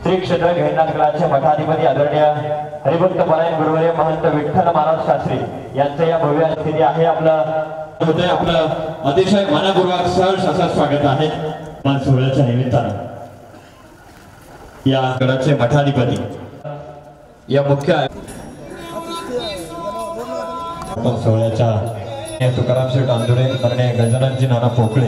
श्री क्षेत्र घेरनाथगडाचे मठाधिपती आदरणीय हरिभक्त परायण गुरुवर्य महंत विठ्ठल महाराज शास्त्री यांचं या भव्य स्थिती आहे. आपलं अतिशय मनपूर्वक सहर्ष असं स्वागत आहे. मान सोहळ्याच्या निमित्तानं या गडाचे मठाधिपती या मुख्य सोहळ्याच्या तुकाराम शेठ आंदुरे माननीय गजाननजी नाना पोकळे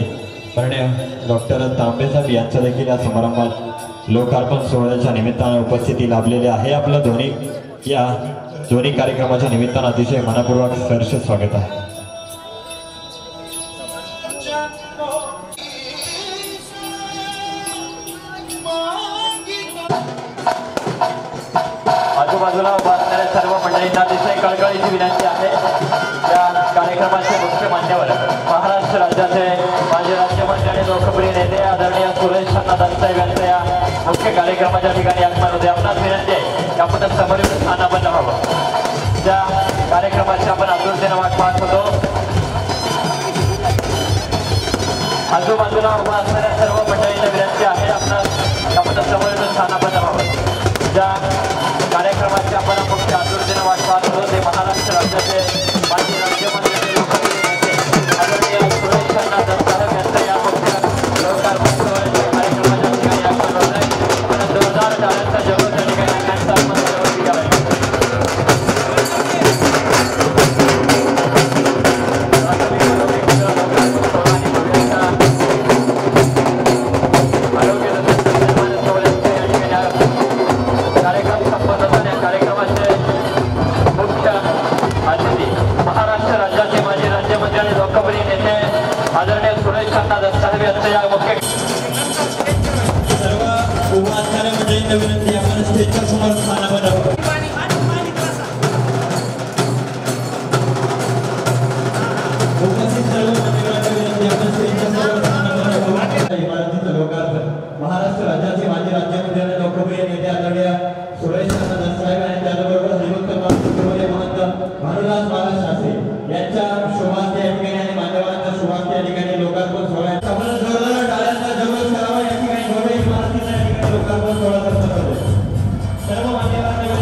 माननीय डॉक्टर तांबे साहेब यांचं देखील या समारंभात लोकार्पण सोहळ्याच्या निमित्तानं उपस्थिती लाभलेली आहे. आपलं दोन्ही कार्यक्रमाच्या निमित्तानं अतिशय मनपूर्वक सहर्ष स्वागत आहे. आजूबाजूला उभा असणाऱ्या सर्व मंडळींना अतिशय कळकळीची विनंती आहे. या कार्यक्रमाचे मुख्य मान्यवर महाराष्ट्र राज्याचे माजी राज्यमंत्री आणि लोकप्रिय नेते आदरणीय सुरेश अण्णा दत्ताई यांच्या या मुख्य कार्यक्रमाच्या ठिकाणी आगमन होते. आपणास विनंती आहे की आपण समोरील स्थानापन्न व्हावं. त्या कार्यक्रमाची आपण आतुरतेने वाट पाहत होतो. आजूबाजूला उभा असणाऱ्या सर्व मंडळींना विनंती आहे आपण समोरील स्थानापन्न व्हावं. ज्या कार्यक्रमाची आपण मुख्य आतुरतेने वाट पाहत होतो ते महाराष्ट्र राज्याचे माजी राज्यमंत्री लोकप्रिय नेते आदरणीय सुरेश अण्णा दत्ताई यांच्या या मुख्य लोकार्पण सोहळ्याच्या कार्यक्रमाच्या ठिकाणी आगमन होत आहे. आणि जोरदार टाळ्यांचा जगत त्या ठिकाणी त्यांचा आपण सर्व केला आहे. महाराष्ट्र राज्याचे माजी राज्यमंत्री आणि लोकप्रिय नेते आदरणीय सुरेश अण्णा दत्ताई यांच्या या मुख्य सर्व उभा असणाऱ्या मंडळींना विनंती आपण स्टेजच्या समोर स्थानापन्न व्हावं. उपस्थित सर्व मान्यवरांना विनंती आपण स्टेजच्या समोर स्थानापन्न व्हावं. इमारतीचं लोकार्पण महाराष्ट्र राज्याचे माजी राज्यमंत्री आणि लोकप्रिय नेते आदरणीय सुरेश अण्णा दत्ताई आणि त्याचबरोबर हरिभक्त भानुदास महाराज शास्त्री यांच्या शुभास्ते या ठिकाणी आणि मान्यवरांच्या शुभास्ते या ठिकाणी लोकार्पण सोहळ्याचा आपण जोरदार टाळ्यांचा जल्लोष करावा. या ठिकाणी भव्य इमारतीचा या ठिकाणी लोकार्पण सोहळा करण्यात आला. सर्व मान्यवरांना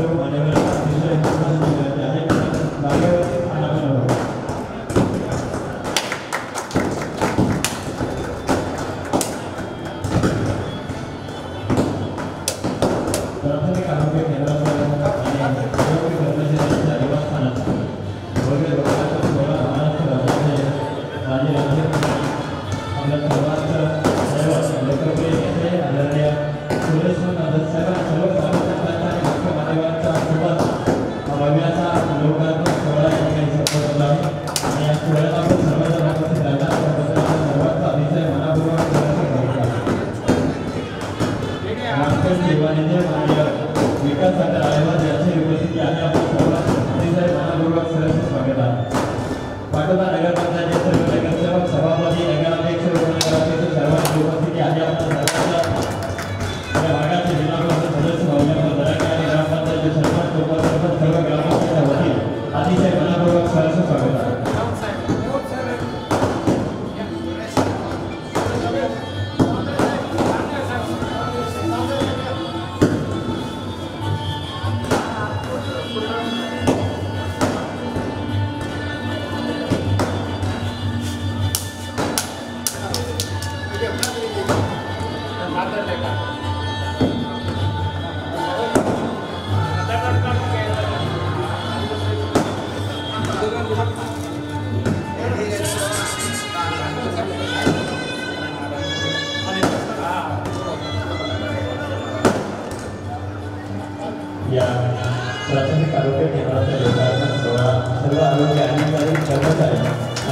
सर्व मान्यवर अतिशय विनंती आहे जागेवरती स्थानापन्न व्हावं. प्राथमिक आरोग्य केंद्रावर आणि आरोग्य कर्मचाऱ्यांच्या निवासस्थानात भव्य लोकांच्या सोहळा महाराष्ट्र राज्याचे माजी राज्यमंत्री आपल्या सर्वांचं लोकप्रिय नेते आदरणीय सुरेश साहेब सर्व कार्यकर्त्यांच्या आणि मुख्य मान्यवरांच्या सोबत भव्याचा लोकार्पण सोहळा या ठिकाणी संपन्न आहे आणि या सोहळ्याला आपण सर्वजण उपस्थित राहिला त्याबद्दल आपण सर्वांचा अतिशय मनापूर्वक विकास आयोगात यांची उपस्थिती आहे. आपण सर्वांचं अतिशय मनापूर्वक सहर्ष स्वागत आहे. पाटोदा नगरपंचायतचे सर्व नगरसेवक सभापती नगराध्यक्ष उपनगराध्यक्ष सर्वांची उपस्थिती आहे. आपण सर्वांच्या या भागाचे जिल्हा परिषद सदस्य भाऊसाहेब दराके आणि ग्रामपंचायतचे सरपंच उपसरपंच सर्व ग्रामस्थांच्या वतीने अतिशय मनापूर्वक सहर्ष स्वागत आहे. या प्राथमिक आरोग्य केंद्राचा लोकार्पण सोहळा सर्व आरोग्य अधिकारी कर्मचारी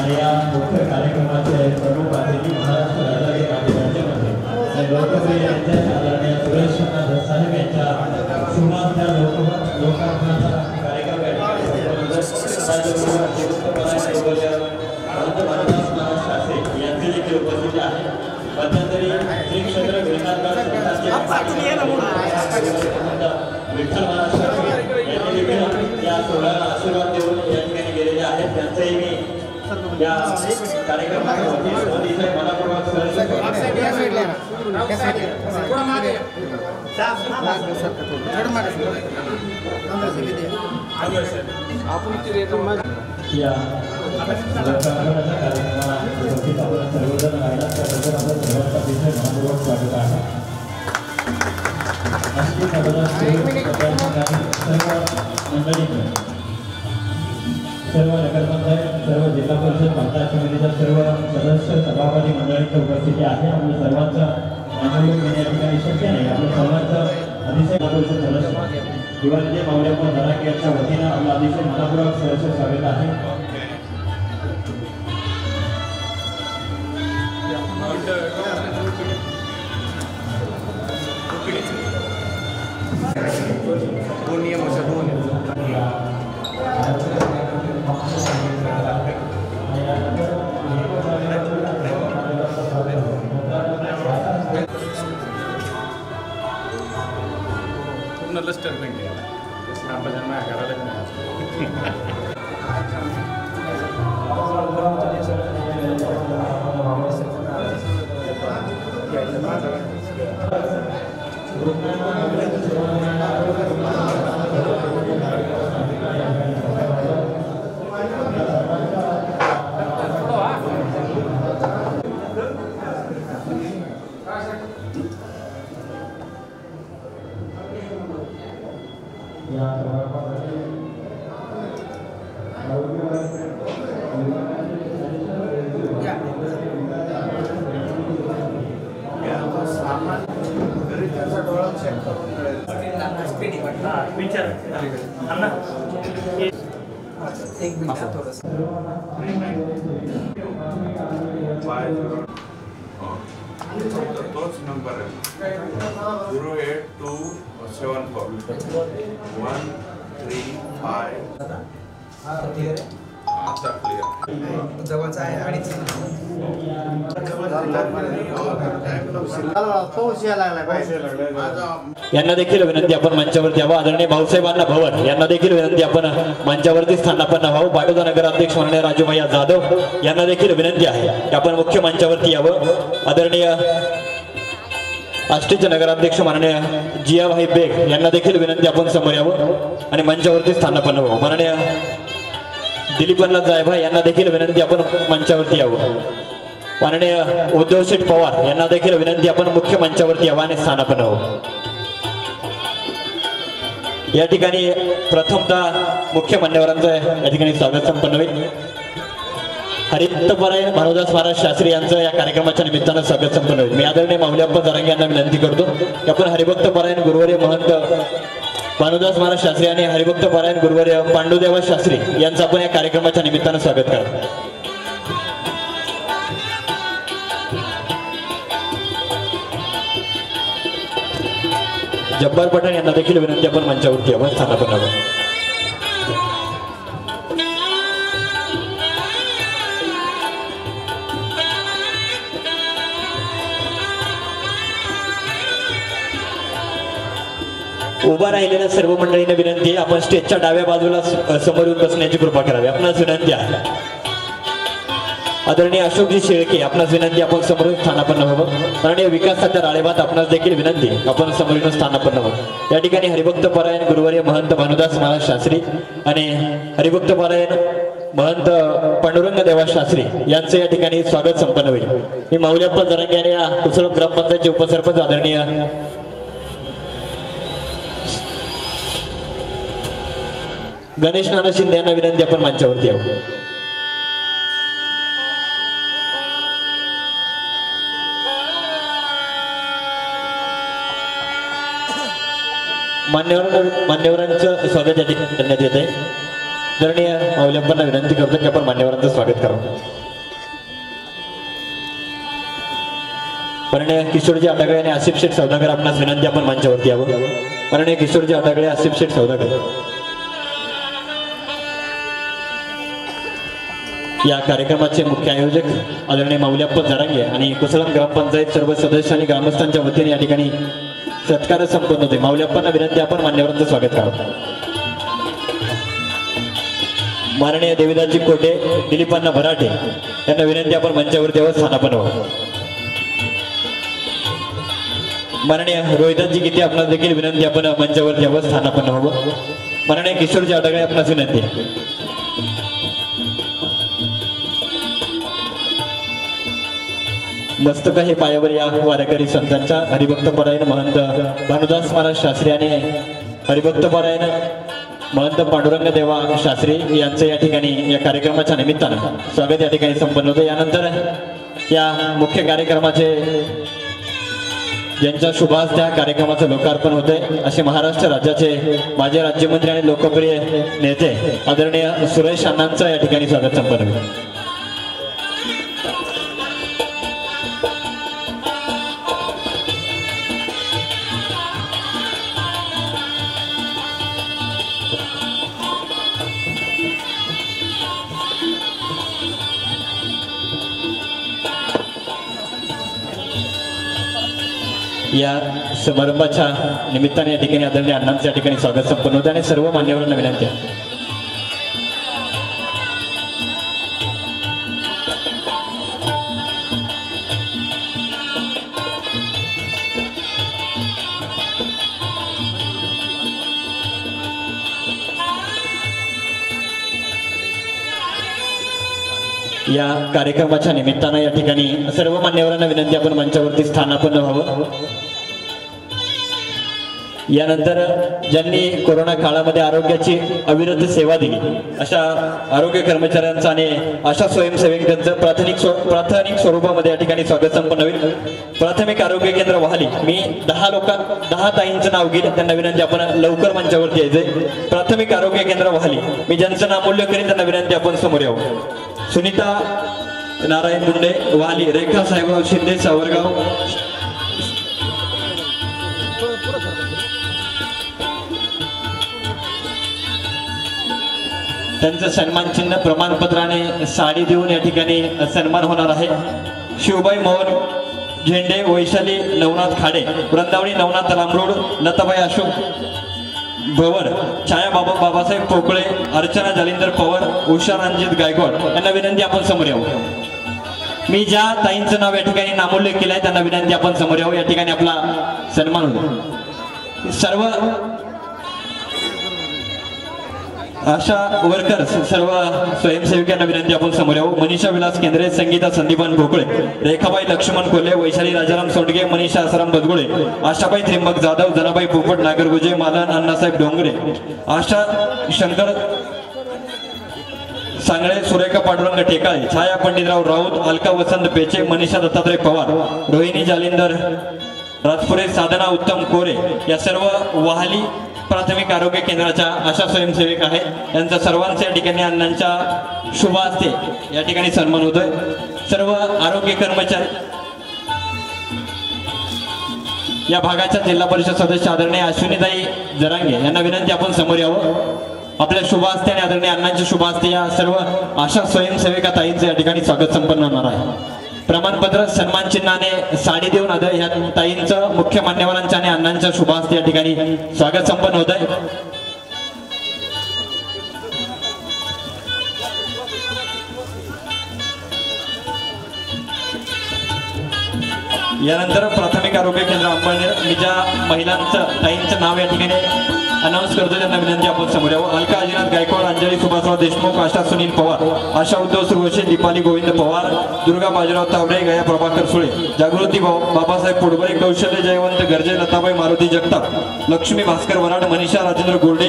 आणि या मुख्य कार्यक्रमाचे प्रमुख अतिथी महाराष्ट्र राज्याचे माजी राज्यमंत्री आणि लोकप्रिय नेते आदरणीय सुरेश साहेब यांच्या सुमाच्या लोकार्पणाचा कार्यक्रम यांची देखील उपस्थिती आहे. मध्यंतरी श्री क्षेत्र विठ्ठल महाराष्ट्र यांनी देखील या सोहळ्याला आशीर्वाद देऊन या ठिकाणी गेलेले आहेत. त्यांचेही मी या कार्यक्रमाच्या वतीने मनापूर्वक या लोकार्पणाच्या कार्यक्रमाला उपस्थित आपण सर्वजण राहिला त्याबद्दल आपण सर्वांचा अतिशय मनपूर्वक स्वागत आहे. सर्व मंडळी सर्व नगरपंचायत सर्व जिल्हा परिषद पंचायत समितीच्या सर्व सदस्य सभापती मंडळींची उपस्थिती आहे. आपल्या सर्वांचं मानवून घेणे या ठिकाणी शक्य नाही. आपल्या सर्वांचं अतिशय परिषद सदस्य दिवाळीचे मावळेप्पा दराके यांच्या वतीनं आपलं अतिशय मनपूर्वक सहर्ष स्वागत आहे. दोन नियम अशा दोन पूर्ण लस्टर पेंट आपण घराला तोच नंबर आहे 08274 135 जवळचा आहे आणि यांना देखील विनंती आपण मंचावरती यावं. आदरणीय भाऊसाहेबांना भवन यांना देखील विनंती आपण मंचावरती स्थानापन्न व्हावं. पाटोदा नगराध्यक्ष माननीय राजूभाई जाधव यांना देखील विनंती आहे की आपण मुख्य मंचावरती यावं. आदरणीय आष्टीचे नगराध्यक्ष माननीय जियाभाई बेग यांना देखील विनंती आपण समोर यावं आणि मंचावरती स्थानापन्न व्हावं. माननीय दिलीपन्ना जायभाई यांना देखील विनंती आपण मंचावरती यावं. माननीय उद्धव शेठ पवार यांना देखील विनंती आपण मुख्य मंचावरती यावं आणि स्थानापन्न व्हावं. या ठिकाणी प्रथमतः मुख्य मान्यवरांचं या ठिकाणी स्वागत संपन्न होईल. हरिभक्तपरायण भानुदास महाराज शास्त्री यांचं या कार्यक्रमाच्या निमित्तानं स्वागत संपन्न होईल. मी आदरणीय माऊलीअप्पा जरांगे यांना विनंती करतो की आपण हरिभक्तपरायण गुरुवर्य महंत भानुदास महाराज शास्त्री आणि हरिभक्तपरायण गुरुवर्य पांडुदेवा शास्त्री यांचं आपण या कार्यक्रमाच्या निमित्तानं स्वागत करा. जब्बार पठाण यांना देखील विनंती आपण मंचावरती यावं, स्थानापन्न व्हावं. उभा राहिलेल्या सर्व मंडळींना विनंती आहे आपण स्टेजच्या डाव्या बाजूला समोर येऊन बसण्याची कृपा करावी. आपणास विनंती आहे. आदरणीय अशोकजी शेळके आपणास विनंती आपण समोर स्थानापन्न व्हावं. माननीय विकास साध्या राळेभात आपणास देखील विनंती आपण समोर येऊन स्थानापन्न व्हावं. या ठिकाणी हरिभक्तपरायण गुरुवर्य महंत भानुदास महाराज शास्त्री आणि हरिभक्तपरायण महंत पांडुरंग देवा शास्त्री यांचं या ठिकाणी स्वागत संपन्न होईल. मी माऊलीअप्पा जरांगे आणि या कुसळप ग्रामपंचायतचे उपसरपंच आदरणीय गणेश नाना शिंदे यांना विनंती आपण मंचावरती यावं. मान्यवरांचं स्वागत या ठिकाणी करण्यात येत आहे. आदरणीय माऊलीअप्पांना विनंती करतो की आपण मान्यवरांचं स्वागत करावं. माननीय किशोरजी आटागळे आणि आसिफ शेठ सौदागर आपणास विनंती आपण मंचावरती यावं. माननीय किशोरजी आटागळे, आसिफ शेठ सौदागर. या कार्यक्रमाचे मुख्य आयोजक आदरणीय माऊलीअप्पा जरांगे आणि कुसळम ग्रामपंचायत सर्व सदस्य आणि ग्रामस्थांच्या वतीने या ठिकाणी सत्कार संपन्न होते. माऊलीअप्पांना विनंती आपण मान्यवरांचं स्वागत करावं. माननीय देवीदासजी कोटे, दिलीपन्ना भराटे यांना विनंती आपण मंचावरती यावं, स्थानापन्न व्हावं. माननीय रोहिदासजी गीते आपणास देखील विनंती आपण मंचावरती यावं, स्थानापन्न व्हावं. माननीय किशोरजी आटागळे आपणास विनंती. मस्तक हे पायावर या वारकरी संतांच्या हरिभक्तपरायण महंत भानुदास महाराज शास्त्री आणि हरिभक्तपरायण महंत पांडुरंग देवा शास्त्री यांचं या ठिकाणी या कार्यक्रमाच्या निमित्तानं स्वागत या ठिकाणी संपन्न होतं. यानंतर या मुख्य कार्यक्रमाचे ज्यांच्या शुभास त्या कार्यक्रमाचं लोकार्पण होते असे महाराष्ट्र राज्याचे माजी राज्यमंत्री आणि लोकप्रिय नेते आदरणीय सुरेश अण्णांचं या ठिकाणी स्वागत संपन्न होतं. या समारंभाच्या निमित्ताने या ठिकाणी आदरणीय अण्णांचं या ठिकाणी स्वागत संपन्न होतं आणि सर्व मान्यवरांना विनंती आहे. या कार्यक्रमाच्या निमित्तानं या ठिकाणी सर्व मान्यवरांना विनंती आपण मंचावरती स्थानापन्न व्हावं. यानंतर ज्यांनी कोरोना काळामध्ये आरोग्याची अविरत सेवा दिली अशा आरोग्य कर्मचाऱ्यांचं आणि अशा स्वयंसेवकांचं प्राथमिक स्वरूपामध्ये या ठिकाणी स्वागत संपन्न होईल. प्राथमिक आरोग्य केंद्र वाहली. मी 10 ताईंचं नाव घेईल, त्यांना विनंती आपण लवकर मंचावरती यायचंय. प्राथमिक आरोग्य केंद्र वाहली. मी ज्यांचं नाव मूल्य करीन त्यांना विनंती आपण समोर यावं. सुनीता नारायण मुंडे वाहली, रेखा साहेबराव शिंदे सावरगाव, त्यांचं सन्मान चिन्ह प्रमाणपत्राने साडी देऊन या ठिकाणी सन्मान होणार आहे. शिवबाई मोहन झेंडे, वैशाली नवनाथ खाडे, वृंदावणी नवनाथ लांबरोड, लताबाई अशोक भवर, छाया बाबासाहेब पोकळे, अर्चना जालिंदर पवार, उषा रणजित गायकवाड यांना विनंती आपण समोर यावं. मी ज्या ताईंचं नाव या ठिकाणी नामोल्लेख केलंय त्यांना विनंती आपण समोर यावं, या ठिकाणी आपला सन्मान होतो। सर्व आशा वर्कर्स, सर्व स्वयंसेविकांना विनंती आपण समोर यावं। मनीषा विलास केंद्रे, संगीता संदीपान भोकळे, रेखाबाई लक्ष्मण कोल्हे, वैशाली राजाराम सोंडगे, मनीषा आसाराम बदगुळे, आशाबाई त्रिंबक जाधव, जनाबाई पोपट नागरगोजे, मालन अण्णासाहेब डोंगरे, आशा शंकर सांगळे, सुरेखा पांडुरंग टेकाळे, छाया पंडितराव राऊत, अलका वसंत पेचे, मनीषा दत्तात्रय पवार, रोहिणी जालिंदर राजपुरे, साधना उत्तम कोरे या सर्व वाहली प्राथमिक आरोग्य केंद्राच्या आशा स्वयंसेविका आहेत। यांचा सर्वांच्या या ठिकाणी अण्णांच्या शुभ हस्ते या ठिकाणी सन्मान होतोय। सर्व आरोग्य कर्मचारी या भागाच्या जिल्हा परिषद सदस्य आदरणीय अश्विनीताई जरांगे यांना विनंती आपण समोर यावं। आपल्या शुभ हस्ते आणि आदरणीय अण्णांच्या शुभ हस्ते या सर्व आशा स्वयंसेविका ताईंचे या ठिकाणी स्वागत संपन्न होणार आहे। प्रमाणपत्र सन्मान चिन्हाने साडी देऊन ह्या ताईंचं मुख्य मान्यवरांच्या आणि अण्णांच्या शुभ हस्ते या ठिकाणी स्वागत संपन्न होत आहे। यानंतर प्राथमिक आरोग्य केंद्र अंबळनेर, मी ज्या महिलांचं ताईंचं नाव या ठिकाणी अनाउन्स करतो त्यांना विनंती आपण समोर यावं। अलका अजिनाथ गायकवाड, अंजली सुभाषराव देशमुख, आशा सुनील पवार, आशा उद्धव सुरवशी, दीपाली गोविंद पवार, दुर्गा बाजीराव तावडे, गया प्रभाकर सुळे, जागृती बाबासाहेब पुडबरे, कौशल्य जयवंत गर्जे, लताबाई मारुती जगताप, लक्ष्मी भास्कर वराड, मनीषा राजेंद्र गोल्डे,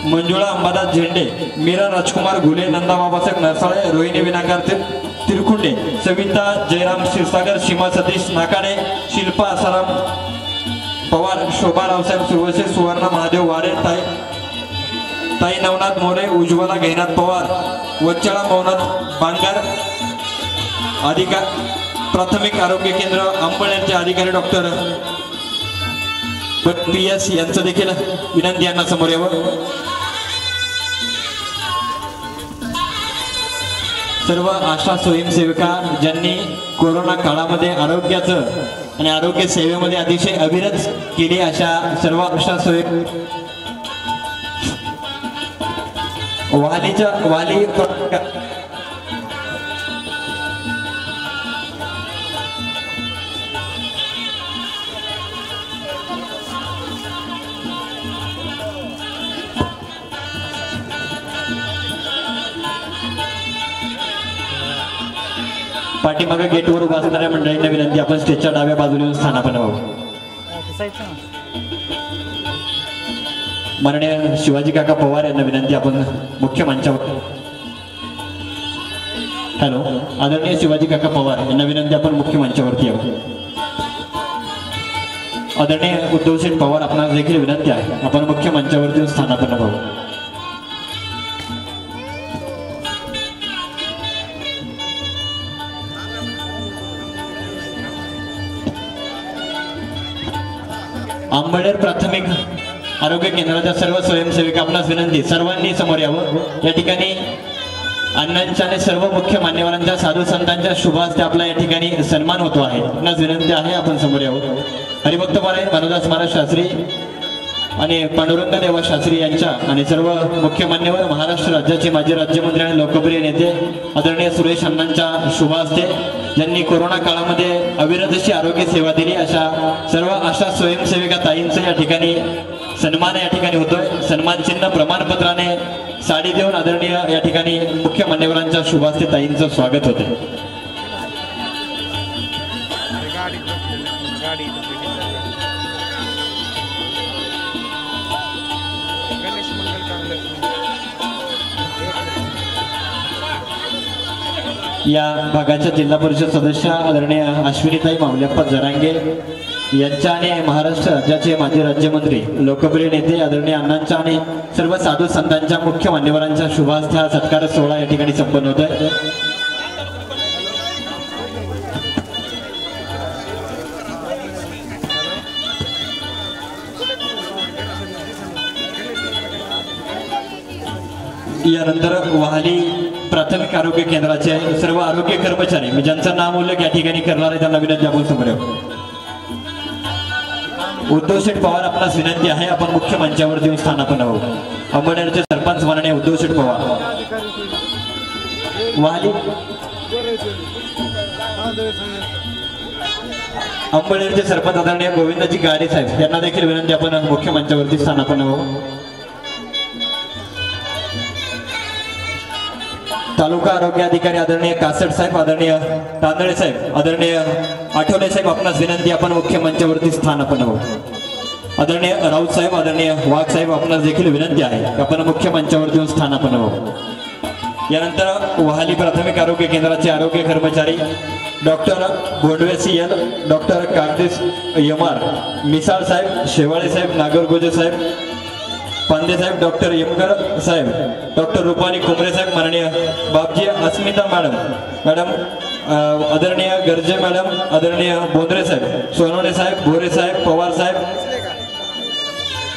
मंजुळा अंबादास झेंडे, मीरा राजकुमार घुले, नंदा बाबासाहेब नरसाळे, रोहिणी विनाकार तिरखुंडे, सविता जयराम क्षीरसागर, सीमा सतीश नाकाडे, शिल्पा आसाराम पवार, शोभा रावसाहेब सुरवसे, सुवर्ण महादेव वारे, ताई नवनाथ मोरे, उज्ज्वला गैनाथ पवार, वच्चळा मौनाथ बांगर, प्राथमिक आरोग्य केंद्र अंबळनेरचे अधिकारी डॉक्टर PS यांचं देखील विनंती यांना समोर यावं। सर्व आशा स्वयंसेविका ज्यांनी कोरोना काळामध्ये आरोग्याचं आणि आरोग्य सेवेमध्ये अतिशय अविरत केली अशा सर्व आशा वाली पाठीमागे गेटवर उभा असणाऱ्या मंडळींना विनंती आपण स्टेजच्या डाव्या बाजूने स्थानापन्न व्हावं। माननीय शिवाजी काका पवार यांना विनंती आपण मुख्य मंचावर। हॅलो, आदरणीय शिवाजी काका पवार यांना विनंती आपण मुख्य मंचावरती यावं। आदरणीय उद्धवशेठ पवार आपणास देखील विनंती आहे आपण मुख्य मंचावरती स्थानापन्न व्हावं। अंबळनेर प्राथमिक आरोग्य केंद्राच्या सर्व स्वयंसेविका आपणास विनंती सर्वांनी समोर यावं। या ठिकाणी अण्णांच्या आणि सर्व मुख्य मान्यवरांच्या साधू संतांच्या शुभ हस्ते आपला या ठिकाणी सन्मान होतो आहे। आपणास विनंती आहे आपण समोर यावं। हरिभक्त पारायण भानुदास महाराज शास्त्री आणि पांडुरंग देवा शास्त्री यांच्या आणि सर्व मुख्य मान्यवर महाराष्ट्र राज्याचे माजी राज्यमंत्री आणि लोकप्रिय नेते आदरणीय सुरेश अण्णांच्या शुभ हस्ते ज्यांनी कोरोना काळामध्ये अविरत अशी आरोग्य सेवा दिली अशा सर्व आशा स्वयंसेविका ताईंचं या ठिकाणी सन्मान या ठिकाणी होतोय। सन्मान चिन्ह प्रमाणपत्राने साडी देऊन आदरणीय या ठिकाणी मुख्य मान्यवरांच्या शुभ हस्ते ताईंचं स्वागत होते। या भागाच्या जिल्हा परिषद सदस्य आदरणीय अश्विनीताई माऊलीप्पा जरांगे यांच्या आणि महाराष्ट्र राज्याचे माजी राज्यमंत्री लोकप्रिय नेते आदरणीय अण्णांच्या आणि सर्व साधू संतांच्या मुख्य मान्यवरांच्या शुभ हस्ते हा सत्कार सोहळा या ठिकाणी संपन्न होत आहे। यानंतर वाहली प्राथमिक आरोग्य केंद्राचे सर्व आरोग्य कर्मचारी मी ज्यांचं नाम उल्लेख या ठिकाणी करणार आहे त्यांना विनंती आपण समोर यावं। उद्धवशेठ पवार आपणास विनंती आहे आपण मुख्य मंचावर येऊन स्थानापन्न व्हावं। अंबळनेरचे सरपंच माननीय उद्धवशेठ पवार। वाली अंबळनेरचे सरपंच आदरणीय गोविंदजी गाडे साहेब यांना देखील विनंती आपण मुख्य मंचावरती स्थानापन्न व्हावं. तालुका आरोग्य अधिकारी आदरणीय कासट साहेब, आदरणीय तांदळे साहेब, आदरणीय आठवले साहेब आपणास विनंती आपण मुख्य मंचावरती स्थानापन्न व्हावं. आदरणीय राऊत साहेब, आदरणीय वाघ साहेब आपणास देखील विनंती आहे की आपण मुख्य मंचावरती येऊन स्थानापन्न व्हावं. यानंतर वहाली प्राथमिक आरोग्य केंद्राचे आरोग्य कर्मचारी doctor Gondwe CL, doctor Kagdesh MR, Misal साहेब, शेवाळे साहेब, नागरगोजे साहेब, पांदे साहेब, डॉक्टर यमकर साहेब, डॉक्टर रुपाली कुमरे साहेब, माननीय बापजी अस्मिता मॅडम, आदरणीय गर्जे मॅडम, आदरणीय बोंद्रे साहेब, सोनवणे साहेब, भोरे साहेब, पवार साहेब,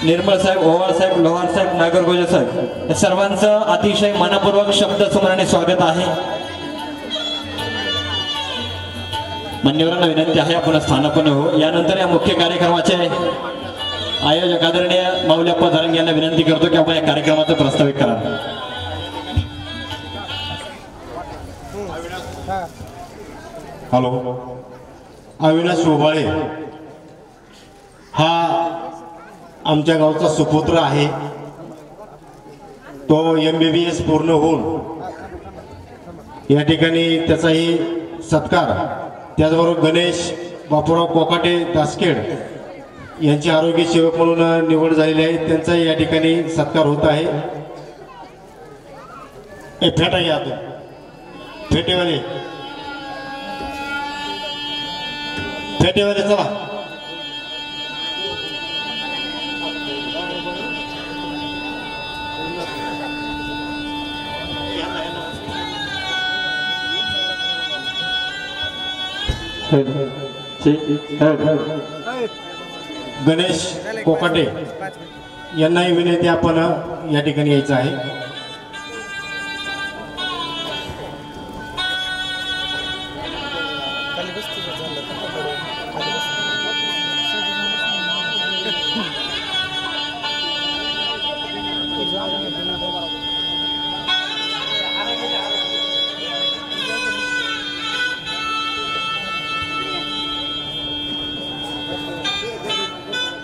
निर्मळ साहेब, ओवाळ साहेब, लोहार साहेब, नागरगोजे साहेब, या सर्वांचं अतिशय मनपूर्वक शब्द सुमराने स्वागत आहे. मान्यवरांना विनंती आहे आपण स्थानापन्न हो. यानंतर या मुख्य कार्यक्रमाचे आयोजक आदरणीय माऊलीप्पा धरंग यांना विनंती करतो की आपण या कार्यक्रमाचं प्रास्ताविक करा. हॅलो, अविनाश उबाळे हा आमच्या गावचा सुपुत्र आहे. तो MBBS पूर्ण होऊन या ठिकाणी त्याचाही सत्कार, त्याचबरोबर गणेश बापूराव कोकाटे दासखेड यांची आरोग्य सेवक म्हणून निवड झालेली आहे, त्यांचाही या ठिकाणी सत्कार होत आहे. फेटा घ्या तो फेटेवाले चला. गणेश कोकाटे यांनाही विनंती आपण या ठिकाणी यायचं आहे.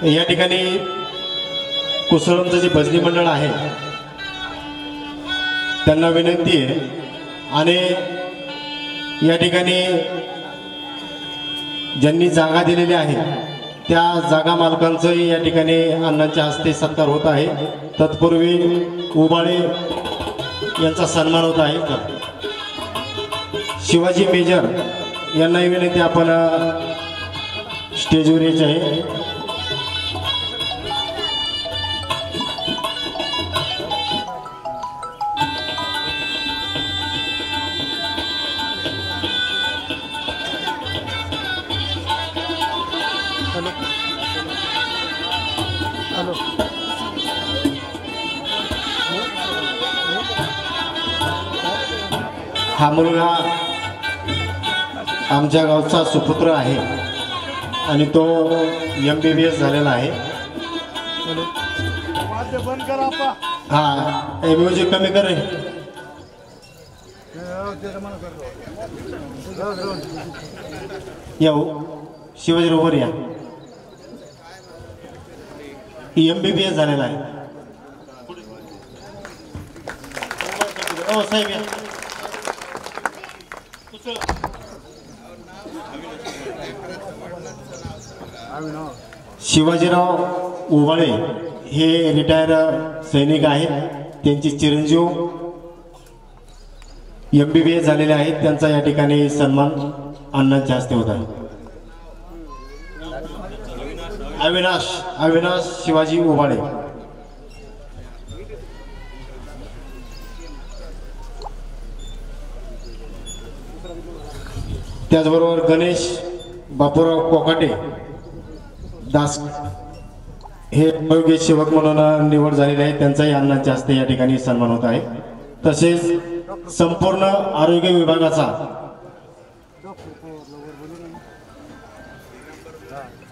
या ठिकाणी कुसळमचं जे भजनी मंडळ आहे त्यांना विनंती आहे, आणि या ठिकाणी ज्यांनी जागा दिलेली आहे त्या जागा मालकांचंही या ठिकाणी अण्णांच्या हस्ते सत्कार होत आहे. तत्पूर्वी उबाळे यांचा सन्मान होत आहे. शिवाजी मेजर यांनाही विनंती आपण स्टेजवर यायचे आहे. हा मुलगा आमच्या गावचा सुपुत्र आहे आणि तो MBBS झालेला आहे. हा म्युझिक कमी कर रे. येऊ शिवाजी रोवर या. MBBS झालेला आहे. ओ साहेब या. शिवाजीराव उबाळे हे रिटायर सैनिक आहेत. त्यांचे चिरंजीव MBBS झालेले आहेत. त्यांचा या ठिकाणी सन्मान अण्णांच्या हस्ते होत आहे. अविनाश शिवाजी उबाळे. त्याचबरोबर गणेश बापूराव कोकाटे दास हे आरोग्य सेवक म्हणून निवड झालेले आहे. त्यांचाही अण्णांच्या हस्ते या ठिकाणी सन्मान होत आहे. तसेच संपूर्ण आरोग्य विभागाचा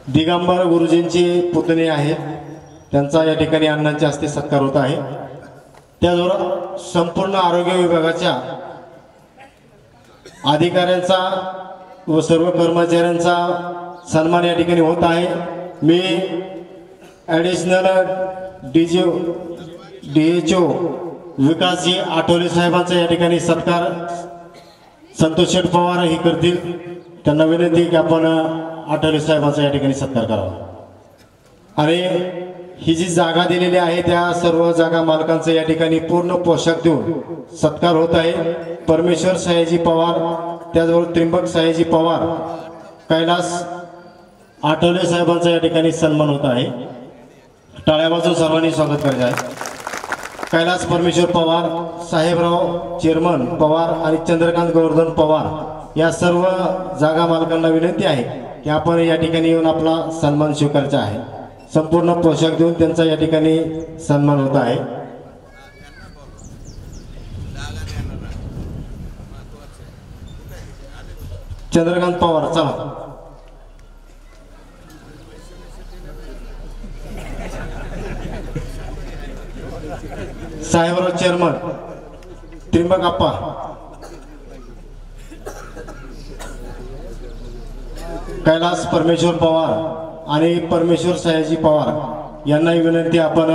दिगंबर गुरुजींचे पुतणे आहेत. त्यांचा या ठिकाणी अण्णांच्या हस्ते सत्कार होत आहे. त्याचबरोबर संपूर्ण आरोग्य विभागाच्या अधिकाऱ्यांचा व सर्व कर्मचाऱ्यांचा सन्मान या ठिकाणी होत आहे। मी ॲडिशनल DHO विकासजी आठवले साहेबांचा या ठिकाणी सत्कार संतोष शेठ पवार हे करतील। त्यांना विनंती की आपण आठवले साहेबांचा या ठिकाणी सत्कार करावा। आणि ही जी जागा दिलेली आहे त्या सर्व जागा मालकांचा या ठिकाणी पूर्ण पोशाख देऊन सत्कार होत आहे। परमेश्वर सयाजी पवार, त्याचबरोबर त्रिंबक सयाजी पवार, कैलास आठवले साहेबांचा या ठिकाणी सन्मान होत आहे। टाळ्या वाजवून सर्वांनी स्वागत करायचे आहे। कैलास परमेश्वर पवार, साहेबराव चेअरमन पवार आणि चंद्रकांत गोवर्धन पवार या सर्व जागा मालकांना विनंती आहे की आपण या ठिकाणी येऊन आपला सन्मान स्वीकारायचा आहे। संपूर्ण पोशाख देऊन त्यांचा या ठिकाणी सन्मान होत आहे। चंद्रकांत पवार चला। साहेबराव चेअरमन, त्रिंबक आप्पा, कैलास परमेश्वर पवार आणि परमेश्वर सयाजी पवार यांनाही विनंती आपण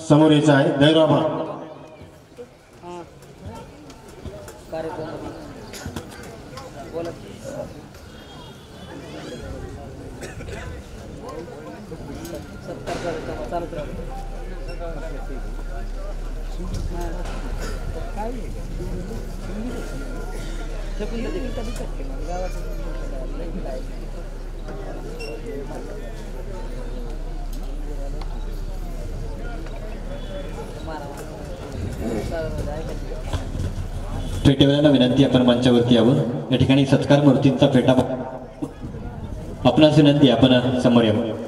समोर यायचं आहे। धैर्यबाबा फेटेवाल्यांना विनंती आपण मंचावरती यावं। या ठिकाणी सत्कार मूर्तींचा फेटा आपणास विनंती आपण समोर यावं।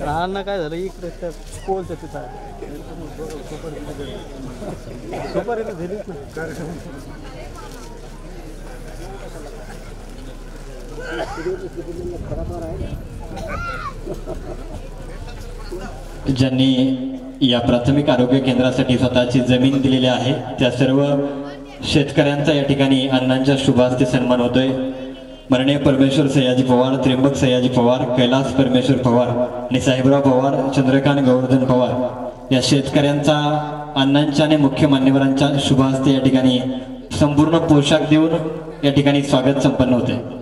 राहणं काय झालं इकडे त्या पोलचं तिथं सुपारी दिलीच नाही। ज्यांनी या प्राथमिक आरोग्य केंद्रासाठी स्वतःची जमीन दिलेली आहे त्या सर्व शेतकऱ्यांचा या ठिकाणी अण्णांच्या शुभास्ते सन्मान होतोय। माननीय परमेश्वर सयाजी पवार, त्रिंबक सयाजी पवार, कैलास परमेश्वर पवार आणि साहेबराव पवार, चंद्रकांत गोवर्धन पवार या शेतकऱ्यांचा अण्णांच्या आणि मुख्य मान्यवरांच्या शुभास्ते या ठिकाणी संपूर्ण पोशाख देऊन या ठिकाणी स्वागत संपन्न होते।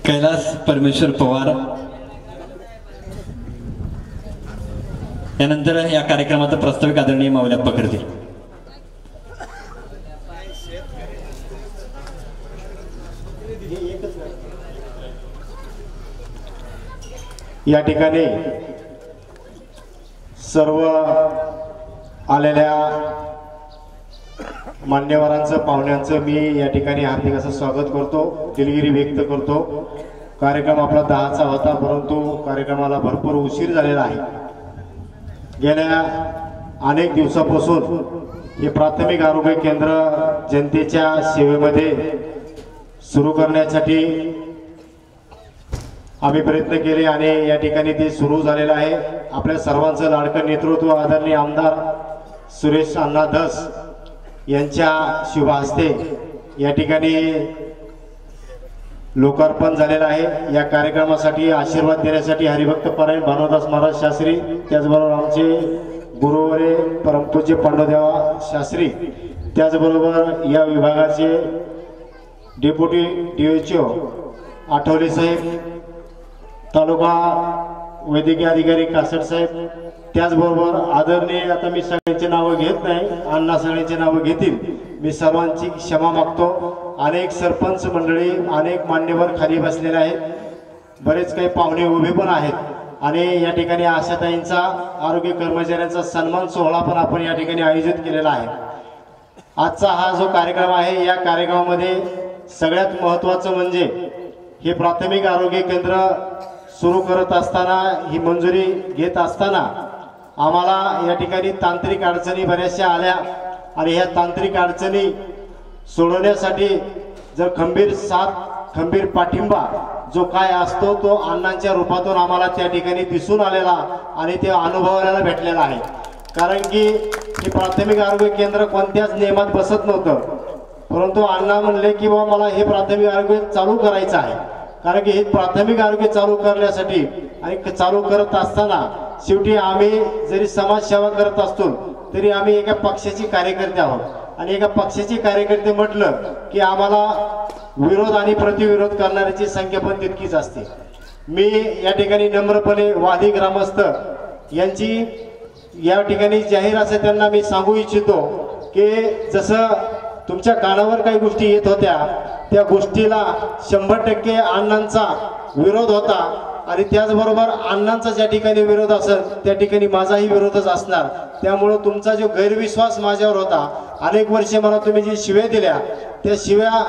कैलास परमेश्वर पवार यानंतर या कार्यक्रमाचा प्रास्ताविक आदरणीय माऊल्याप्पा करतील। या ठिकाणी सर्व आलेल्या मान्यवरांचं, पाहुण्यांचं मी या ठिकाणी हार्दिक असं स्वागत करतो, दिलगिरी व्यक्त करतो। कार्यक्रम आपला 10चा होता, परंतु कार्यक्रमाला भरपूर उशीर झालेला आहे। गेल्या अनेक दिवसापासून हे प्राथमिक आरोग्य केंद्र जनतेच्या सेवेमध्ये सुरू करण्यासाठी आम्ही प्रयत्न केले आणि या ठिकाणी ते सुरू झालेलं आहे। आपल्या सर्वांचं लाडकं नेतृत्व आदरणीय आमदार सुरेश अण्णा धस यांच्या शुभ हस्ते या ठिकाणी लोकार्पण झालेलं आहे। या कार्यक्रमासाठी आशीर्वाद देण्यासाठी हरिभक्त परायण भानुदास महाराज शास्त्री, त्याचबरोबर आमचे गुरुवरे परमपूज्य पांडुदेवा शास्त्री, त्याचबरोबर या विभागाचे डेप्युटी DHO आठवले साहेब, तालुका वैद्यकीय अधिकारी कासट साहेब, त्याचबरोबर आदरणीय, आता मी सगळ्यांची नावं घेत नाही, अण्णा सगळ्यांची नावं घेतील, मी सर्वांची क्षमा मागतो। अनेक सरपंच मंडळी, अनेक मान्यवर खाली बसलेले आहेत, बरेच काही पाहुणे उभे पण आहेत आणि या ठिकाणी आशाताईंचा, आरोग्य कर्मचाऱ्यांचा सन्मान सोहळा पण आपण या ठिकाणी आयोजित केलेला आहे। आजचा हा जो कार्यक्रम आहे, या कार्यक्रमामध्ये सगळ्यात महत्त्वाचं म्हणजे हे प्राथमिक आरोग्य केंद्र सुरू करत असताना, ही मंजुरी घेत असताना आम्हाला या ठिकाणी तांत्रिक अडचणी बऱ्याचशा आल्या आणि ह्या तांत्रिक अडचणी सोडवण्यासाठी जर खंबीर साथ, खंबीर पाठिंबा जो काय असतो तो अण्णांच्या रूपातून आम्हाला त्या ठिकाणी दिसून आलेला आणि ते अनुभवायला भेटलेला आहे। कारण की हे प्राथमिक आरोग्य केंद्र कोणत्याच नियमात बसत नव्हतं, परंतु अण्णा म्हणले की बाबा मला हे प्राथमिक आरोग्य चालू करायचं आहे। कारण की हे प्राथमिक आरोग्य चालू करण्यासाठी आणि चालू करत असताना शेवटी आम्ही जरी समाजसेवा करत असतो तरी आम्ही एका पक्षाची कार्यकर्ते आहोत आणि एका पक्षाची कार्यकर्ते म्हटलं की आम्हाला विरोध आणि प्रतिविरोध करणाऱ्याची संख्या पण तितकीच असते। मी या ठिकाणी नम्रपणे वादी ग्रामस्थ यांची या ठिकाणी जाहीर असं त्यांना मी सांगू इच्छितो की जसं तुमच्या कानावर काही गोष्टी येत होत्या, त्या गोष्टीला 100% अण्णांचा विरोध होता आणि त्याचबरोबर अण्णांचा ज्या ठिकाणी विरोध असेल त्या ठिकाणी माझाही विरोधच असणार। त्यामुळे तुमचा जो गैरविश्वास माझ्यावर होता, अनेक वर्षे मला तुम्ही जी शिव्या दिल्या, त्या शिव्या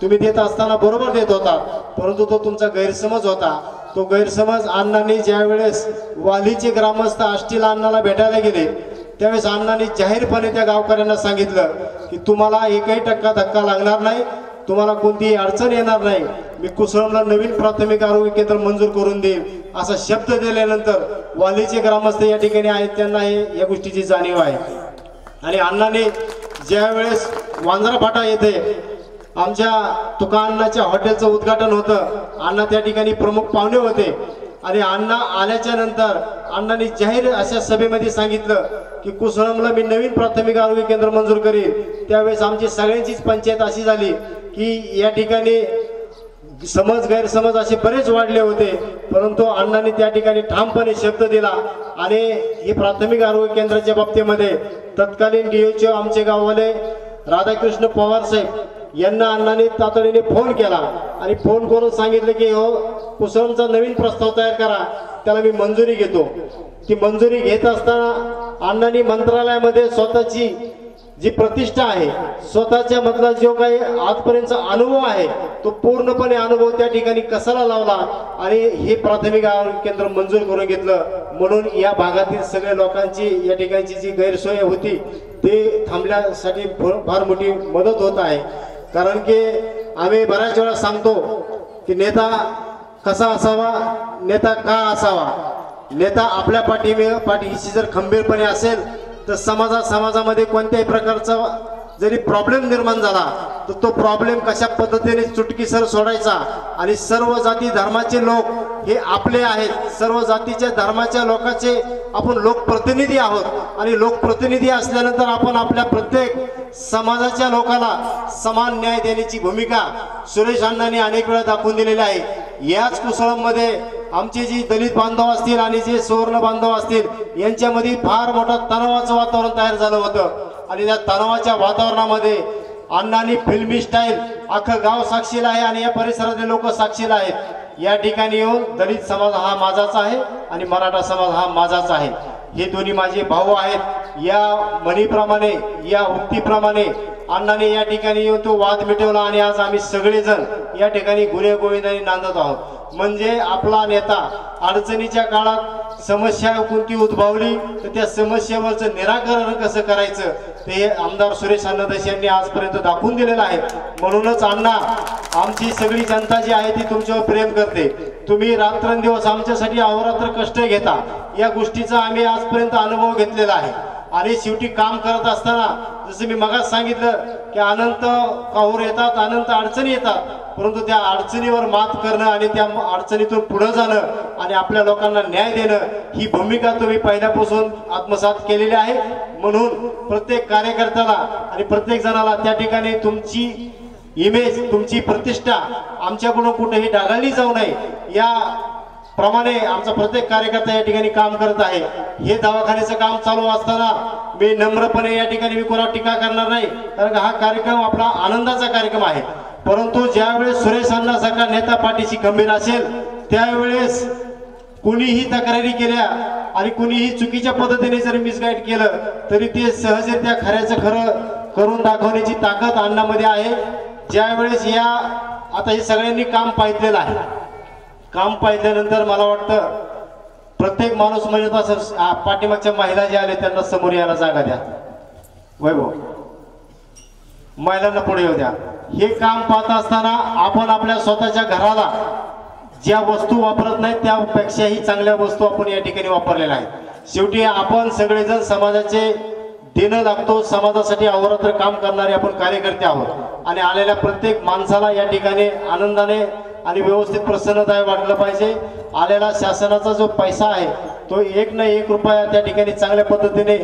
तुम्ही देत असताना बरोबर देत होता, परंतु तो तुमचा गैरसमज होता। तो गैरसमज अण्णांनी ज्यावेळेस वालीचे ग्रामस्थ आष्टीला अण्णाला भेटायला गेले त्यावेळेस अण्णांनी जाहीरपणे त्या गावकऱ्यांना सांगितलं की तुम्हाला 1% धक्का लागणार नाही, तुम्हाला कोणतीही अडचण येणार नाही, मी कुसळमला नवीन प्राथमिक आरोग्य केंद्र मंजूर करून देईन असा शब्द दिल्यानंतर वालीचे ग्रामस्थ या ठिकाणी आहेत त्यांना या गोष्टीची जाणीव आहे। आणि अण्णांनी ज्यावेळेस वांजरा फाटा येथे आमच्या तुका अण्णाच्या हॉटेलचं उद्घाटन होतं, अण्णा त्या ठिकाणी प्रमुख पाहुणे होते आणि अण्णा आल्याच्या नंतर अण्णांनी जाहीर अशा सभेमध्ये सांगितलं की कुसळमला मी नवीन प्राथमिक आरोग्य केंद्र मंजूर करीन। त्यावेळेस आमची सगळ्यांचीच पंचायत अशी झाली की या ठिकाणी समज गैरसमज असे बरेच वाढले होते, परंतु अण्णांनी त्या ठिकाणी ठामपणे शब्द दिला आणि ही प्राथमिक आरोग्य केंद्राच्या बाबतीमध्ये तत्कालीन DHO आमचे गाववाले राधाकृष्ण पवार साहेब यांना अण्णांनी तातडीने फोन केला आणि फोन करून सांगितलं की हो कुसळमचा नवीन प्रस्ताव तयार करा, त्याला मी मंजुरी घेतो। ती मंजुरी घेत असताना अण्णांनी मंत्रालयामध्ये स्वतःची जी प्रतिष्ठा आहे, स्वतःच्या मधला जो काही आजपर्यंतचा अनुभव आहे तो पूर्णपणे अनुभव त्या ठिकाणी कसाला लावला आणि हे प्राथमिक आरोग्य केंद्र मंजूर करून घेतलं। म्हणून या भागातील सगळ्या लोकांची या ठिकाणची जी गैरसोय होती ते थांबण्यासाठी फार मोठी मदत होत आहे। कारण की आम्ही बऱ्याच वेळा सांगतो की नेता कसा असावा, नेता का असावा। नेता आपल्या पाठीशी जर खंबीरपणे असेल तर समाजामध्ये कोणत्याही प्रकारचा जरी प्रॉब्लेम निर्माण झाला तर तो प्रॉब्लेम कशा पद्धतीने चुटकीसर सोडायचा आणि सर्व जाती धर्माचे लोक हे आपले आहेत, सर्व जातीच्या धर्माच्या लोकांचे आपण लोकप्रतिनिधी आहोत आणि लोकप्रतिनिधी असल्यानंतर आपण आपल्या प्रत्येक समाजाच्या लोकांना समान न्याय देण्याची भूमिका सुरेश अण्णांनी अनेक वेळा दाखवून दिलेली आहे। याच कुसळममध्ये आमचे जे दलित बांधव असतील आणि जे सुवर्ण बांधव असतील यांच्यामध्ये फार मोठा तणावाचं वातावरण तयार झालं होतं आणि त्या तणावाच्या वातावरणामध्ये अण्णांनी फिल्मी स्टाईल अख्खं गाव साक्षीला आहे आणि या परिसरातील लोक साक्षीला आहेत। या ठिकाणी येऊन दलित समाज हा माझाच आहे आणि मराठा समाज हा माझाच आहे, हे दोन्ही माझे भाऊ आहेत। या म्हणीप्रमाणे, या उक्तीप्रमाणे अण्णांनी या ठिकाणी येऊन तो वाद मिटवला आणि आज आम्ही सगळेजण या ठिकाणी गुन्हे गोविंदाने नांदत आहोत। म्हणजे आपला नेता अडचणीच्या काळात समस्या कोणती उद्भवली तर त्या समस्येवरचं निराकरण कसं करायचं ते आमदार सुरेश अण्णादास यांनी आजपर्यंत दाखवून दिलेलं आहे। म्हणूनच अण्णा, आमची सगळी जनता जी आहे ती तुमच्यावर प्रेम करते, तुम्ही रात्रंदिवस आमच्यासाठी अहोरात्र कष्ट घेता, या गोष्टीचा आम्ही आजपर्यंत अनुभव घेतलेला आहे। आणि शेवटी काम करत असताना जसं मी मगाच सांगितलं की अनंत काहूर येतात, अनंत अडचणी येतात, परंतु त्या अडचणीवर मात करणं आणि त्या अडचणीतून पुढे जाणं आणि आपल्या लोकांना न्याय देणं ही भूमिका तुम्ही पहिल्यापासून आत्मसात केलेली आहे। म्हणून प्रत्येक कार्यकर्त्याला आणि प्रत्येक जणाला त्या ठिकाणी तुमची इमेज, तुमची प्रतिष्ठा आमच्याकडून कुठेही डागाळली जाऊ नये या प्रमाणे आमचा प्रत्येक कार्यकर्ता या ठिकाणी काम करत आहे। हे दवाखान्याचं काम चालू असताना मी नम्रपणे या ठिकाणी मी कोणावर टीका करणार नाही, कारण हा कार्यक्रम आपला आनंदाचा कार्यक्रम आहे। परंतु ज्यावेळेस सुरेश अण्णासारखा नेता पाठीशी खंबीर असेल त्यावेळेस कुणीही तक्रारी केल्या आणि कुणीही चुकीच्या पद्धतीने जरी मिसगाईड केलं तरी ते सहजरित्या खऱ्याचं खरं करून दाखवण्याची ताकद अण्णामध्ये आहे। ज्यावेळेस या आता हे सगळ्यांनी काम पाहिलेलं आहे, काम पाहिल्यानंतर मला वाटतं प्रत्येक माणूस म्हणजे असं पाठीमागच्या महिला ज्या आल्या त्यांना समोर यायला जागा द्या, वैभव महिलांना पुढे येऊ द्या। हे काम पाहत असताना आपण आपल्या स्वतःच्या घराला ज्या वस्तू वापरत नाही त्यापेक्षाही चांगल्या वस्तू आपण या ठिकाणी वापरलेल्या आहेत। शेवटी आपण सगळेजण समाजाचे देणं लागतो, समाजासाठी अहोरात्र काम करणारे आपण कार्यकर्ते आहोत आणि आलेल्या प्रत्येक माणसाला या ठिकाणी आनंदाने आणि व्यवस्थित प्रसन्नताने वाटलं पाहिजे। आलेला शासनाचा जो पैसा आहे तो 1 ना 1 रुपया त्या ठिकाणी चांगल्या पद्धतीने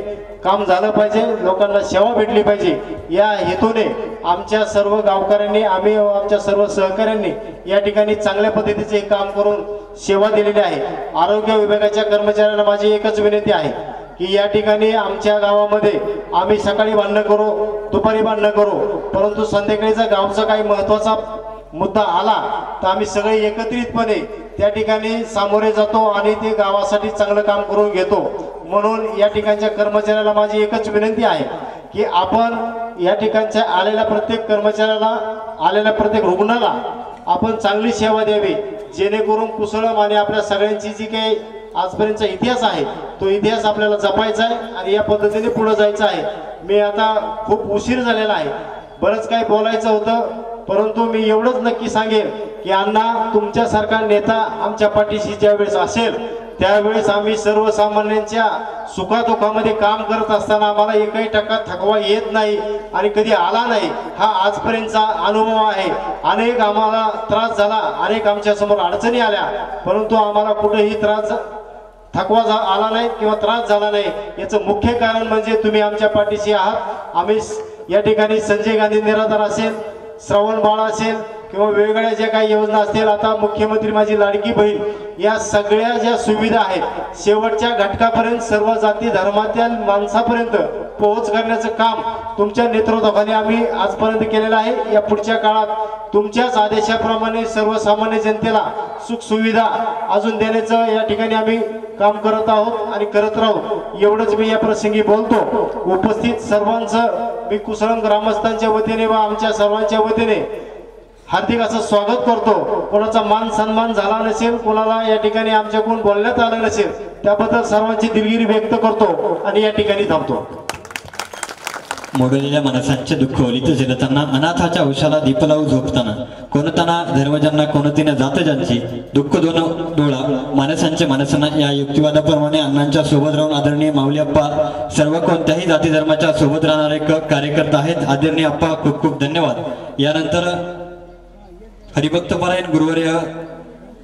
काम झालं पाहिजे, लोकांना सेवा भेटली पाहिजे। या हेतूने आमच्या सर्व गावकऱ्यांनी आम्ही आमच्या सर्व सहकाऱ्यांनी या ठिकाणी चांगल्या पद्धतीचे काम करून सेवा दिलेली आहे। आरोग्य विभागाच्या कर्मचाऱ्यांना माझी एकच विनंती आहे की या ठिकाणी आमच्या गावामध्ये आम्ही सकाळी भांडणं करू, दुपारी भांडणं करू, परंतु संध्याकाळीचा गावचा काही महत्त्वाचा मुद्दा आला तर आम्ही सगळे एकत्रितपणे त्या ठिकाणी सामोरे जातो आणि ते गावासाठी चांगलं काम करून घेतो। म्हणून या ठिकाणच्या कर्मचाऱ्याला माझी एकच विनंती आहे की आपण या ठिकाणच्या आलेल्या प्रत्येक कर्मचाऱ्याला, आलेल्या प्रत्येक रुग्णाला आपण चांगली सेवा द्यावी, जेणेकरून कुशलम आणि आपल्या सगळ्यांची जी काही आजपर्यंतचा इतिहास आहे तो इतिहास आपल्याला जपायचा आहे आणि या पद्धतीने पुढे जायचं आहे। मी आता खूप उशीर झालेला आहे, बरंच काही बोलायचं होतं, परंतु मी एवढंच नक्की सांगेन की अण्णा तुमच्यासारखा नेता आमच्या पाठीशी ज्यावेळेस असेल त्यावेळेस आम्ही सर्वसामान्यांच्या सुखादुःखामध्ये काम करत असताना आम्हाला एकही टक्का थकवा येत नाही आणि कधी आला नाही, हा आजपर्यंतचा अनुभव आहे। अनेक आम्हाला त्रास झाला, अनेक आमच्या समोर अडचणी आल्या, परंतु आम्हाला कुठेही थकवा आला नाही किंवा त्रास झाला नाही। याचं मुख्य कारण म्हणजे तुम्ही आमच्या पाठीशी आहात। आम्ही या ठिकाणी संजय गांधी निराधार असेल, श्रावण बाळ असेल किंवा वेगवेगळ्या ज्या काही योजना असतील, आता मुख्यमंत्री माझी लाडकी बहीण, या सगळ्या ज्या सुविधा आहेत शेवटच्या घटकापर्यंत सर्व जाती धर्मातील माणसापर्यंत पोहोच करण्याचं काम तुमच्या नेतृत्वाखाली आम्ही आजपर्यंत केलेलं आहे। या पुढच्या काळात तुमच्याच आदेशाप्रमाणे सर्वसामान्य जनतेला सुख सुविधा अजून देण्याचं या ठिकाणी आम्ही काम करत आहोत आणि करत राहू, एवढंच मी या प्रसंगी बोलतो। उपस्थित सर्वांचं मी कुशलम ग्रामस्थांच्या वतीने व आमच्या सर्वांच्या वतीने हार्दिक असं स्वागत करतो। कोणाचा मान सन्मान झाला नसेल, कोणाला या ठिकाणी आमच्याकडून बोलण्यात आलं नसेल त्याबद्दल सर्वांची दिलगिरी व्यक्त करतो आणि या ठिकाणी थांबतो। मोडलेल्या माणसांचे दुःख ओलित झेलताना, अनाथाच्या औषधाला दीप लावू झोपताना, कोणताना धर्मजांना कोणतीनं जात ज्यांची दुःख दोन डोळा माणसांचे माणसांना, या युक्तिवादाप्रमाणे अण्णांच्या सोबत राहून आदरणीय माऊली अप्पा सर्व कोणत्याही जाती धर्माच्या सोबत राहणारे कार्यकर्ता आहेत। आदरणीय अप्पा खूप खूप धन्यवाद। यानंतर हरिभक्तपरायण गुरुवर्य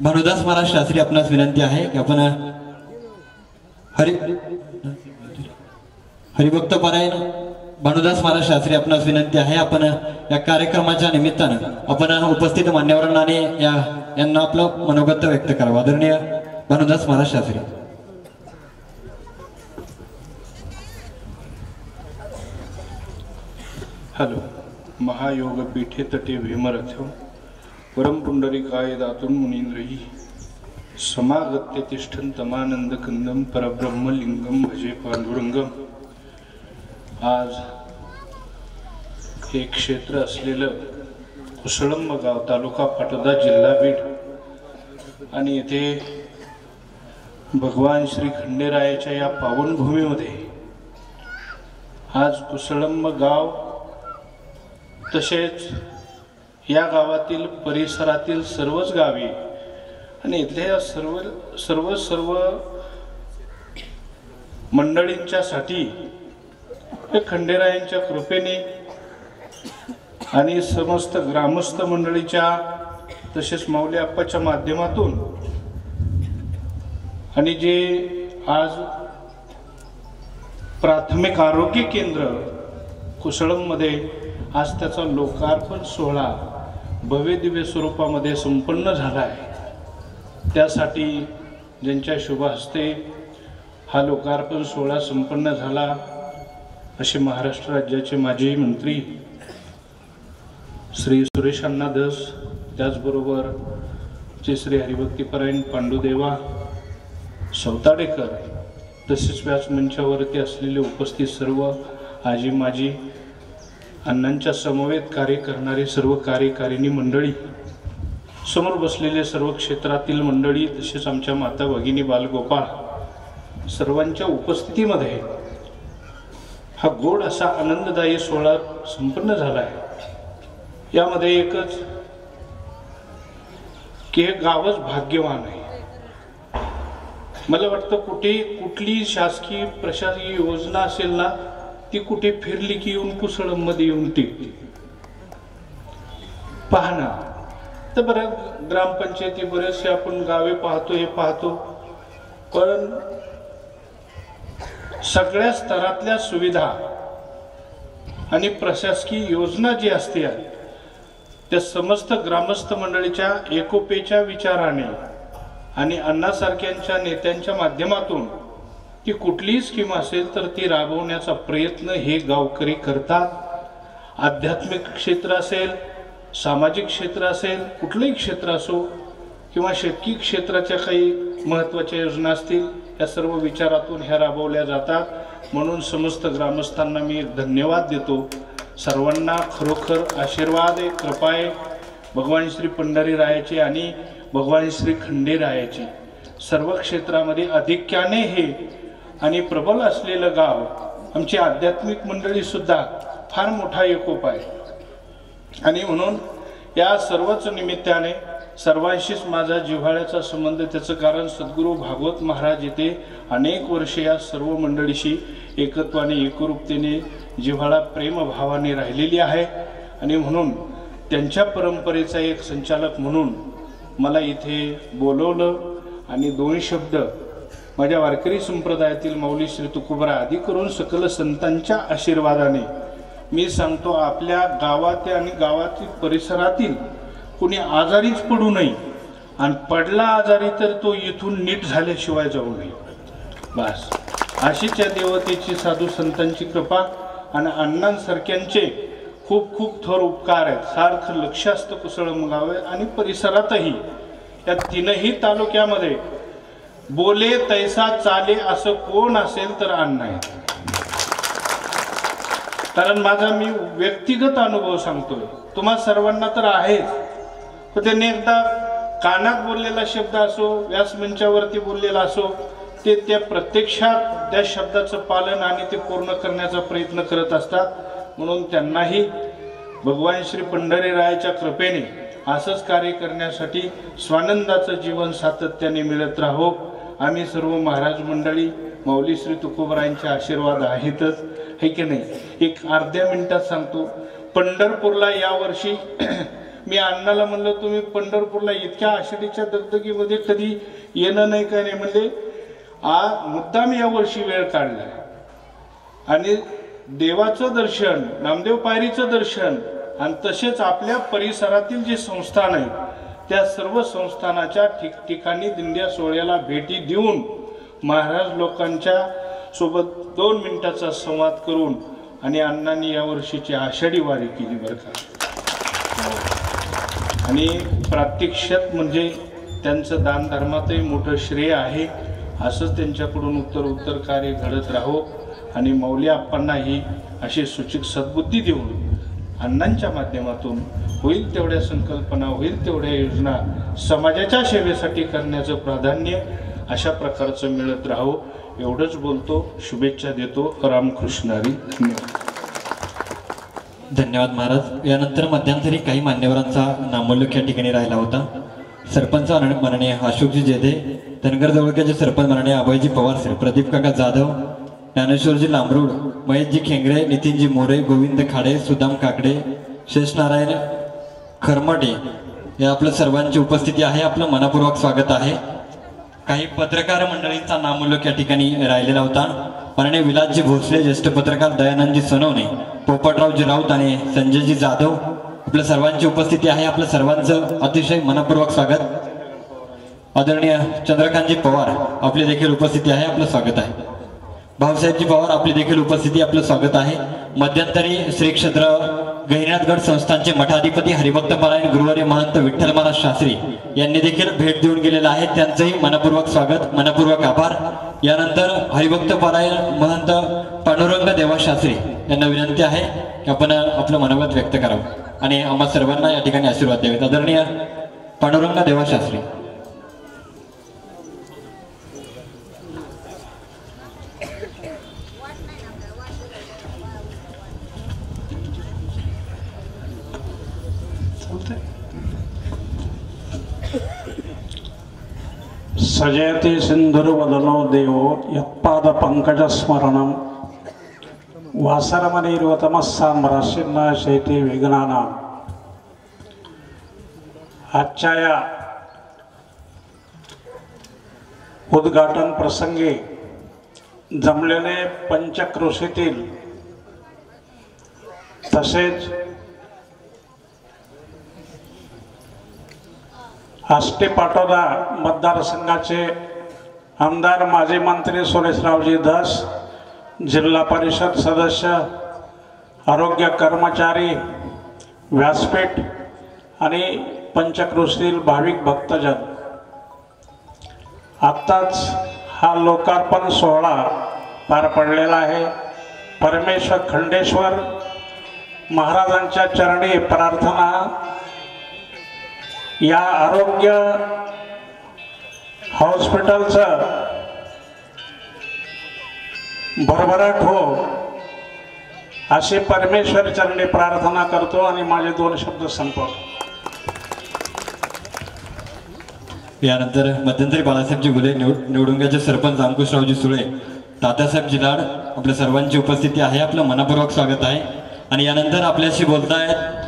भानुदास महाराज शास्त्री आपणास विनंती आहे की आपण हरिभक्तपरायण भानुदास महाराज शास्त्री आपणास विनंती आहे आपण या कार्यक्रमाच्या निमित्तानं आपण उपस्थित मान्यवरांना आणि यांना आपलं मनोगत व्यक्त करावं। आदरणीय भानुदास महाराज शास्त्री। हॅलो। महायोग पीठे तटे भीमरथो परम पुंडरीकाय दातुन मुनींद्रही समागत्य तिष्ठन तमानंद कंदम परब्रह्मलिंगम भजे पांडुरंगम। आज हे क्षेत्र असलेलं कुशलम गाव, तालुका पाटोदा, जिल्हा बीड आणि येथे भगवान श्री खंडेरायाच्या या पावनभूमीमध्ये आज कुशलम गाव तसेच या गावातील परिसरातील सर्वच गावी आणि इथल्या सर्व मंडळींच्यासाठी खंडेरायांच्या कृपेने आणि समस्त ग्रामस्थ मंडळीच्या तसेच माऊली अप्पाच्या माध्यमातून आणि जे आज प्राथमिक आरोग्य केंद्र कुशलममध्ये आज त्याचा लोकार्पण सोहळा भव्य दिव्य स्वरूपामध्ये संपन्न झाला आहे। त्यासाठी ज्यांच्या शुभ हस्ते हा लोकार्पण सोहळा संपन्न झाला असे महाराष्ट्र राज्याचे माजी मंत्री श्री सुरेश अण्णा धस, त्याचबरोबर चे श्री हरिभक्तीपरायण पांडुदेवा सौताडेकर, तसेच व्यास मंचावरती असलेले उपस्थित सर्व आजी माजी अण्णांच्या समवेत कार्य करणारे सर्व कार्यकारिणी मंडळी, समोर बसलेले सर्व क्षेत्रातील मंडळी, तसेच आमच्या माता भगिनी बालगोपाळ, सर्वांच्या उपस्थितीमध्ये हा गोड असा आनंददायी सोहळा संपन्न झाला आहे। यामध्ये एकच की हे गावच भाग्यवान आहे। मला वाटतं कुठली शासकीय प्रशासकीय योजना असेल ना, ती कुठे फिरली की येऊन कुसळमध्ये येऊन टिकते। पाहना तर बरं, ग्रामपंचायती बरेचसे आपण गावे पाहतो, हे पाहतो, पण सगळ्या स्तरातल्या सुविधा आणि प्रशासकीय योजना जी असते त्या समस्त ग्रामस्थ मंडळीच्या एकोपेच्या विचाराने आणि अण्णासारख्यांच्या नेत्यांच्या माध्यमातून ती कुठलीही स्कीम असेल तर ती राबवण्याचा प्रयत्न हे गावकरी करतात। आध्यात्मिक क्षेत्र असेल, सामाजिक क्षेत्र असेल, कुठलंही क्षेत्र असो किंवा शेतकी क्षेत्राच्या काही महत्त्वाच्या योजना असतील, या सर्व विचारातून ह्या राबवल्या जातात। म्हणून समस्त ग्रामस्थांना मी एक धन्यवाद देतो। सर्वांना खरोखर आशीर्वाद आहे, कृपा आहे भगवान श्री पंढरीरायाची आणि भगवान श्री खंडेरायाची। सर्व क्षेत्रामध्ये अधिक्याने हे आणि प्रबल असलेलं गाव, आमची आध्यात्मिक मंडळी सुद्धा फार मोठा एकोप आहे। आणि म्हणून या सर्वच निमित्ताने सर्वांशीच माझा जिव्हाळ्याचा संबंध, त्याचं कारण सद्गुरू भागवत महाराज येथे अनेक वर्षे या सर्व मंडळीशी एकत्वाने एकरूपतेने जिव्हाळा प्रेमभावाने राहिलेली आहे। आणि म्हणून त्यांच्या परंपरेचा एक संचालक म्हणून मला इथे बोलवलं आणि दोन शब्द माझ्या वारकरी संप्रदायातील माऊली श्री तुकोबरा आदी करून सकल संतांच्या आशीर्वादाने मी सांगतो, आपल्या गावात आणि गावातील परिसरातील कुणी आजारीच पडू नये, आणि पडला आजारी तर तो इथून नीट झाल्याशिवाय जाऊ नये। बस अशीच या देवतेची साधू संतांची कृपा आणि अण्णांसारख्यांचे खूप खूप थोर उपकार आहेत। सारखं लक्ष असतं कुसळम गाव आणि परिसरातही, या तीनही तालुक्यामध्ये बोले तैसा चाले असं कोण असेल तर अण्णा आहे। कारण माझा मी व्यक्तिगत अनुभव सांगतोय, तुम्हा सर्वांना तर आहेच, पण त्यांनी एकदा कानात बोललेला शब्द असो, व्यासमंचावरती बोललेला असो, ते त्या प्रत्यक्षात त्या शब्दाचं पालन आणि ते पूर्ण करण्याचा प्रयत्न करत असतात। म्हणून त्यांनाही भगवान श्री पंढरीरायाच्या कृपेने असंच कार्य करण्यासाठी स्वानंदाचं जीवन सातत्याने मिळत राहो। आम्ही सर्व महाराज मंडळी माऊली श्री तुकोबरायांचे आशीर्वाद आहेतच, हे की नाही। एक अर्ध्या मिनिटात सांगतो, पंढरपूरला यावर्षी मी अण्णाला म्हणलं, तुम्ही पंढरपूरला इतक्या आषाढीच्या दगदगीमध्ये कधी येणं नाही काय नाही, म्हणजे मुद्दाम यावर्षी वेळ काढलाय आणि देवाचं दर्शन, नामदेव पायरीचं दर्शन आणि तसेच आपल्या परिसरातील जे संस्थान आहेत त्या सर्व संस्थानाच्या ठिकठिकाणी दिंड्या सोहळ्याला भेटी देऊन महाराज लोकांच्या सोबत 2 मिनिटाचा संवाद करून आणि अण्णांनी यावर्षीची आषाढी वारी केली बरं का। आणि प्रात्यक्षिक म्हणजे त्यांचं दान धर्मातही मोठं श्रेय आहे। असंच त्यांच्याकडून उत्तर कार्य घडत राहो आणि मौली आप्पांनाही अशी सूचित सद्बुद्धी देऊन अण्णांच्या माध्यमातून होईल तेवढ्या संकल्पना, होईल तेवढ्या योजना समाजाच्या सेवेसाठी करण्याचं प्राधान्य अशा प्रकारचं मिळत राहो, एवढंच बोलतो, शुभेच्छा देतो। रामकृष्ण हरी। धन्यवाद महाराज। यानंतर मध्यंतरी काही मान्यवरांचा नामोल्लेख या ठिकाणी राहिला होता। सरपंच माननीय अशोकजी जेधे, धनगर जवळक्याचे सरपंच माननीय अभयजी पवार सर, प्रदीप काका जाधव, ज्ञानेश्वरजी लांबरूड, महेशजी खेंगरे, नितीनजी मोरे, गोविंद खाडे, सुदाम काकडे, शेषनारायण खरमाटे या आपल्या सर्वांची उपस्थिती आहे। आपलं मनपूर्वक स्वागत आहे। काही पत्रकार मंडळींचा नामोल्लेख या ठिकाणी राहिलेला होता। माननीय विलासजी भोसले, ज्येष्ठ पत्रकार दयानंदजी सोनवणे, पोपटरावजी राऊत आणि संजयजी जाधव आपल्या सर्वांची उपस्थिती आहे। आपल्या सर्वांचं अतिशय मनपूर्वक स्वागत। आदरणीय चंद्रकांतजी पवार आपली देखील उपस्थिती आहे, आपलं स्वागत आहे. भाऊसाहेबजी पवार आपली देखील उपस्थिती, आपलं स्वागत आहे. मध्यंतरी श्री क्षेत्र गहिनीनाथगड संस्थानचे मठाधिपती हरिभक्त परायण गुरुवारी महंत विठ्ठल महाराज शास्त्री यांनी देखील भेट देऊन गेलेला आहे. त्यांचंही मनपूर्वक स्वागत, मनपूर्वक आभार. यानंतर हरिभक्त परायण महंत पांडुरंग देवा शास्त्री यांना विनंती आहे की आपण आपलं मनोगत व्यक्त करावं आणि आम्हा सर्वांना या ठिकाणी आशीर्वाद द्यावेत. आदरणीय पांडुरंग देवा शास्त्री. सजयते सिंधुर्वदनो देवो यत्पाद पंकज स्मरणम वासरमनिर्वतमस्साम्राशिन्ना शैते विघ्नानां. आजच्या या उद्घाटन प्रसंगी जमलेले पंचक्रोशीतील तसेच आष्टी पाटोदा मतदारसंघाचे आमदार माजी मंत्री सुरेशरावजी धस, जिल्हा परिषद सदस्य, आरोग्य कर्मचारी, व्यासपीठ आणि पंचक्रोशीतील भाविक भक्तजन, आत्ताच हा लोकार्पण सोहळा पार पडलेला आहे. परमेश्वर खंडेश्वर महाराजांच्या चरणी प्रार्थना या आरोग्य हॉस्पिटलचं भरभराट हो अशी परमेश्वर चरणी प्रार्थना करतो आणि माझे 2 शब्द संपवतो. यानंतर मध्यंतरी बाळासाहेबजी गुले निवडुंग्याचे सरपंच अंकुशरावजी सुळे, तात्यासाहेब जिलाड आपल्या सर्वांची उपस्थिती आहे, आपलं मनपूर्वक स्वागत आहे. आणि यानंतर आपल्याशी बोलतायत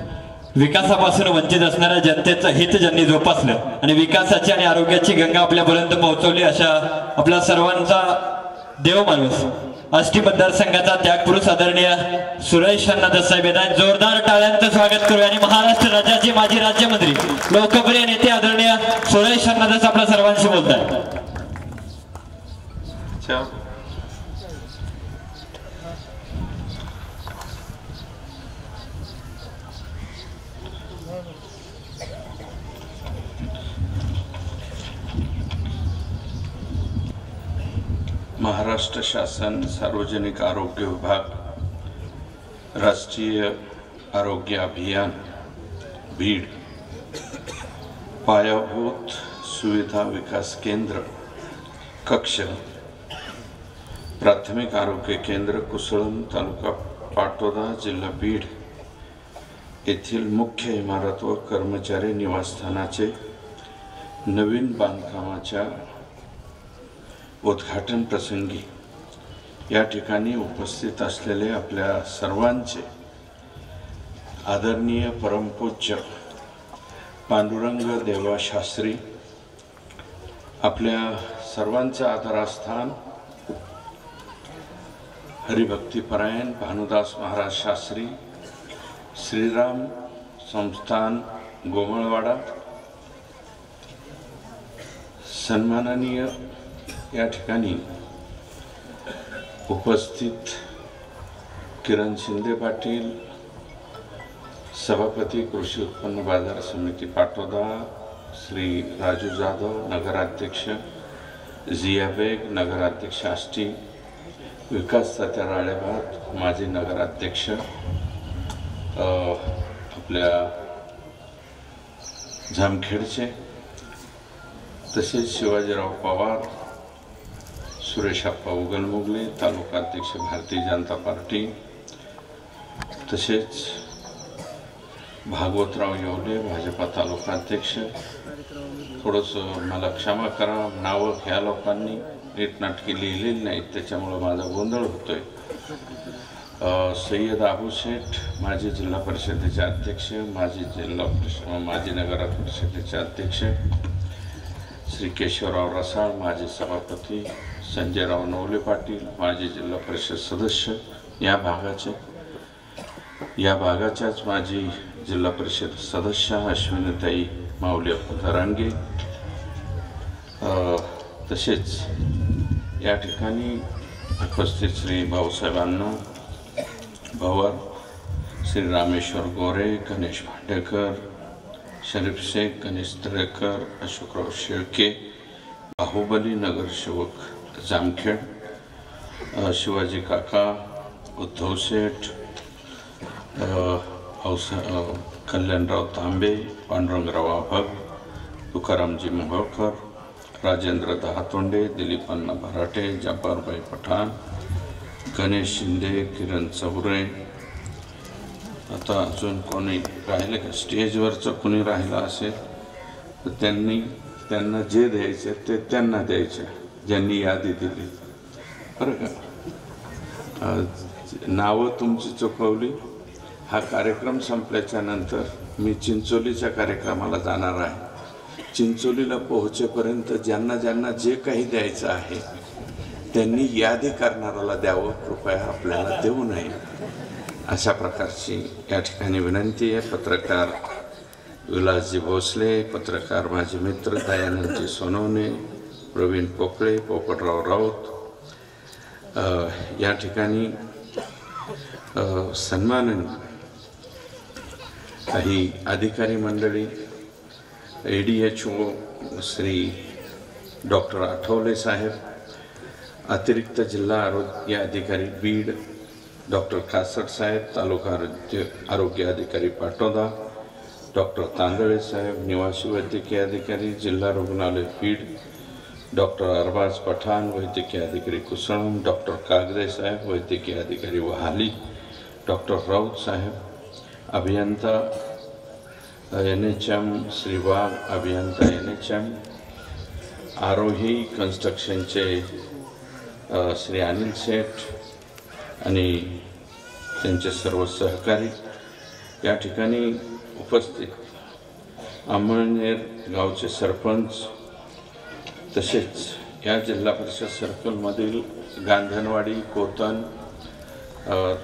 विकासापासून वंचित असणाऱ्या जनतेचं हित ज्यांनी जोपासलं आणि विकासाची आणि आरोग्याची गंगा आपल्यापर्यंत पोहोचवली अशा आपल्या सर्वांचा देव माणूस आष्टी मतदारसंघाचा त्यागपुरुष आदरणीय सुरेश अण्णा दसाई बेदान, जोरदार टाळ्यांचं स्वागत करूया. आणि महाराष्ट्र राज्याचे माजी राज्यमंत्री लोकप्रिय नेते आदरणीय सुरेश अण्णा दस आपल्या सर्वांशी बोलतायत. महाराष्ट्र शासन सार्वजनिक आरोग्य विभाग, राष्ट्रीय आरोग्य अभियान बीड, पायाभूत सुविधा विकास केंद्र कक्ष, प्राथमिक आरोग्य केंद्र कुसळम तालुका पाटोदा जिल्हा बीड येथील मुख्य इमारत व कर्मचारी निवासस्थानाचे नवीन बांधकामाच्या उद्घाटन प्रसंगी या ठिकाणी उपस्थित असलेले आपल्या सर्वांचे आदरणीय परमपूज्य पांडुरंग देवा शास्त्री, आपल्या सर्वांचं आदरास्थान हरिभक्तीपरायण भानुदास महाराज शास्त्री, श्रीराम संस्थान गोमळवाडा, सन्माननीय या ठिकाणी उपस्थित किरण शिंदे पाटील, सभापती कृषी उत्पन्न बाजार समिती पाटोदा, श्री राजू जाधव नगराध्यक्ष, जिया बेग नगराध्यक्ष आष्टी, विकास तात्या राळेभात माजी नगराध्यक्ष, आपल्या जामखेडचे, तसेच शिवाजीराव पवार, सुरेशप्पा उगलमुगले तालुका अध्यक्ष भारतीय जनता पार्टी, तसेच भागवतराव येवले भाजपा तालुका अध्यक्ष. थोडंसं मला क्षमा करा, नावं ह्या लोकांनी नीटनाटकी लिहिलेली नाहीत त्याच्यामुळं माझा गोंधळ होतोय. सय्यद आबू शेठ माजी जिल्हा परिषदेचे अध्यक्ष, माजी नगर परिषदेचे अध्यक्ष, श्री केशवराव रसाळ माजी सभापती, संजयराव नवले पाटील माजी जिल्हा परिषद सदस्य या भागाच्याच माजी जिल्हा परिषद सदस्य अश्विनीताई माऊली धरांगे, तसेच या ठिकाणी उपस्थित श्री भाऊसाहेबांना भवर, श्री रामेश्वर गोरे, गणेश भांडेकर, शरीफ शेख, गणेश तळेकर, अशोकराव शेळके, बाहुबली नगरसेवक जामखेड, शिवाजी काका, उद्धव शेठ, कल्याणराव तांबे, पांडुरंगराव आभग, तुकारामजी मोहोळकर, राजेंद्र दहातोंडे, दिलीप अण्णा भराटे, जब्बारभाई पठाण, गणेश शिंदे, किरण चौरे. आता अजून कोणी राहिलं का? स्टेजवरचं कोणी राहिलं असेल तर त्यांना जे द्यायचे ते त्यांना द्यायचे, ज्यांनी यादी दिली, बरं का? नावं तुमची चुकवली. हा कार्यक्रम संपल्याच्या नंतर मी चिंचोलीच्या कार्यक्रमाला जाणार आहे. चिंचोलीला पोहोचेपर्यंत ज्यांना ज्यांना जे काही द्यायचं आहे त्यांनी यादी करणाऱ्याला द्यावं, कृपया आपल्याला देऊ नये, अशा प्रकारची या ठिकाणी विनंती आहे. पत्रकार विलासजी भोसले, पत्रकार माझे मित्र दयानंदजी सोनवणे, प्रवीण पोकळे, पोपटराव राऊत, या ठिकाणी सन्माननीय काही अधिकारी मंडळी, ADHO श्री डॉक्टर आठवले साहेब, अतिरिक्त जिल्हा आरोग्य अधिकारी बीड डॉक्टर कासट साहेब, तालुका आरोग्य अधिकारी पाटोदा डॉक्टर तांदळे साहेब, निवासी वैद्यकीय अधिकारी जिल्हा रुग्णालय बीड डॉक्टर अरबाज पठाण, वैद्यकीय अधिकारी कुसळम, डॉक्टर कागदे साहेब, वैद्यकीय अधिकारी वहाली डॉक्टर राऊत साहेब, अभियंता NHM श्री वाघ, अभियंता NHM, आरोही कन्स्ट्रक्शनचे श्री अनिल शेठ आणि त्यांचे सर्व सहकारी या ठिकाणी उपस्थित, अंमळनेर गावचे सरपंच, तसेच या जिल्हा परिषद सर्कलमधील गांधणवाडी, कोतन,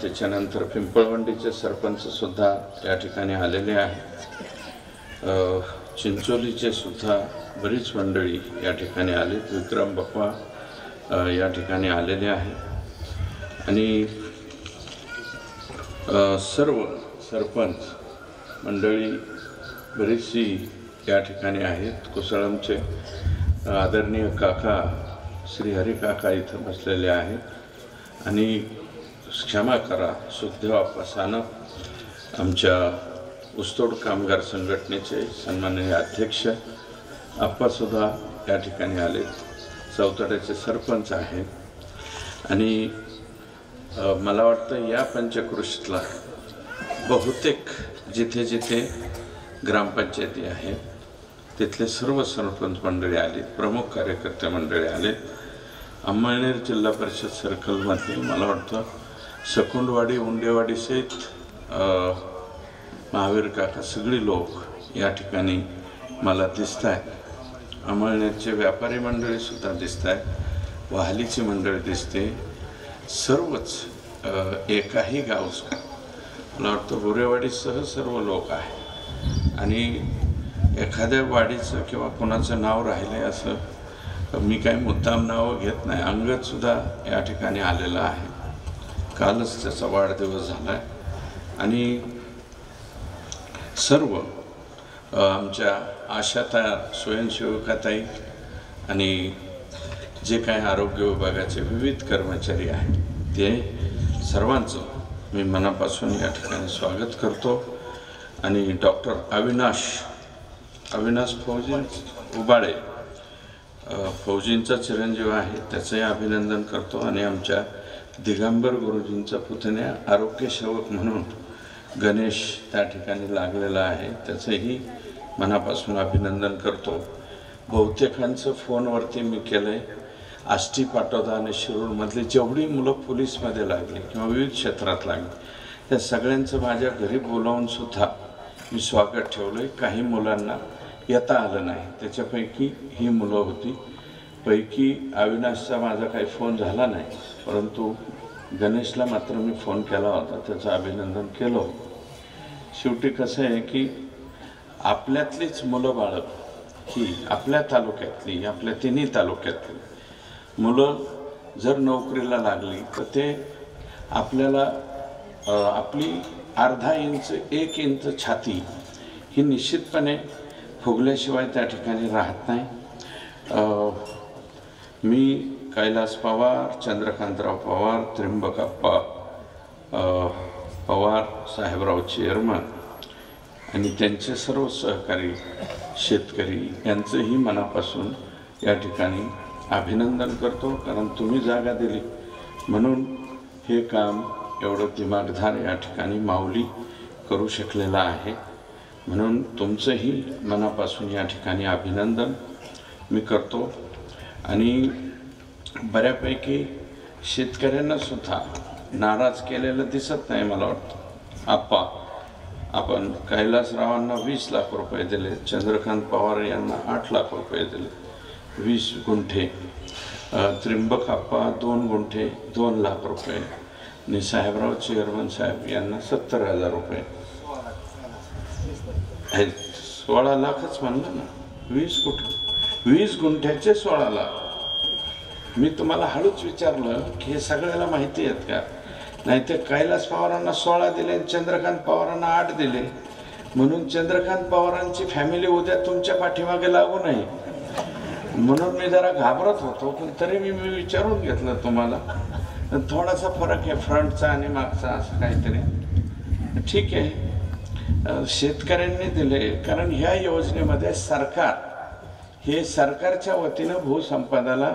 त्याच्यानंतर पिंपळवंडीचे सरपंचसुद्धा या ठिकाणी आलेले आहेत. चिंचोलीचे सुद्धा बरीच मंडळी या ठिकाणी आले. विक्रम बप्पा या ठिकाणी आलेले आहेत आणि सर्व सरपंच मंडळी बरीचशी या ठिकाणी आहेत. कुसळमचे आदरणीय काका श्री हरी काका इथं बसलेले आहेत आणि क्षमा करा सुखदेव आप्पा सानप, आमच्या ऊसतोड कामगार संघटनेचे सन्माननीय अध्यक्ष आप्पासुद्धा या ठिकाणी आले. चौतड्याचे सरपंच आहेत आणि मला वाटतं या पंचक्रोशीतला बहुतेक जिथे जिथे ग्रामपंचायती आहेत तिथले सर्व सरपंच मंडळी आली, प्रमुख कार्यकर्ते मंडळी आले. अंमळनेर जिल्हा परिषद सर्कलमधील मला वाटतं सकुंडवाडी, उंडेवाडी सहित महावीर काका सगळी लोक या ठिकाणी मला दिसत आहेत. अंमळनेरचे व्यापारी मंडळीसुद्धा दिसत आहेत, वहालीची मंडळी दिसते, सर्वच एकाही गावचं मला वाटतं बोरेवाडीसह सर्व लोक आहेत आणि एखाद्या वाडीचं किंवा कोणाचं नाव राहिलं आहे असं मी काही मुद्दाम नावं घेत नाही. अंगदसुद्धा या ठिकाणी आलेला आहे, कालच त्याचा वाढदिवस झाला आहे आणि सर्व आमच्या आशाताई, स्वयंसेविकाताई आणि जे काही आरोग्य विभागाचे विविध कर्मचारी आहेत ते सर्वांचं मी मनापासून या ठिकाणी स्वागत करतो. आणि डॉक्टर अविनाश फौजी उबाळे, फौजींचा चिरंजीव आहे, त्याचंही अभिनंदन करतो. आणि आमच्या दिगंबर गुरुजींचा पुतण्या आरोग्य सेवक म्हणून गणेश त्या ठिकाणी लागलेला आहे, त्याचंही मनापासून अभिनंदन करतो. बहुतेकांचं फोनवरती मी केलं आहे. आष्टी, पाटोदा आणि शिरूरमधली जेवढी मुलं पोलीसमध्ये लागली किंवा विविध क्षेत्रात लागली त्या सगळ्यांचं माझ्या घरी बोलावूनसुद्धा मी स्वागत ठेवलं आहे. काही मुलांना येता आलं नाही, त्याच्यापैकी ही मुलं होती. पैकी अविनाशचा माझा काही फोन झाला नाही, परंतु गणेशला मात्र मी फोन केला होता, त्याचं अभिनंदन केलं होतं. शेवटी कसं आहे की आपल्यातलीच मुलं बाळं की आपल्या तालुक्यातली, आपल्या तिन्ही तालुक्यातली मुलं जर नोकरीला लागली तर ते आपल्याला आपली अर्धा इंच 1 इंच छाती ही निश्चितपणे फुगल्याशिवाय त्या ठिकाणी राहत नाही. मी कैलास पवार, चंद्रकांतराव पवार, त्र्यंबकप्पा पवार, साहेबराव चेअरमन आणि त्यांचे सर्व सहकारी शेतकरी यांचंही मनापासून या ठिकाणी अभिनंदन करतो. कारण तुम्ही जागा दिली म्हणून हे काम एवढं दिमागधार या ठिकाणी माऊली करू शकलेला आहे. म्हणून तुमचंही मनापासून या ठिकाणी अभिनंदन मी करतो. आणि बऱ्यापैकी शेतकऱ्यांना सुद्धा नाराज केलेलं दिसत नाही मला वाटतं. आपण कैलासरावांना 20 लाख रुपये दिले, चंद्रकांत पवार यांना 8 लाख रुपये दिले, 20 गुंठे, त्र्यंबकप्पा 2 गुंठे 2 लाख रुपये आणि साहेबराव चेअरमन साहेब यांना 70,000 रुपये. 16 लाखच म्हणलं ना, 20 गुंठ्याचे 16 लाख. मी तुम्हाला हळूच विचारलं की हे सगळ्याला माहिती आहेत का? नाही ते कैलास पवारांना 16 दिले आणि चंद्रकांत पवारांना 8 दिले म्हणून चंद्रकांत पवारांची फॅमिली उद्या तुमच्या पाठीमागे लागू नये म्हणून मी जरा घाबरत होतो. पण तरी मी विचारून घेतलं तुम्हाला. थोडासा फरक आहे फ्रंटचा आणि मागचा असं काहीतरी. ठीक आहे, शेतकऱ्यांनी दिले कारण ह्या योजनेमध्ये सरकार हे सरकारच्या वतीनं भूसंपदाला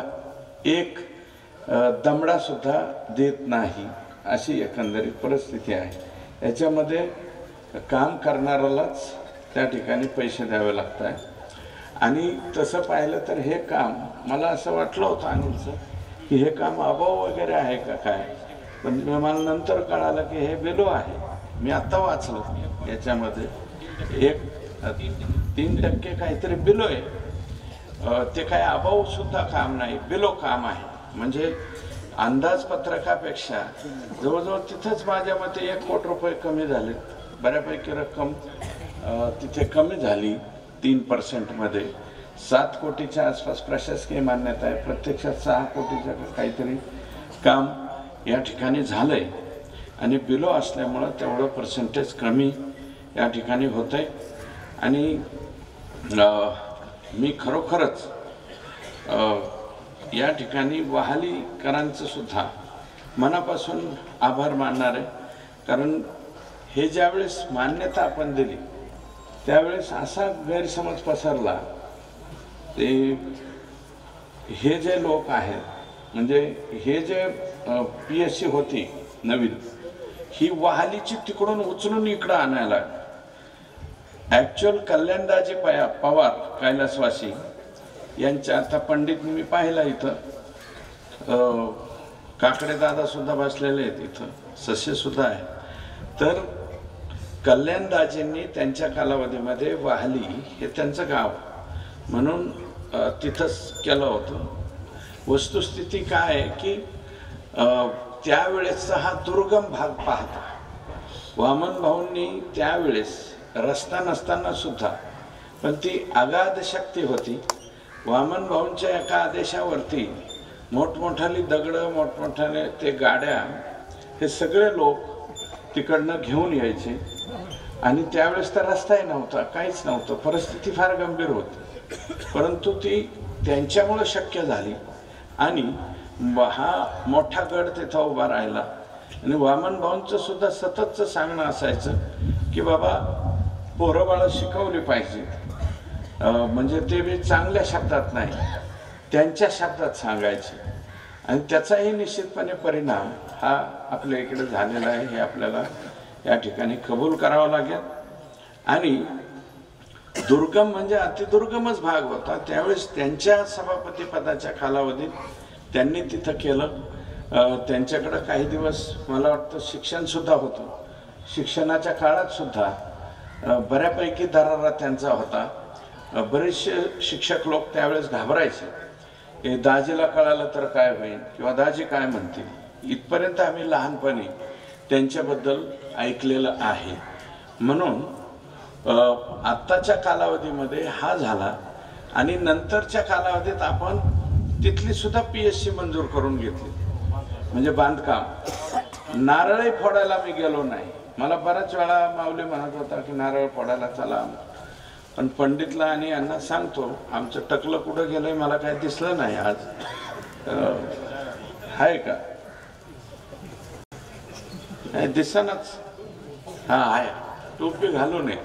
एक दमडासुद्धा देत नाही अशी एकंदरीत परिस्थिती आहे. याच्यामध्ये काम करणाऱ्यालाच त्या ठिकाणी पैसे द्यावे लागत आहे. आणि तसं पाहिलं तर हे काम मला असं वाटलं होतं अनिलचं की हे काम अभाव वगैरे आहे का काय, पण मला नंतर कळालं की हे बिलो आहे. मी आत्ता वाचलं याच्यामध्ये 3% काहीतरी बिलो आहे. ते काय अभावसुद्धा काम नाही, बिलो काम आहे. म्हणजे अंदाजपत्रकापेक्षा जवळजवळ तिथंच माझ्या मते 1 कोटी रुपये कमी झाले. बऱ्यापैकी रक्कम तिथे कमी झाली 3%मध्ये. 7 कोटीच्या आसपास प्रशासकीय मान्यता आहे, प्रत्यक्षात 6 कोटीचं काहीतरी काम या ठिकाणी झालं आहे. आणि बिलो असल्यामुळं तेवढं पर्सेंटेज कमी या ठिकाणी होतं आहे. आणि मी खरोखरच या ठिकाणी वहालीकरांचं सुद्धा मनापासून आभार मानणार आहे. कारण हे ज्यावेळेस मान्यता आपण दिली त्यावेळेस असा गैरसमज पसरला. ते हे जे लोक आहेत म्हणजे हे जे PSC होती नवीन ही वहालीची तिकडून उचलून इकडं आणायला. ॲक्च्युअल कल्याणदाजी पवार कैलासवासी यांच्या आता पंडित मी पाहिला इथं, काकडे दादासुद्धा बसलेले आहेत इथं, सस्यसुद्धा आहे. तर कल्याणदाजींनी त्यांच्या कालावधीमध्ये वाहली हे त्यांचं गाव म्हणून तिथंच केलं होतं. वस्तुस्थिती काय आहे की त्यावेळेसचा हा दुर्गम भाग पाहता वामन भाऊंनी त्यावेळेस रस्ता नसताना सुद्धा, पण ती अगाध शक्ती होती. वामन भाऊंच्या एका आदेशावरती मोठमोठाली दगडं, मोठमोठाले ते गाड्या, हे सगळे लोक तिकडनं घेऊन यायचे. आणि त्यावेळेस तर रस्ताही नव्हता, काहीच नव्हतं, परिस्थिती फार गंभीर होती. परंतु ती त्यांच्यामुळं शक्य झाली. आणि हा मोठा गड तिथं उभा राहिला. आणि वामन भाऊंचं सुद्धा सततचं सांगणं असायचं की बाबा पोरं बाळं शिकवली पाहिजे. म्हणजे ते बी चांगल्या शब्दात नाही, त्यांच्या शब्दात सांगायचे. आणि त्याचाही निश्चितपणे परिणाम हा आपल्या इकडे झालेला आहे, हे आपल्याला या ठिकाणी कबूल करावं लागेल. आणि दुर्गम म्हणजे अतिदुर्गमच भाग होता. त्यावेळेस त्यांच्या सभापतीपदाच्या कालावधीत त्यांनी तिथं केलं. त्यांच्याकडं काही दिवस मला वाटतं शिक्षणसुद्धा होतं. शिक्षणाच्या काळात सुद्धा बऱ्यापैकी दरारा त्यांचा होता. बरेचसे शिक्षक लोक त्यावेळेस घाबरायचे, दाजीला कळालं तर काय होईल किंवा दाजी काय म्हणतील. इथपर्यंत आम्ही लहानपणी त्यांच्याबद्दल ऐकलेलं आहे. म्हणून आत्ताच्या कालावधीमध्ये हा झाला. आणि नंतरच्या कालावधीत आपण तिथली सुद्धा PSC मंजूर करून घेतली, म्हणजे बांधकाम. नारळही फोडायला मी गेलो नाही. मला बऱ्याच वेळा माऊली म्हणत होता की नारळ फोडायला चला, पण पंडितला आणि यांना सांगतो आमचं टकलं कुठं गेलंय मला काही दिसलं नाही आज. आहे का? नाही दिसनाच. हा आहे, टोपी घालू नये.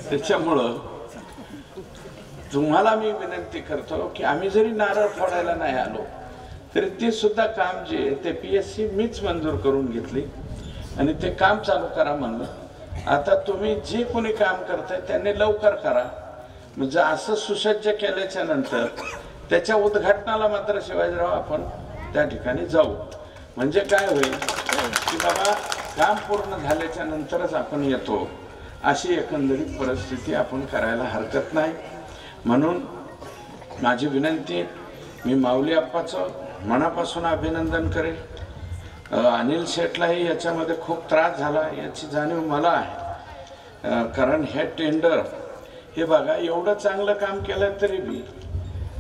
त्याच्यामुळं तुम्हाला मी विनंती करतो की आम्ही जरी नारळ फोडायला नाही आलो तरी ते सुद्धा काम जे ते PSC मीच मंजूर करून घेतली आणि ते काम चालू करा म्हणलं. आता तुम्ही जे कोणी काम करताय त्यांनी लवकर करा. म्हणजे असं सुसज्ज केल्याच्या नंतर त्याच्या उद्घाटनाला मात्र शिवाजीराव आपण त्या ठिकाणी जाऊ. म्हणजे काय होईल की बाबा काम पूर्ण झाल्याच्या नंतरच आपण येतो, अशी एकंदरीत परिस्थिती आपण करायला हरकत नाही. म्हणून माझी विनंती, मी माऊली आप्पाचं मनापासून अभिनंदन करेल. अनिल शेठलाही याच्यामध्ये खूप त्रास झाला याची जाणीव मला आहे. कारण हे टेंडर हे बघा एवढं चांगलं काम केलं तरी बी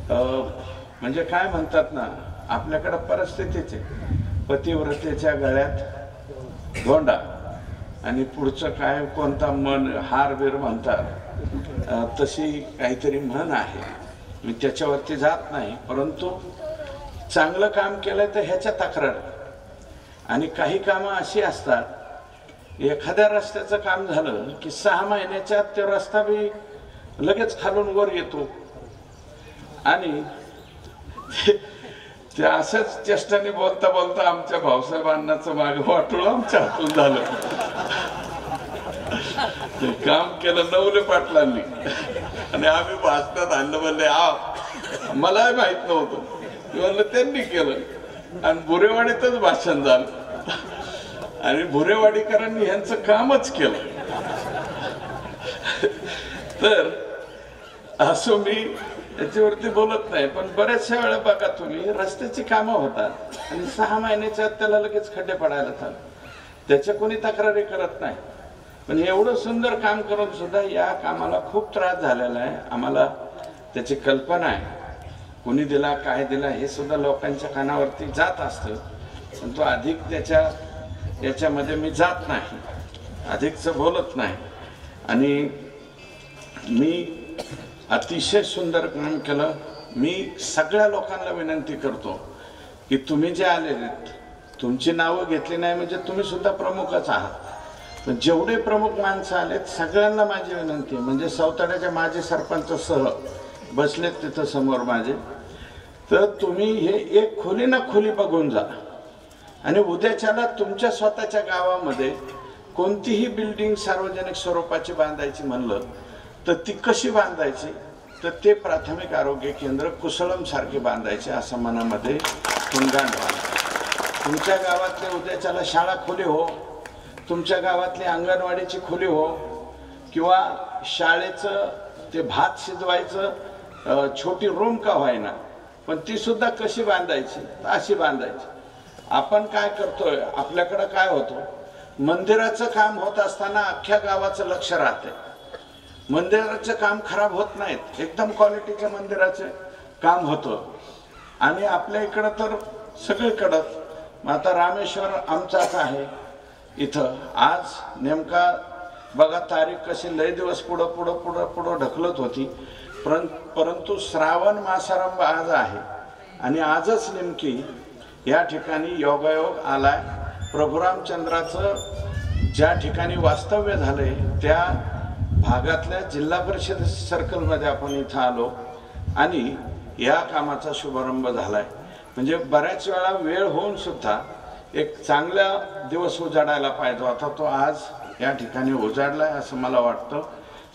म्हणजे काय म्हणतात ना, आपल्याकडं परिस्थितीचे पतिव्रतेच्या गळ्यात धोंडा आणि पुढचं काय कोणता मन हार बीर म्हणतात, तशी काहीतरी म्हण आहे. मी त्याच्यावरती जात नाही, परंतु चांगलं काम केलं तर ह्याच्या तक्रार. आणि काही कामं अशी असतात, एखाद्या रस्त्याचं काम झालं की 6 महिन्याच्या आत तो रस्ता बी लगेच खालून वर येतो आणि ते असंच चेष्टाने बोलता बोलता आमच्या भाऊसाहेबांनाचं मागे वाटून आमच्या हातून झालं. ते काम केलं नवले पाटलांनी आणि आम्ही भाषणात आणलं, म्हणले मलाही माहित नव्हतं, म्हणलं त्यांनी केलं आणि भुरेवाडीतच भाषण झालं आणि भुरेवाडीकरांनी ह्यांचं कामच केलं. तर असं मी याच्यावरती बोलत नाही, पण बऱ्याचशा वेळा बघा तुम्ही रस्त्याची कामं होतात आणि 6 महिन्याच्या आत त्याला लगेच खड्डे पडायला चालू, त्याच्या कोणी तक्रारी करत नाही. पण एवढं सुंदर काम करून सुद्धा या कामाला खूप त्रास झालेला आहे. आम्हाला त्याची कल्पना आहे, कोणी दिला काय दिला हे सुद्धा लोकांच्या कानावरती जात असतं, पण तो अधिक याच्यामध्ये मी जात नाही, अधिकचं बोलत नाही. आणि मी अतिशय सुंदर काम केलं. मी सगळ्या लोकांना विनंती करतो की तुम्ही जे आलेले तुमची नावं घेतली नाही म्हणजे तुम्ही सुद्धा प्रमुखच आहात, पण जेवढे प्रमुख माणसं आलेत सगळ्यांना माझी विनंती आहे, म्हणजे सौताड्याच्या माजी सरपंच सह बसलेत तिथं समोर माझे, तर तुम्ही हे एक खोली ना खोली बघून जा. आणि उद्याच्याला तुमच्या स्वतःच्या गावामध्ये कोणतीही बिल्डिंग सार्वजनिक स्वरूपाची बांधायची म्हणलं तर ती कशी बांधायची, तर ते प्राथमिक आरोग्य केंद्र कुसळम सारखे बांधायचे असं मनामध्ये गुणगान राहा. तुमच्या गावातले उद्याच्याला शाळा खोली हो, तुमच्या गावातली अंगणवाडीची खोली हो, किंवा शाळेचं ते भात शिजवायचं छोटी रूम का व्हायना, पण ती सुद्धा कशी बांधायची, अशी बांधायची. आपण काय करतोय, आपल्याकडं काय होतं, मंदिराचं काम होत असताना अख्ख्या गावाचं लक्ष राहतंय. मंदिराचं काम खराब होत नाहीत, एकदम क्वालिटीच्या मंदिराचं काम होतं. आणि आपल्या इकडं तर सगळीकडं आता रामेश्वर आमचाच आहे इथं. आज नेमका बघा तारीख कशी लय दिवस पुढं ढकलत होती, परंतु श्रावण मासारंभ आज आहे आणि आजच नेमकी या ठिकाणी योगायोग आलाय. प्रभू रामचंद्राचं ज्या ठिकाणी वास्तव्य झालंय त्या भागातल्या जिल्हा परिषद सर्कलमध्ये आपण इथं आलो आणि या कामाचा शुभारंभ झालाय. म्हणजे बऱ्याच वेळा वेळ होऊन सुद्धा एक चांगला दिवस उजाडायला पाहिजे होता, तो आज या ठिकाणी उजाडलाय असं मला वाटतं.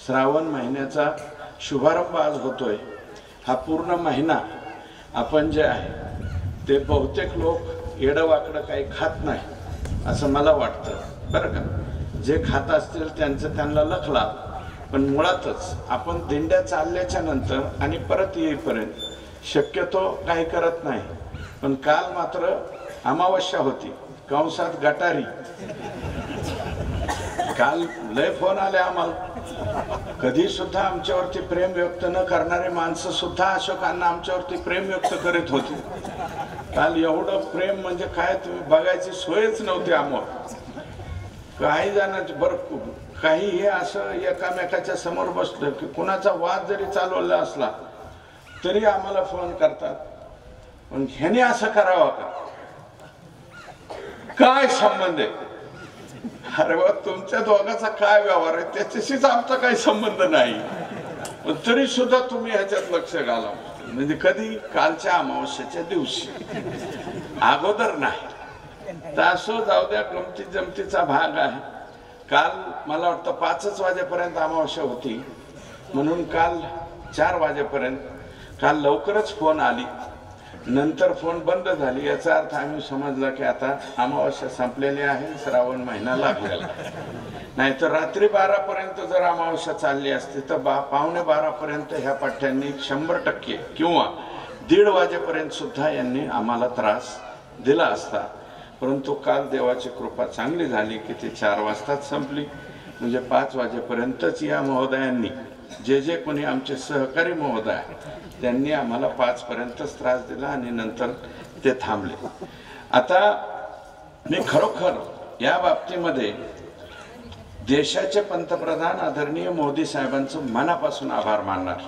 श्रावण महिन्याचा शुभारंभ आज होतोय. हा पूर्ण महिना आपण जे आहे ते बहुतेक लोक येडंवाकडं काही खात नाही असं मला वाटतं बरं का. जे खात असतील त्यांचं त्यांना लखला, पण मुळातच आपण दिंड्या चालल्याच्या नंतर आणि परत येईपर्यंत शक्यतो काही करत नाही. पण काल मात्र अमावस्या होती, कंसात गटारी. काल लय फोन आले आम्हाला कधी सुद्धा आमच्यावरती प्रेम व्यक्त न करणारे माणसं सुद्धा अशोकांना आमच्यावरती प्रेम व्यक्त करीत होते. काल एवढं प्रेम म्हणजे काय तुम्ही बघायची सोयच नव्हती आम्हाला. काही जणांचं बरं काही हे असं एकामेकाच्या समोर बसलं की कुणाचा वाद जरी चालवला असला तरी आम्हाला फोन करतात, पण ह्याने असं करावं का, काय संबंध आहे? अरे बा तुमच्या दोघांचा काय व्यवहार आहे त्याच्याशीच आमचा काही संबंध नाही, पण तरी सुद्धा तुम्ही ह्याच्यात लक्ष घाला. म्हणजे कधी कालच्या अमावस्येच्या दिवशी, अगोदर नाही. तर असो जाऊ द्या, गमती जमतीचा भाग आहे. काल मला वाटतं 5 वाजेपर्यंत अमावस्या होती, म्हणून काल 4 वाजेपर्यंत काल लवकरच फोन आली, नंतर फोन बंद झाली. याचा अर्थ आम्ही समजला की आता अमावस्या संपलेली आहे, श्रावण महिना लागलेला. नाही तर रात्री 12 पर्यंत जर अमावस्या चालली असती तर 11:45 पर्यंत ह्या पाठ्यांनी 100% किंवा 1:30 वाजेपर्यंत सुद्धा यांनी आम्हाला त्रास दिला असता. परंतु काल देवाची कृपा चांगली झाली की ती 4 वाजताच संपली. म्हणजे 5 वाजेपर्यंतच या महोदयांनी, जे कोणी आमचे सहकारी महोदय त्यांनी आम्हाला 5 पर्यंतच त्रास दिला आणि नंतर ते थांबले. आता मी खरोखर या बाबतीमध्ये देशाचे पंतप्रधान आदरणीय मोदी साहेबांचं मनापासून आभार मानणार.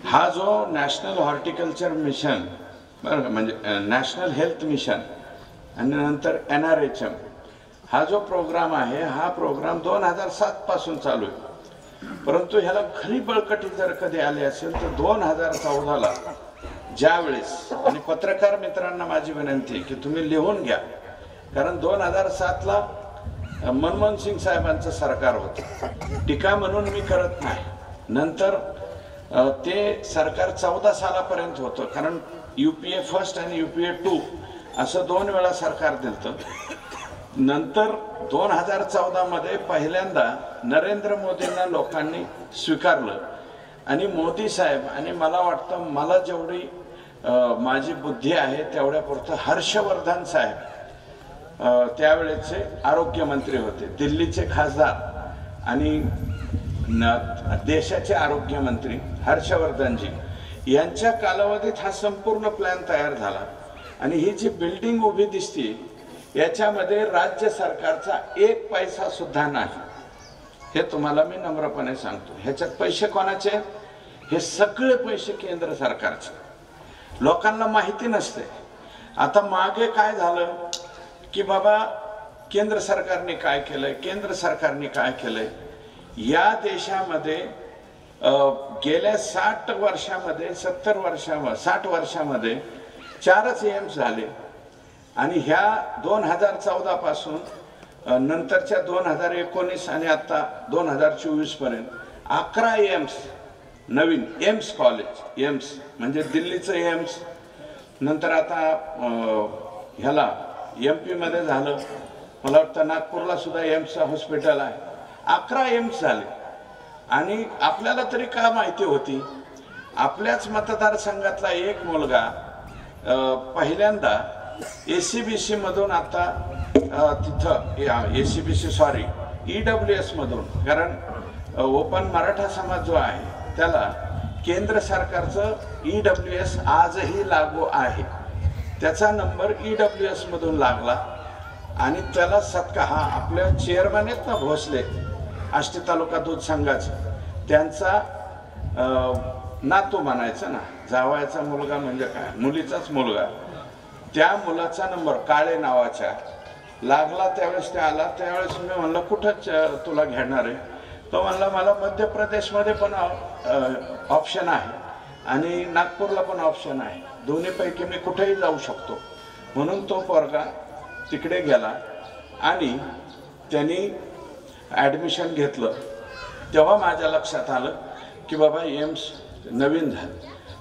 हा जो नॅशनल हॉर्टिकल्चर मिशन, म्हणजे नॅशनल हेल्थ मिशन आणि नंतर NRHM हा जो प्रोग्राम आहे, हा प्रोग्राम 2007 पासून चालू आहे. परंतु ह्याला खरी बळकटी जर कधी आली असेल तर 2014ला ज्यावेळेस, आणि पत्रकार मित्रांना माझी विनंती आहे की तुम्ही लिहून घ्या, कारण 2007ला मनमोहन सिंग साहेबांचं सरकार होतं. टीका म्हणून मी करत नाही. नंतर ते सरकार 14 सालापर्यंत होतं, कारण UPA फर्स्ट आणि UPA 2 असं 2 वेळा सरकार दिलं. नंतर 2014 मध्ये पहिल्यांदा नरेंद्र मोदींना लोकांनी स्वीकारलं आणि मोदी साहेब, आणि मला वाटतं मला जेवढी माझी बुद्धी आहे तेवढ्यापुरतं हर्षवर्धन साहेब त्यावेळेचे आरोग्यमंत्री होते, दिल्लीचे खासदार आणि देशाचे आरोग्यमंत्री हर्षवर्धनजी यांच्या कालावधीत हा संपूर्ण प्लॅन तयार झाला. आणि ही जी बिल्डिंग उभी दिसते याच्यामध्ये राज्य सरकारचा 1 पैसा सुद्धा नाही, हे तुम्हाला मी नम्रपणे सांगतो. ह्याच्यात पैसे कोणाचे? हे सगळे पैसे केंद्र सरकारचे. लोकांना माहिती नसते. आता मागे काय झालं की बाबा केंद्र सरकारने काय केलंय, केंद्र सरकारने काय केलंय. या देशामध्ये गेल्या 60 वर्षामध्ये 60 वर्षामध्ये 4च एम्स झाले आणि ह्या 2014 पासून नंतरच्या 2019 आणि आता 2024 पर्यंत 11 एम्स नवीन एम्स कॉलेज, एम्स म्हणजे दिल्लीचं एम्स, नंतर आता ह्याला MP मध्ये झालं, मला वाटतं नागपूरला सुद्धा एम्स हॉस्पिटल आहे. 11 एम्स झाले. आणि आपल्याला तरी का माहिती होती, आपल्याच मतदारसंघातला एक मुलगा पहिल्यांदा ACBC मधून आता तिथं EWS मधून, कारण ओपन मराठा समाज जो आहे त्याला केंद्र सरकारचं EWS आजही लागू आहे. त्याचा नंबर EWS मधून लागला आणि त्याला हा आपल्या चेअरमन आहेत ना भोसले, आष्टी तालुका दूध संघाचे, त्यांचा नातू म्हणायचं ना, जावयाचा मुलगा म्हणजे काय, मुलीचाच मुलगा, त्या मुलाचा नंबर काळे नावाच्या लागला. त्यावेळेस ते आला, त्यावेळेस मी म्हणलं कुठं तुला घेणार आहे, तो म्हणला मला मध्य प्रदेशमध्ये पण ऑप्शन आहे आणि नागपूरला पण ऑप्शन आहे, दोन्हीपैकी मी कुठेही जाऊ शकतो. म्हणून तो पोरगा तिकडे गेला आणि त्यांनी ॲडमिशन घेतलं. तेव्हा माझ्या लक्षात आलं की बाबा एम्स नवीन झालं.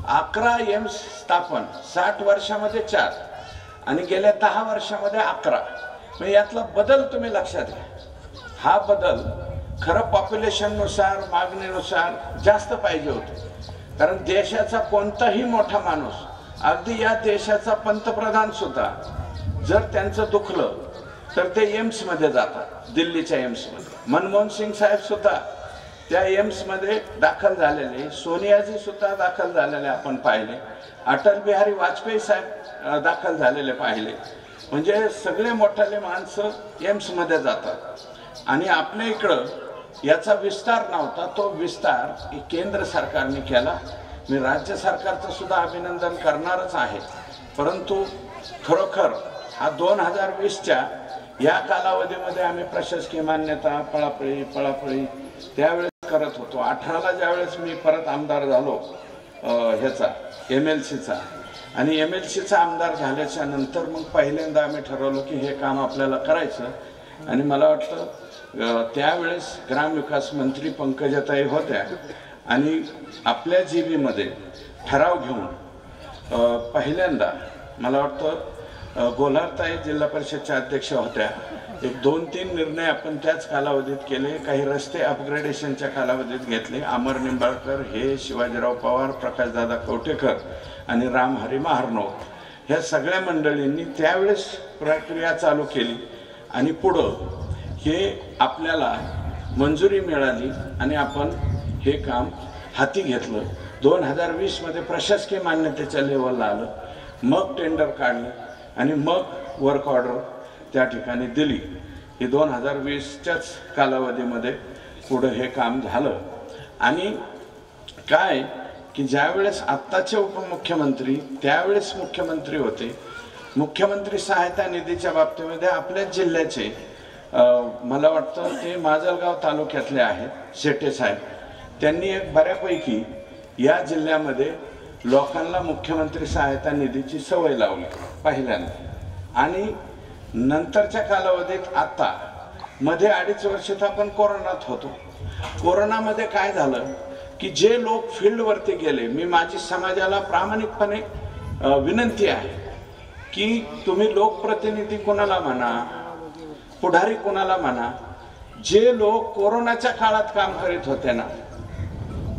11 एम्स स्थापन, 60 वर्षामध्ये 4 आणि गेल्या 10 वर्षामध्ये 11. म्हणजे यातला बदल तुम्ही लक्षात घ्या. हा बदल खरं पॉप्युलेशननुसार, मागणीनुसार जास्त पाहिजे होते, कारण देशाचा कोणताही मोठा माणूस, अगदी या देशाचा पंतप्रधान सुद्धा जर त्यांचं दुखलं तर ते एम्समध्ये जातात, दिल्लीच्या एम्समध्ये. मनमोहन सिंग साहेब सुद्धा त्या एम्समध्ये दाखल झालेले, सोनियाजी सुद्धा दाखल झालेले आपण पाहिले, अटल बिहारी वाजपेयी साहेब दाखल झालेले पाहिले. म्हणजे सगळे मोठाले माणसं एम्समध्ये जातात आणि आपल्या इकडं याचा विस्तार नव्हता. तो विस्तार केंद्र सरकारने केला. मी राज्य सरकारचं सुद्धा अभिनंदन करणारच आहे. परंतु खरोखर हा 2020च्या या कालावधीमध्ये आम्ही प्रशासकीय मान्यता पळापळी त्यावेळेस करत होतो. 18ला ज्यावेळेस मी परत आमदार झालो ह्याचा MLCचा, आणि MLCचा आमदार झाल्याच्या नंतर मग पहिल्यांदा आम्ही ठरवलं की हे काम आपल्याला करायचं. आणि मला वाटतं त्यावेळेस ग्रामविकास मंत्री पंकजाताई होत्या आणि आपल्या जीबीमध्ये ठराव घेऊन पहिल्यांदा मला वाटतं गोलारताई जिल्हा परिषदच्या अध्यक्ष होत्या. एक 2-3 निर्णय आपण त्याच कालावधीत केले. काही रस्ते अपग्रेडेशनच्या कालावधीत घेतले. अमर निंबाळकर, हे शिवाजीराव पवार, प्रकाशदादा कवटेकर आणि रामहरी महारनोत ह्या सगळ्या मंडळींनी त्यावेळेस प्रक्रिया चालू केली आणि पुढं हे आपल्याला मंजुरी मिळाली आणि आपण हे काम हाती घेतलं. 2020मध्ये प्रशासकीय मान्यतेच्या लेवलला आलं, मग टेंडर काढलं आणि मग वर्क ऑर्डर त्या ठिकाणी दिली. ही 2020च्याच कालावधीमध्ये पुढं हे काम झालं. आणि काय की ज्यावेळेस आत्ताचे उपमुख्यमंत्री त्यावेळेस मुख्यमंत्री होते, मुख्यमंत्री सहायता निधीच्या बाबतीमध्ये आपल्याच जिल्ह्याचे मला वाटतं ते माजलगाव तालुक्यातले आहेत शेटे साहेब, त्यांनी एक बऱ्यापैकी या जिल्ह्यामध्ये लोकांना मुख्यमंत्री सहायता निधीची सवय लावली पहिल्यांदा. आणि नंतरच्या कालावधीत आता मध्ये 2.5 वर्षात आपण कोरोनात होतो. कोरोनामध्ये काय झालं की जे लोक फील्डवरती गेले, मी माझी समाजाला प्रामाणिकपणे विनंती आहे की तुम्ही लोकप्रतिनिधी कोणाला म्हणा, पुढारी कोणाला म्हणा, जे लोक कोरोनाच्या काळात काम करीत होते ना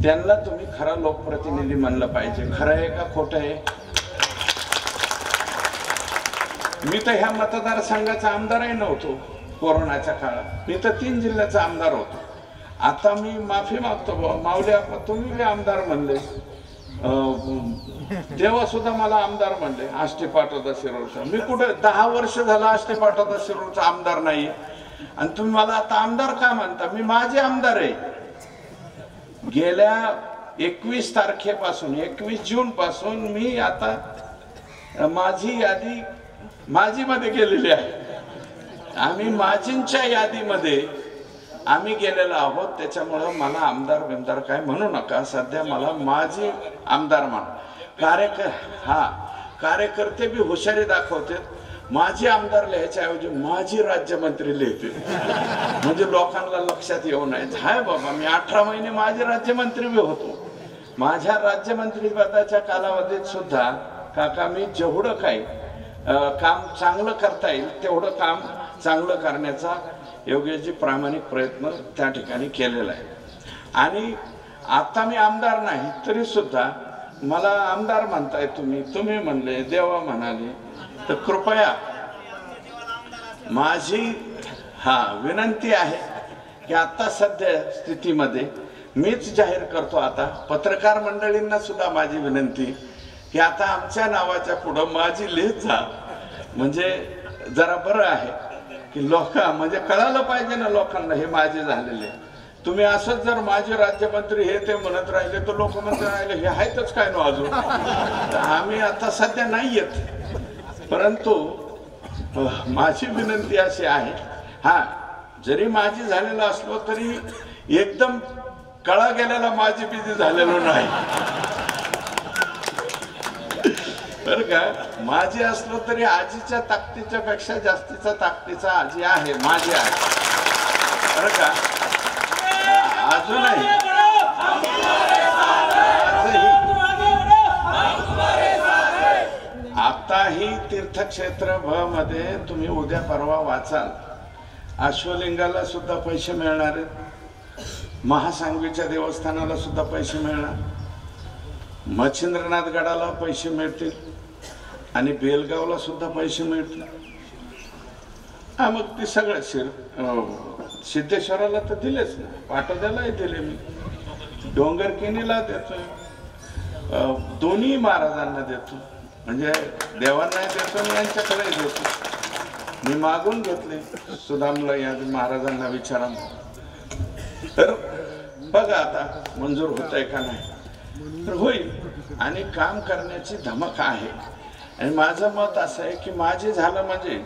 त्यांना तुम्ही खरा लोकप्रतिनिधी म्हणलं पाहिजे. खरं आहे का खोटं आहे? मी तर ह्या मतदारसंघाचा आमदारही नव्हतो कोरोनाच्या काळात. मी तर 3 जिल्ह्याचा आमदार होतो. आता मी माफी मागतो, माऊली आपण तुम्ही बी आमदार म्हणले, तेव्हा सुद्धा मला आमदार म्हणले आष्टी पाटोदा शिरूरचा. मी कुठे 10 वर्ष झालं आष्टी पाटोदा शिरूरचा आमदार नाहीये आणि तुम्ही मला आता आमदार का म्हणता? मी माझे आमदार आहे. गेल्या 21 तारखेपासून 21 जून पासून मी आता माझी यादी माझीमध्ये गेलेली आहे. आम्ही माझींच्या यादीमध्ये आम्ही गेलेलो आहोत. त्याच्यामुळं मला आमदार बिमदार काय म्हणू नका. सध्या मला माझी आमदार म्हणा. कार्यकर्ते बी हुशारी दाखवते. माझी आमदार लिहायच्याऐवजी माझी राज्यमंत्री लिहिते म्हणजे लोकांना लक्षात येऊ नये. हाय बाबा, मी 18 महिने माझे राज्यमंत्री बी होतो. माझ्या राज्यमंत्री पदाच्या कालावधीत सुद्धा काका मी जेवढं काही काम चांगलं करता येईल तेवढं काम चांगलं करण्याचा योग्यजी प्रामाणिक प्रयत्न त्या ठिकाणी केलेला आहे. आणि आता मी आमदार नाही तरी सुद्धा मला आमदार म्हणताय तुम्ही म्हणले, देवा म्हणाले, तर कृपया माझी विनंती आहे की आता सध्या स्थितीमध्ये मीच जाहीर करतो. आता पत्रकार मंडळींना सुद्धा माझी विनंती की आता आमच्या नावाच्या पुढं माझी लिहित जा, म्हणजे जरा बरं आहे की लोक म्हणजे कळालं पाहिजे ना लोकांना हे माझे झालेले. तुम्ही असंच जर माझे राज्यमंत्री हे ते म्हणत राहिले तर लोक म्हणत राहिले हे आहेतच काय ना अजून. आम्ही आता सध्या नाही येत. परंतु माझी विनंती अशी आहे, जरी माझी झालेलं असलो तरी एकदम कळा गेलेला माझी बिजी झालेलो नाही तर का. माझी असलो तरी आजीच्या ताकदीच्या पेक्षा जास्तीचा ताकदीचा आजी आहे, माझी आहे बरं का. अजूनही आताही तीर्थक्षेत्र भ मध्ये तुम्ही उद्या परवा वाचाल, अश्वलिंगाला सुद्धा पैसे मिळणार आहेत, महासांगवीच्या देवस्थानाला सुद्धा पैसे मिळणार, मच्छिंद्रनाथ गडाला पैसे मिळतील आणि बेलगावला सुद्धा पैसे मिळतील. हा मग ती सगळं सिद्धेश्वराला तर दिलेच ना, पाटोद्यालाही दिले मी, डोंगरकिनीला देतो, दोन्ही महाराजांना देतो, म्हणजे देवांनाही देतो आणि यांच्याकडेही देतो. मी मागून घेतले सुदामला या महाराजांना विचारा. तर बघा आता मंजूर होत आहे का नाही, तर होईल. आणि काम करण्याची धमक आहे. आणि माझं मत असं आहे की माझे झालं म्हणजे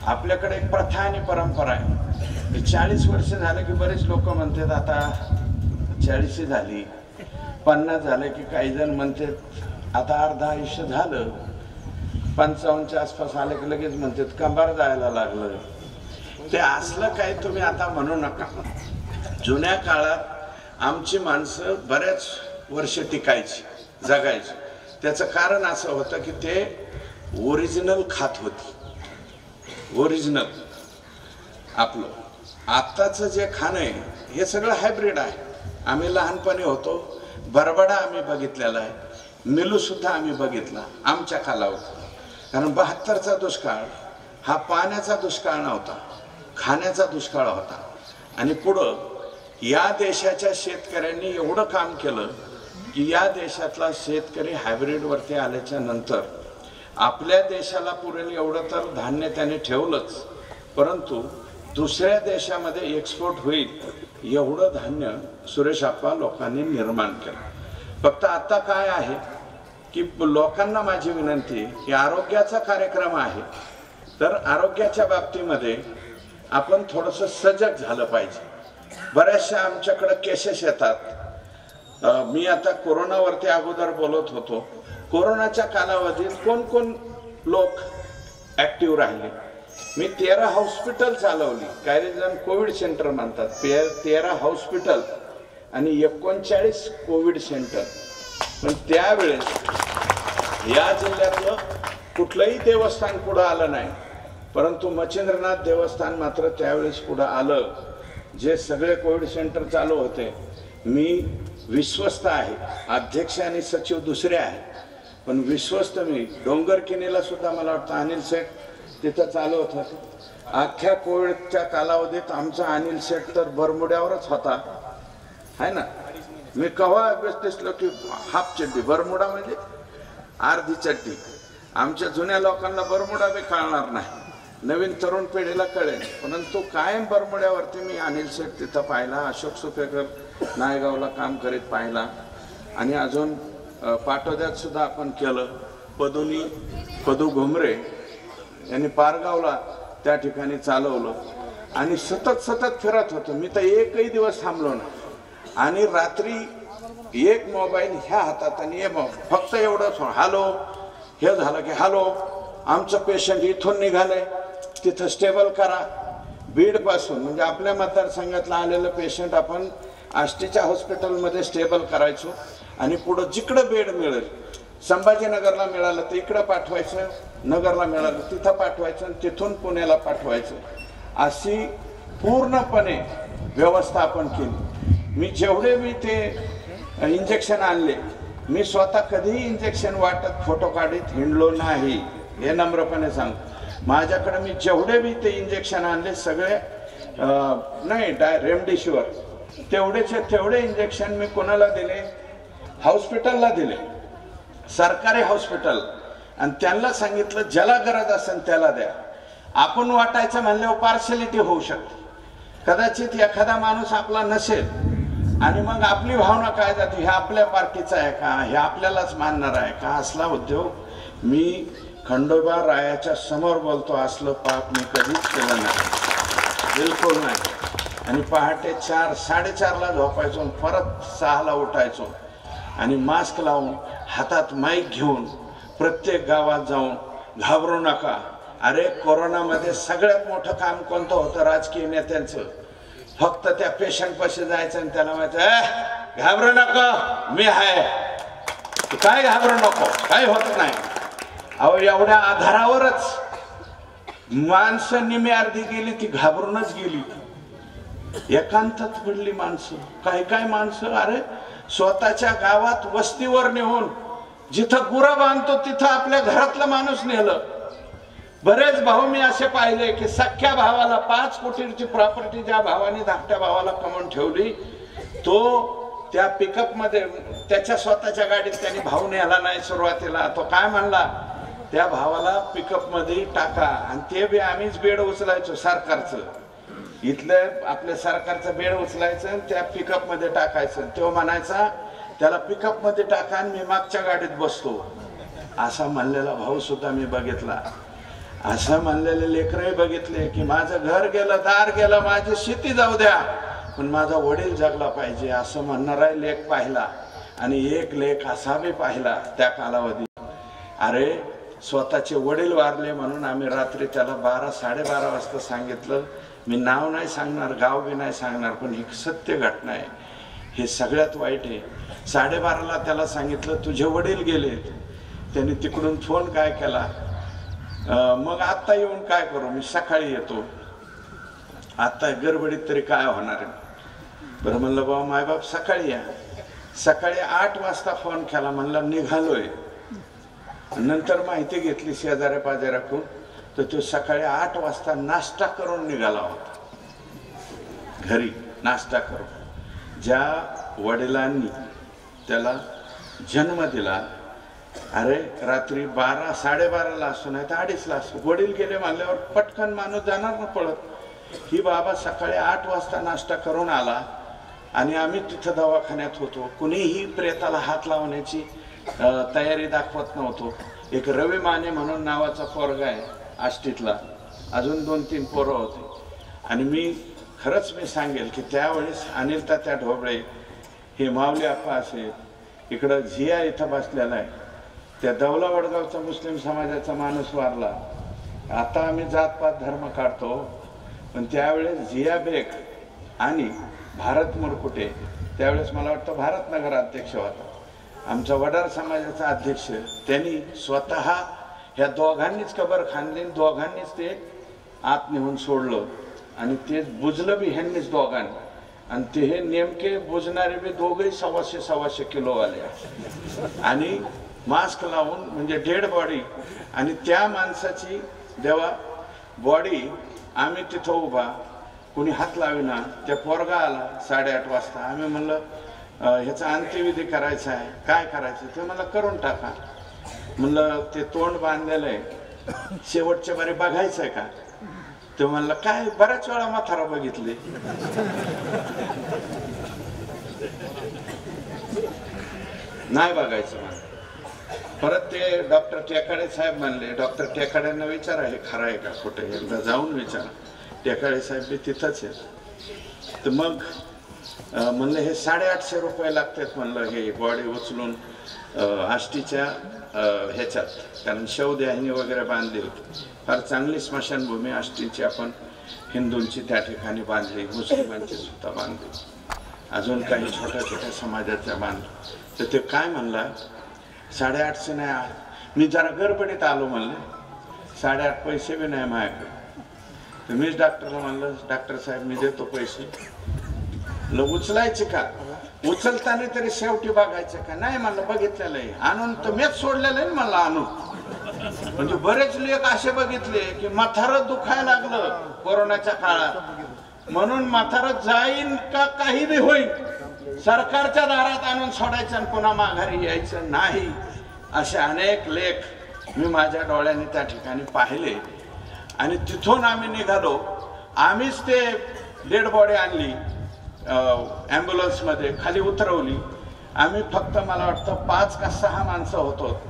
आपल्याकडे एक प्रथा आणि परंपरा आहे. 40 वर्ष झालं की बरेच लोक म्हणतात आता 40 झाली, 50 झाले की काही जण म्हणतात आता अर्ध आयुष्य झालं, 55च्या आसपास आले की लगेच म्हणतात कंबार जायला लागलं. ते असलं काही तुम्ही आता म्हणू नका. जुन्या काळात आमची माणसं बऱ्याच वर्ष टिकायची, जगायची. त्याचं कारण असं होतं की ते ओरिजिनल खात होती, ओरिजिनल आपलं. आत्ताचं जे खाणं आहे हे सगळं हायब्रिड आहे. आम्ही लहानपणी होतो, बरबडा आम्ही बघितलेला आहे, मिलू सुद्धा आम्ही बघितला आमच्या कालावधीत. कारण 72चा दुष्काळ हा पाण्याचा दुष्काळ नव्हता, खाण्याचा दुष्काळ होता. आणि पुढं या देशाच्या शेतकऱ्यांनी एवढं काम केलं की या देशातला शेतकरी हायब्रिडवरती आल्याच्या नंतर आपल्या देशाला पुरेल एवढं तर धान्य त्याने ठेवलंच, परंतु दुसऱ्या देशामध्ये एक्सपोर्ट होईल एवढं धान्य सुरेश आप्पा लोकांनी निर्माण केलं. फक्त आता काय आहे की लोकांना माझी विनंती की आरोग्याचा कार्यक्रम आहे, तर आरोग्याच्या बाबतीमध्ये आपण थोडंसं सजग झालं पाहिजे. बऱ्याचशा आमच्याकडे केसेस येतात. मी आता कोरोनावरती अगोदर बोलत होतो. कोरोनाच्या कालावधीत कोण कोण लोक ॲक्टिव्ह राहिले. मी 13 हॉस्पिटल चालवली, काही जण कोविड सेंटर म्हणतात. 13 हॉस्पिटल आणि 39 कोविड सेंटर. पण त्यावेळेस या जिल्ह्यातलं कुठलंही देवस्थान पुढं आलं नाही, परंतु मच्छिंद्रनाथ देवस्थान मात्र त्यावेळेस पुढं आलं. जे सगळे कोविड सेंटर चालू होते, मी विश्वस्त आहे, अध्यक्ष आणि सचिव दुसरे आहे, पण विश्वस्त मी. डोंगरकिनीला सुद्धा मला वाटतं अनिल शेठ तिथं चालू होतं. अख्ख्या कोविडच्या कालावधीत आमचा अनिल शेठ तर बरमुड्यावरच होता, आहे ना. मी केव्हा दिसलो की हाफ चड्डी, बरमुडा म्हणजे अर्धी चड्डी. आमच्या जुन्या लोकांना बरमुडा बी कळणार नाही, नवीन तरुण पिढीला कळेल, परंतु कायम बरमुड्यावरती मी अनिल शेठ तिथं पाहिला, अशोक सुपेकर नायगावला काम करीत पाहिला, आणि अजून पाटोद्यात सुद्धा आपण केलं. पदू घुमरे यांनी पारगावला त्या ठिकाणी चालवलं. आणि सतत फिरत होतो मी, तर एकही दिवस थांबलो ना. आणि रात्री एक मोबाईल ह्या हातात आणि फक्त एवढंच, हॅलो, हे झालं की हॅलो, आमचं पेशंट इथून निघालंय, तिथं स्टेबल करा. बीडपासून म्हणजे आपल्या मतदारसंघातलं आलेलं पेशंट आपण आष्टीच्या हॉस्पिटलमध्ये स्टेबल करायचो आणि पुढं जिकडं बेड मिळेल, संभाजीनगरला मिळालं तर इकडं पाठवायचं, नगरला मिळालं तिथं पाठवायचं आणि तिथून पुण्याला पाठवायचं. अशी पूर्णपणे व्यवस्था आपण केली. मी जेवढे मी ते इंजेक्शन आणले, मी स्वतः कधीही इंजेक्शन वाटत फोटो काढीत हिंडलो नाही, हे नम्रपणे सांगतो. माझ्याकडे मी जेवढे बी ते इंजेक्शन आणले सगळे नाही रेमडेसिवीर तेवढे इंजेक्शन मी कोणाला दिले, हॉस्पिटलला दिले, सरकारी हॉस्पिटल, आणि त्यांना सांगितलं ज्याला गरज असेल त्याला द्या. आपण वाटायचं म्हणल्यावर पार्शलिटी होऊ शकते. कदाचित एखादा माणूस आपला नसेल आणि मग आपली भावना काय जाते, हे आपल्या पार्टीचा आहे का, हे आपल्यालाच मानणार आहे का, असला उद्योग मी खंडोबा रायाच्या समोर बोलतो, असलं पाप मी कधीच केलं नाही, बिलकुल नाही. आणि पहाटे 4-4:30ला झोपायचो, परत 6ला उठायचो आणि मास्क लावून हातात माईक घेऊन प्रत्येक गावात जाऊन, घाबरू नका. अरे कोरोनामध्ये सगळ्यात मोठं काम कोणतं होतं राजकीय नेत्यांचं, फक्त त्या पेशंटपाशी जायचं आणि त्याला म्हणायचं घाबरू नको, मी आहे, काय घाबरू नको, काय होत नाही. अहो एवढ्या आधारावरच माणसं निम्मी अर्धी गेली, ती घाबरूनच गेली, एकांतात पडली माणसं. काय माणसं अरे स्वतःच्या गावात वस्तीवर नेऊन जिथं गुरं बांधतो तिथं आपल्या घरातलं माणूस नेलं, बरेच भाऊ मी असे पाहिले की सख्या भावाला 5 कोटीची प्रॉपर्टी ज्या भावाने धाकट्या भावाला कमवून ठेवली, तो त्या पिकअप मध्ये त्याच्या स्वतःच्या गाडीत त्यांनी भाऊ नेला नाही सुरुवातीला. तो काय म्हणला, त्या भावाला पिकअप मध्ये टाका आणि ते बी आम्हीच बेड उचलायचो सरकारचं, इथलं आपल्या सरकारचं बेड उचलायचं आणि त्या पिकअप मध्ये टाकायचं. तो म्हणायचा त्याला पिकअप मध्ये टाका आणि मी मागच्या गाडीत बसतो. असा म्हणलेला भाऊ सुद्धा मी बघितला. असं म्हणलेले लेकरही बघितले की माझं घर गेलं, दार गेलं, माझी शेती जाऊ द्या, पण माझा वडील जगला पाहिजे असं म्हणणारा लेख पाहिला. आणि एक लेख असा बी पाहिला त्या कालावधी. अरे स्वतःचे वडील वारले म्हणून आम्ही रात्री त्याला 12-12:30 वाजता सांगितलं. मी नाव नाही सांगणार, गाव बी नाही सांगणार, पण ही सत्य घटना आहे, हे सगळ्यात वाईट आहे. 12:30ला त्याला सांगितलं तुझे वडील गेले. त्यांनी तिकडून फोन काय केला, मग आता येऊन काय करू, मी सकाळी येतो. आता गडबडीत तरी काय होणार आहे. बरं म्हणलं बाबा मायबाप सकाळी या. सकाळी 8 वाजता फोन केला, म्हणलं निघालोय. नंतर माहिती घेतली शेजाऱ्या पाजाऱ्याकडून, तर तो सकाळी 8 वाजता नाश्ता करून निघाला होता घरी. नाश्ता करून ज्या वडिलांनी त्याला जन्म दिला, अरे रात्री 12-12:30ला असतो नाही तर 2:30ला असतो. वडील गेले म्हणल्यावर पटकन माणूस जाणार ना पळत. ही बाबा सकाळी 8 वाजता नाश्ता करून आला आणि आम्ही तिथं दवाखान्यात होतो. कुणीही प्रेताला हात लावण्याची तयारी दाखवत नव्हतो. एक रवी माने म्हणून नावाचा पोरगा आहे आष्टीतला, अजून 2-3 पोरं होते. आणि मी खरंच मी सांगेल की त्यावेळेस अनिल तात्या ढोबळे, हे माऊली आप्पा असेल, इकडं झिया इथं बसलेला आहे, त्या दौला वडगावचा मुस्लिम समाजाचा माणूस वारला. आता आम्ही जातपात धर्म काढतो, पण त्यावेळेस झिया बेग आणि भारत मुरकुटे, त्यावेळेस मला वाटतं भारत नगर अध्यक्ष होता, आमचा वडार समाजाचा अध्यक्ष, त्यांनी स्वतः ह्या दोघांनीच कबर खांदली, दोघांनीच ते आत नेऊन सोडलं आणि ते बुजलं बी ह्यांनीच दोघांनी. आणि ते हे नेमके बुजणारे बी दोघंही 125-125 किलो आले आणि मास्क लावून, म्हणजे डेड बॉडी. आणि त्या माणसाची जेव्हा बॉडी आम्ही तिथं उभा, कुणी हात लाविना, त्या पोरगा आला 8:30 वाजता. आम्ही म्हणलं ह्याचा अंत्यविधी करायचा आहे, काय करायचं, ते मला करून टाका. म्हणलं ते तोंड बांधलेलं आहे, शेवटच्या बारी बघायचं आहे का. ते म्हणलं काय, बऱ्याच वेळा म्हातारा बघितले. नाही बघायचं म्हणलं. परत ते डॉक्टर टेकाडे साहेब म्हणले, डॉक्टर टेकाड्यांना विचारा हे खरं आहे का खोटं, एकदा जाऊन विचारा. टेकाडे साहेब बी तिथंच आहेत. तर मग म्हणलं हे 850 रुपये लागतात म्हणलं हे बॉडी उचलून आष्टीच्या ह्याच्यात, कारण शवदेहानी वगैरे बांधली होती. फार चांगली स्मशानभूमी आष्टीची आपण हिंदूंची त्या ठिकाणी बांधली, मुस्लिमांची सुद्धा बांधली, अजून काही छोट्या छोट्या समाजाच्या बांधली. तर ते काय म्हणला, 850 नाही, मी जरा गडबडीत आलो म्हणलं, 8.5 पैसे बी नाही माझ्याकडे. तर मीच डॉक्टरला म्हणलं, डॉक्टर साहेब मी देतो पैसे. उचलायचे का, उचलताना तरी शेवटी बघायचं का. नाही म्हणलं बघितलेलं आहे, आणून तर मीच सोडलेलं आहे म्हणलं आणून. म्हणजे बरेच लेख असे बघितले की म्हातारं दुखायला लागलं कोरोनाच्या काळात, म्हणून म्हातारं जाईन का काही बी होईल, सरकारच्या दारात आणून सोडायचं आणि पुन्हा माघारी यायचं नाही. असे अनेक लेख मी माझ्या डोळ्यांनी त्या ठिकाणी पाहिले. आणि तिथून आम्ही निघालो. आम्हीच ते डेड बॉडी आणली, ॲम्ब्युलन्समध्ये खाली उतरवली. आम्ही फक्त मला वाटतं 5 का 6 माणसं होतो,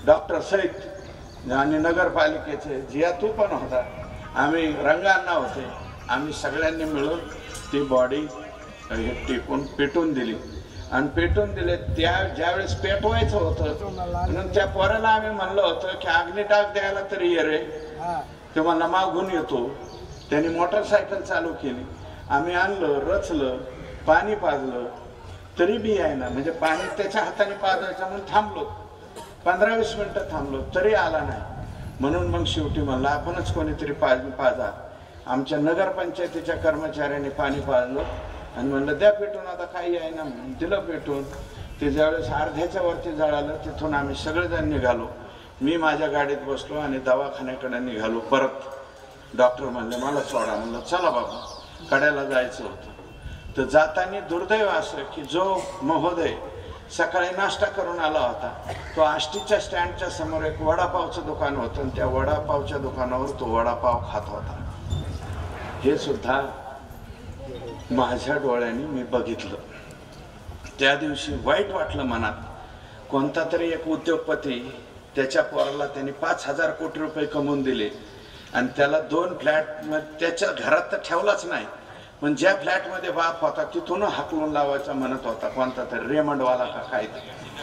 डॉक्टर सहित आणि नगरपालिकेचे, जिया तू पण होता, आम्ही रंगांना होते. आम्ही सगळ्यांनी मिळून ती बॉडी टिपून पेटून दिली. आणि पेटून दिले त्या ज्यावेळेस पेटवायचं होतं म्हणून त्या पोराला आम्ही म्हणलं होतं की अग्निटाक द्यायला तरी ये रे. ते मला मागून येतो. त्यांनी मोटरसायकल चालू केली, आम्ही आणलं, रचलं, पाणी पाजलं, तरी बी आहे ना, म्हणजे पाणी त्याच्या हाताने पाजायचं म्हणून थांबलो. 15-20 मिनटं थांबलो तरी आला नाही. म्हणून मग शेवटी म्हणलं आपणच कोणीतरी पाजा. आमच्या नगरपंचायतीच्या कर्मचाऱ्यांनी पाणी पाजलं आणि म्हणलं द्या पेटून, आता काही आहे ना म्हणून दिलं पेटून. ते ज्यावेळेस अर्ध्याच्या वरती जळालं, तिथून आम्ही सगळेजण निघालो. मी माझ्या गाडीत बसलो आणि दवाखान्याकडे निघालो. परत डॉक्टर म्हणले मला सोडा. म्हणलं चला बाबा, कड्याला जायचं होतं. तर जाताना दुर्दैव असं की जो महोदय सकाळी नाश्ता करून आला होता तो आष्टीच्या स्टँडच्या समोर एक वडापावचं दुकान होतं आणि त्या वडापावच्या दुकानावर तो वडापाव खात होता. हे सुद्धा माझ्या डोळ्यांनी मी बघितलं. त्या दिवशी वाईट वाटलं मनात. कोणता तरी एक उद्योगपती त्याच्या पोराला त्यांनी 5,000 कोटी रुपये कमवून दिले आणि त्याला 2 फ्लॅट त्याच्या घरात तर ठेवलाच नाही, पण ज्या फ्लॅटमध्ये बाप होता तिथून हाकलून लावायचा म्हणत होता. कोणता तरी रेमंडवाला का काय.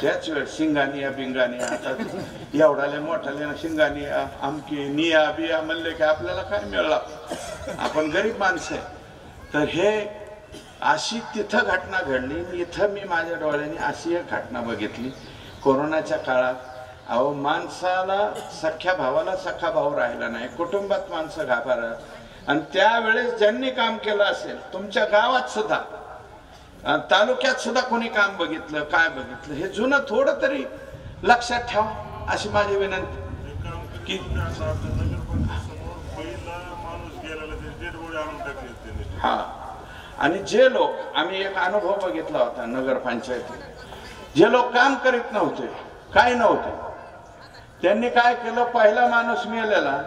त्याच वेळ शिंगानिया बिंगानिया, आता एवढाले मोठाले शिंगानिया आमकी निया बिया म्हणले की आपल्याला काय मिळालं, आपण गरीब माणसं आहे. तर हे अशी तिथं घटना घडली. इथं मी माझ्या डोळ्यांनी अशी एक घटना बघितली कोरोनाच्या काळात. अहो, माणसाला सख्या भावाला सख्खा भाऊ राहिला नाही, कुटुंबात माणसं घाबरत. आणि त्यावेळेस ज्यांनी काम केलं असेल तुमच्या गावात सुद्धा, तालुक्यात सुद्धा कोणी काम बघितलं, काय बघितलं, हे जुनं थोडं तरी लक्षात ठेवा अशी माझी विनंती. की हा, आणि जे लोक, आम्ही एक अनुभव बघितला होता नगरपंचायतीत, जे लोक काम करीत नव्हते, काय नव्हते, त्यांनी काय केलं, पहिला माणूस मेलेला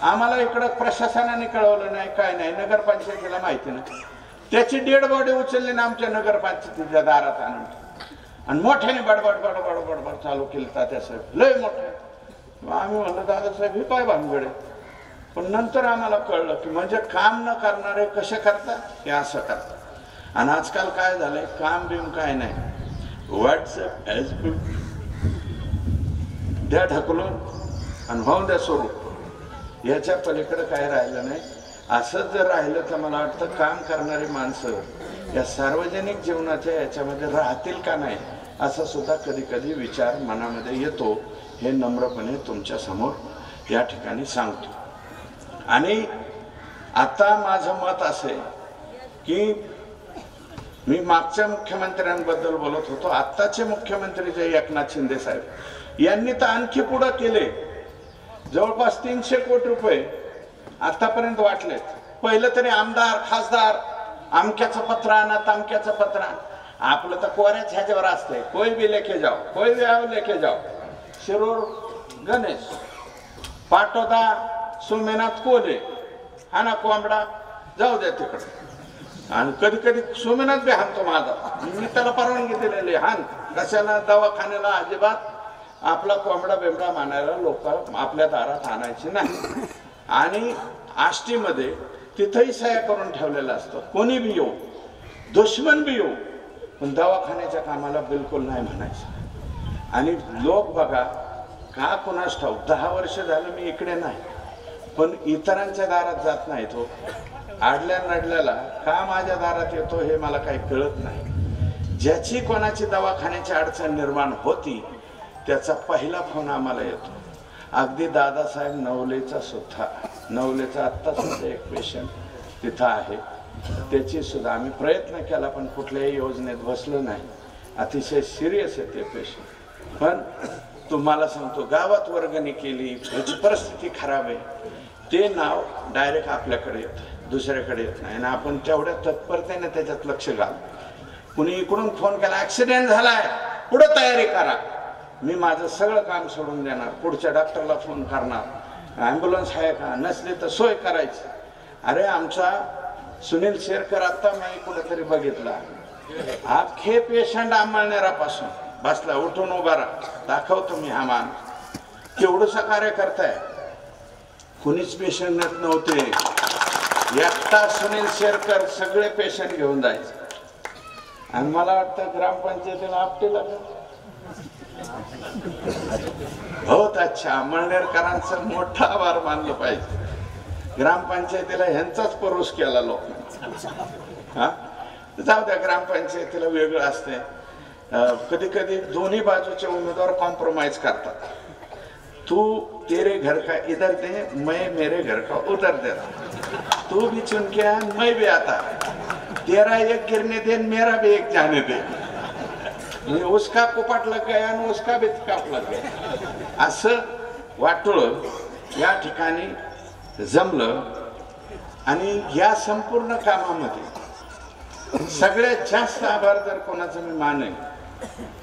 आम्हाला इकडं प्रशासनाने कळवलं नाही, काय नाही, नगरपंचायतीला माहिती नाही. त्याची डेड बॉडी उचलली ना आमच्या नगरपंचायतीच्या दारात आणून आणि मोठ्याने बडबड बडबड बडबड चालू केली तात्यासाहेब, लय मोठे. आम्ही म्हणलं दादासाहेब हे काय भानगड आहे. पण नंतर आम्हाला कळलं की म्हणजे काम न करणारे कसे करतात, हे असं करतात. आणि आजकाल काय झालंय, काम बिम काय नाही, व्हॉट्सअप फेसबुक द्या ढकलून आणि होऊन द्या सुरू, याच्या पलीकडे काय राहिलं नाही. असंच जर राहिलं तर मला वाटतं काम करणारी माणसं या सार्वजनिक जीवनाच्या याच्यामध्ये राहतील का नाही असा सुद्धा कधी कधी विचार मनामध्ये येतो. हे नम्रपणे तुमच्या समोर या ठिकाणी सांगतो. आणि आता माझं मत असे की मी मागच्या मुख्यमंत्र्यांबद्दल बोलत होतो, आत्ताचे मुख्यमंत्री जे एकनाथ शिंदे साहेब यांनी तर आणखी पुढं केले. जवळपास 300 कोटी रुपये आतापर्यंत वाटलेत. पहिलं तरी आमदार खासदार आमक्याचं पत्र आणा तामक्याचं पत्र आण, आपलं तर कोऱ्याच ह्याच्यावर असते, कोई भी लेके जाओ, कोई भी आओ लेके जाओ. शिरूर गणेश, पाटोदा सोमेनाथ कोले, हा ना कोंबडा जाऊ द्या तिकडे. आणि कधी कधी सोमेनाथ बी हाणतो माझा, मी त्याला परवानगी दिलेली, हान कशाला, दवाखान्याला अजिबात आपला कोंबडा बेंबडा मानायला लोक आपल्या दारात आणायचे नाही. आणि आष्टीमध्ये तिथंही सह्या करून ठेवलेलं असतं, कोणी बी येऊ, दुश्मन बी येऊ, पण दवाखान्याच्या कामाला बिलकुल नाही म्हणायचं. आणि लोक बघा का कुणास ठाऊक, 10 वर्ष झालं मी इकडे नाही, पण इतरांच्या दारात जात नाही. तो आडल्या नडल्याला का माझ्या दारात येतो हे मला काही कळत नाही. ज्याची कोणाची दवाखान्याची अडचण निर्माण होती त्याचा पहिला फोन आम्हाला येतो. अगदी दादासाहेब नवलेचा सुद्धा, नवलेचा आत्ता सुद्धा एक पेशंट तिथं आहे, त्याची सुद्धा आम्ही प्रयत्न केला पण कुठल्याही योजनेत बसलो नाही. अतिशय सिरियस आहे ते पेशंट. पण तुम्हाला सांगतो, गावात वर्गणी केली, परिस्थिती खराब आहे, ते नाव डायरेक्ट आपल्याकडे येतं, दुसऱ्याकडे येत नाही. आणि आपण तेवढ्या तत्परतेने त्याच्यात लक्ष घाल. कुणी इकडून फोन केला, ऍक्सिडेंट झालाय, पुढं तयारी करा, मी माझं सगळं काम सोडून देणार, पुढच्या डॉक्टरला फोन करणार, ॲम्ब्युलन्स आहे का, नसली तर सोय करायची. अरे आमचा सुनील शेरकर आत्ता मी कुठेतरी बघितला, अख्खे पेशंट अंमळनेरापासून बसला, उठून उभा राहा, दाखवतो मी हा मान, केवढंसं कार्य करताय. कुणीच पेशंट नेत नव्हते, एकटा सुनील शेरकर सगळे पेशंट घेऊन जायचे. आणि मला वाटतं ग्रामपंचायतीला आपटेला बहुत अच्छा, अंमळनेरकरांचं मोठा आभार मानलं पाहिजे. ग्रामपंचायतीला ह्यांचाच परोस केला लोकांना. हा, जाऊ द्या, ग्रामपंचायतीला वेगळं असते. कधी कधी दोन्ही बाजूचे उमेदवार कॉम्प्रोमाइज करतात. तू तेरे घर का इधर दे, मैं मेरे घर का उधर देता, तू भी चुन के आ, मैं भी आता, तेरा एक गिरने दे, मेरा भी एक जाने दे. उसका कुपाट लग गया आणि उसका भी काप लग गया. असं वाटोळं या ठिकाणी जमलं आणि या संपूर्ण कामामध्ये सगळ्यात जास्त आभार जर कोणाचं मी मानेन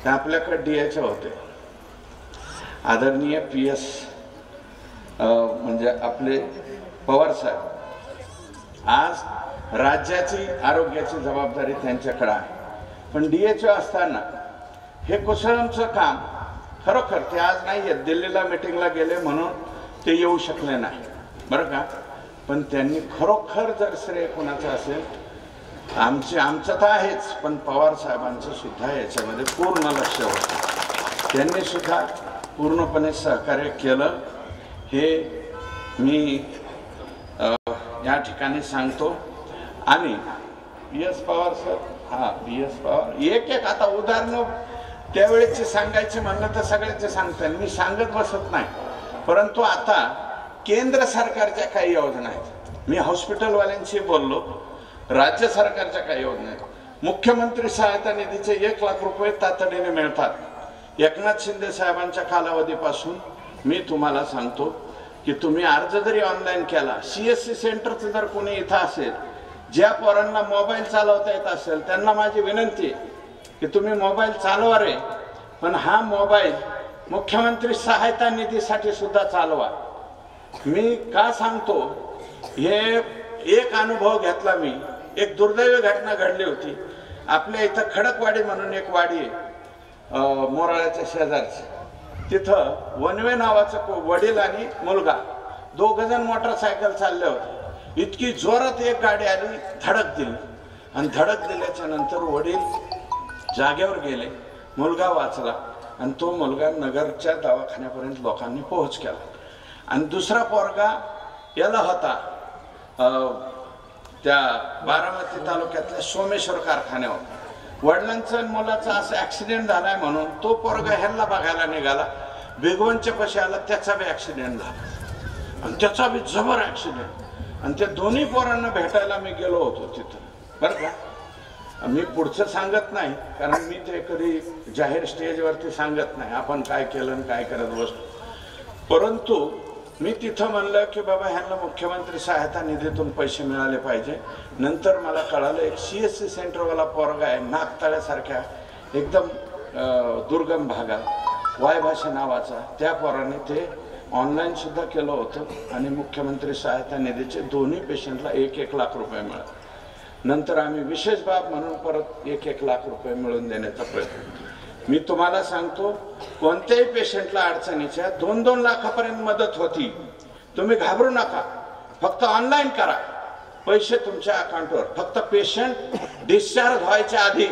तर आपल्याकडे DH होते आदरणीय PS म्हणजे आपले पवार साहेब। आज राज्याची आरोग्याची जबाबदारी त्यांच्याकडे आहे, पण DH असताना हे कुशलमचं काम खरोखर ते आज नाही आहेत, दिल्लीला मीटिंगला गेले म्हणून ते येऊ शकले नाही बरं का, पण त्यांनी खरोखर जर श्रेय कोणाचं असेल आमचं तर आहेच, पण पवार साहेबांचं सुद्धा याच्यामध्ये पूर्ण लक्ष होतं, त्यांनी सुद्धा पूर्णपणे सहकार्य केलं हे मी या ठिकाणी सांगतो। आणि PS पवार सर, हा PS पवार एक आता उदाहरणं त्यावेळेचे सांगायचे म्हणलं तर सगळ्याचे सांगतात, मी सांगत बसत नाही, परंतु आता केंद्र सरकारच्या काही योजना आहेत, मी हॉस्पिटलवाल्यांशी बोललो, राज्य सरकारच्या काही योजना आहेत, मुख्यमंत्री सहायता निधीचे 1 लाख रुपये तातडीने मिळतात। एकनाथ शिंदे साहेबांच्या कालावधीपासून मी तुम्हाला सांगतो की तुम्ही अर्ज जरी ऑनलाईन केला, CSC सेंटरचं जर कोणी इथं असेल, ज्या पोरांना मोबाईल चालवता येत असेल त्यांना माझी विनंती आहे की तुम्ही मोबाईल चालवा रे, पण हा मोबाईल मुख्यमंत्री सहायता निधीसाठी सुद्धा चालवा। मी का सांगतो, हे एक अनुभव घेतला मी, एक दुर्दैवी घटना घडली होती आपल्या इथं खडकवाडी म्हणून एक वाडी आहे मोराळ्याच्या शेजारची, तिथं वनवे नावाचं वडील आणि मुलगा दोघजण मोटरसायकल चालले होते, इतकी जोरात एक गाडी आली, धडक दिली आणि धडक दिल्याच्या नंतर वडील जागेवर गेले, मुलगा वाचला आणि तो मुलगा नगरच्या दवाखान्यापर्यंत लोकांनी पोहोच केला। आणि दुसरा पोरगा याला होता त्या बारामती तालुक्यातल्या सोमेश्वर कारखान्यावर, वडिलांचा आणि मुलाचा असा ॲक्सिडेंट झालाय म्हणून तो पोरगा ह्यांना बघायला निघाला, भिगवणच्या पाशी आला, त्याचा बी ॲक्सिडेंट झाला आणि त्याचा बी जबर ॲक्सिडेंट, आणि त्या दोन्ही पोरांना भेटायला मी गेलो होतो तिथं बरं का। मी पुढचं सांगत नाही कारण मी ते कधी जाहीर स्टेजवरती सांगत नाही आपण काय केलं आणि काय करत बसतो, परंतु मी तिथं म्हणलं की बाबा ह्यांना मुख्यमंत्री सहायता निधीतून पैसे मिळाले पाहिजे। नंतर मला कळालं एक CSC सेंटरवाला पोरगा आहे नागताळ्यासारख्या एकदम दुर्गम भागात, वायभाषा नावाचा, त्या पोराने ते ऑनलाईन सुद्धा केलं होतं आणि मुख्यमंत्री सहायता निधीचे दोन्ही पेशंटला 1-1 लाख रुपये मिळाले। नंतर आम्ही विशेष बाब म्हणून परत 1-1 लाख रुपये मिळवून देण्याचा प्रयत्न। मी तुम्हाला सांगतो कोणत्याही पेशंटला अडचणीच्या 2-2 लाखापर्यंत मदत होती, तुम्ही घाबरू नका, फक्त ऑनलाईन करा, पैसे तुमच्या अकाउंटवर, फक्त पेशंट डिस्चार्ज व्हायच्या आधी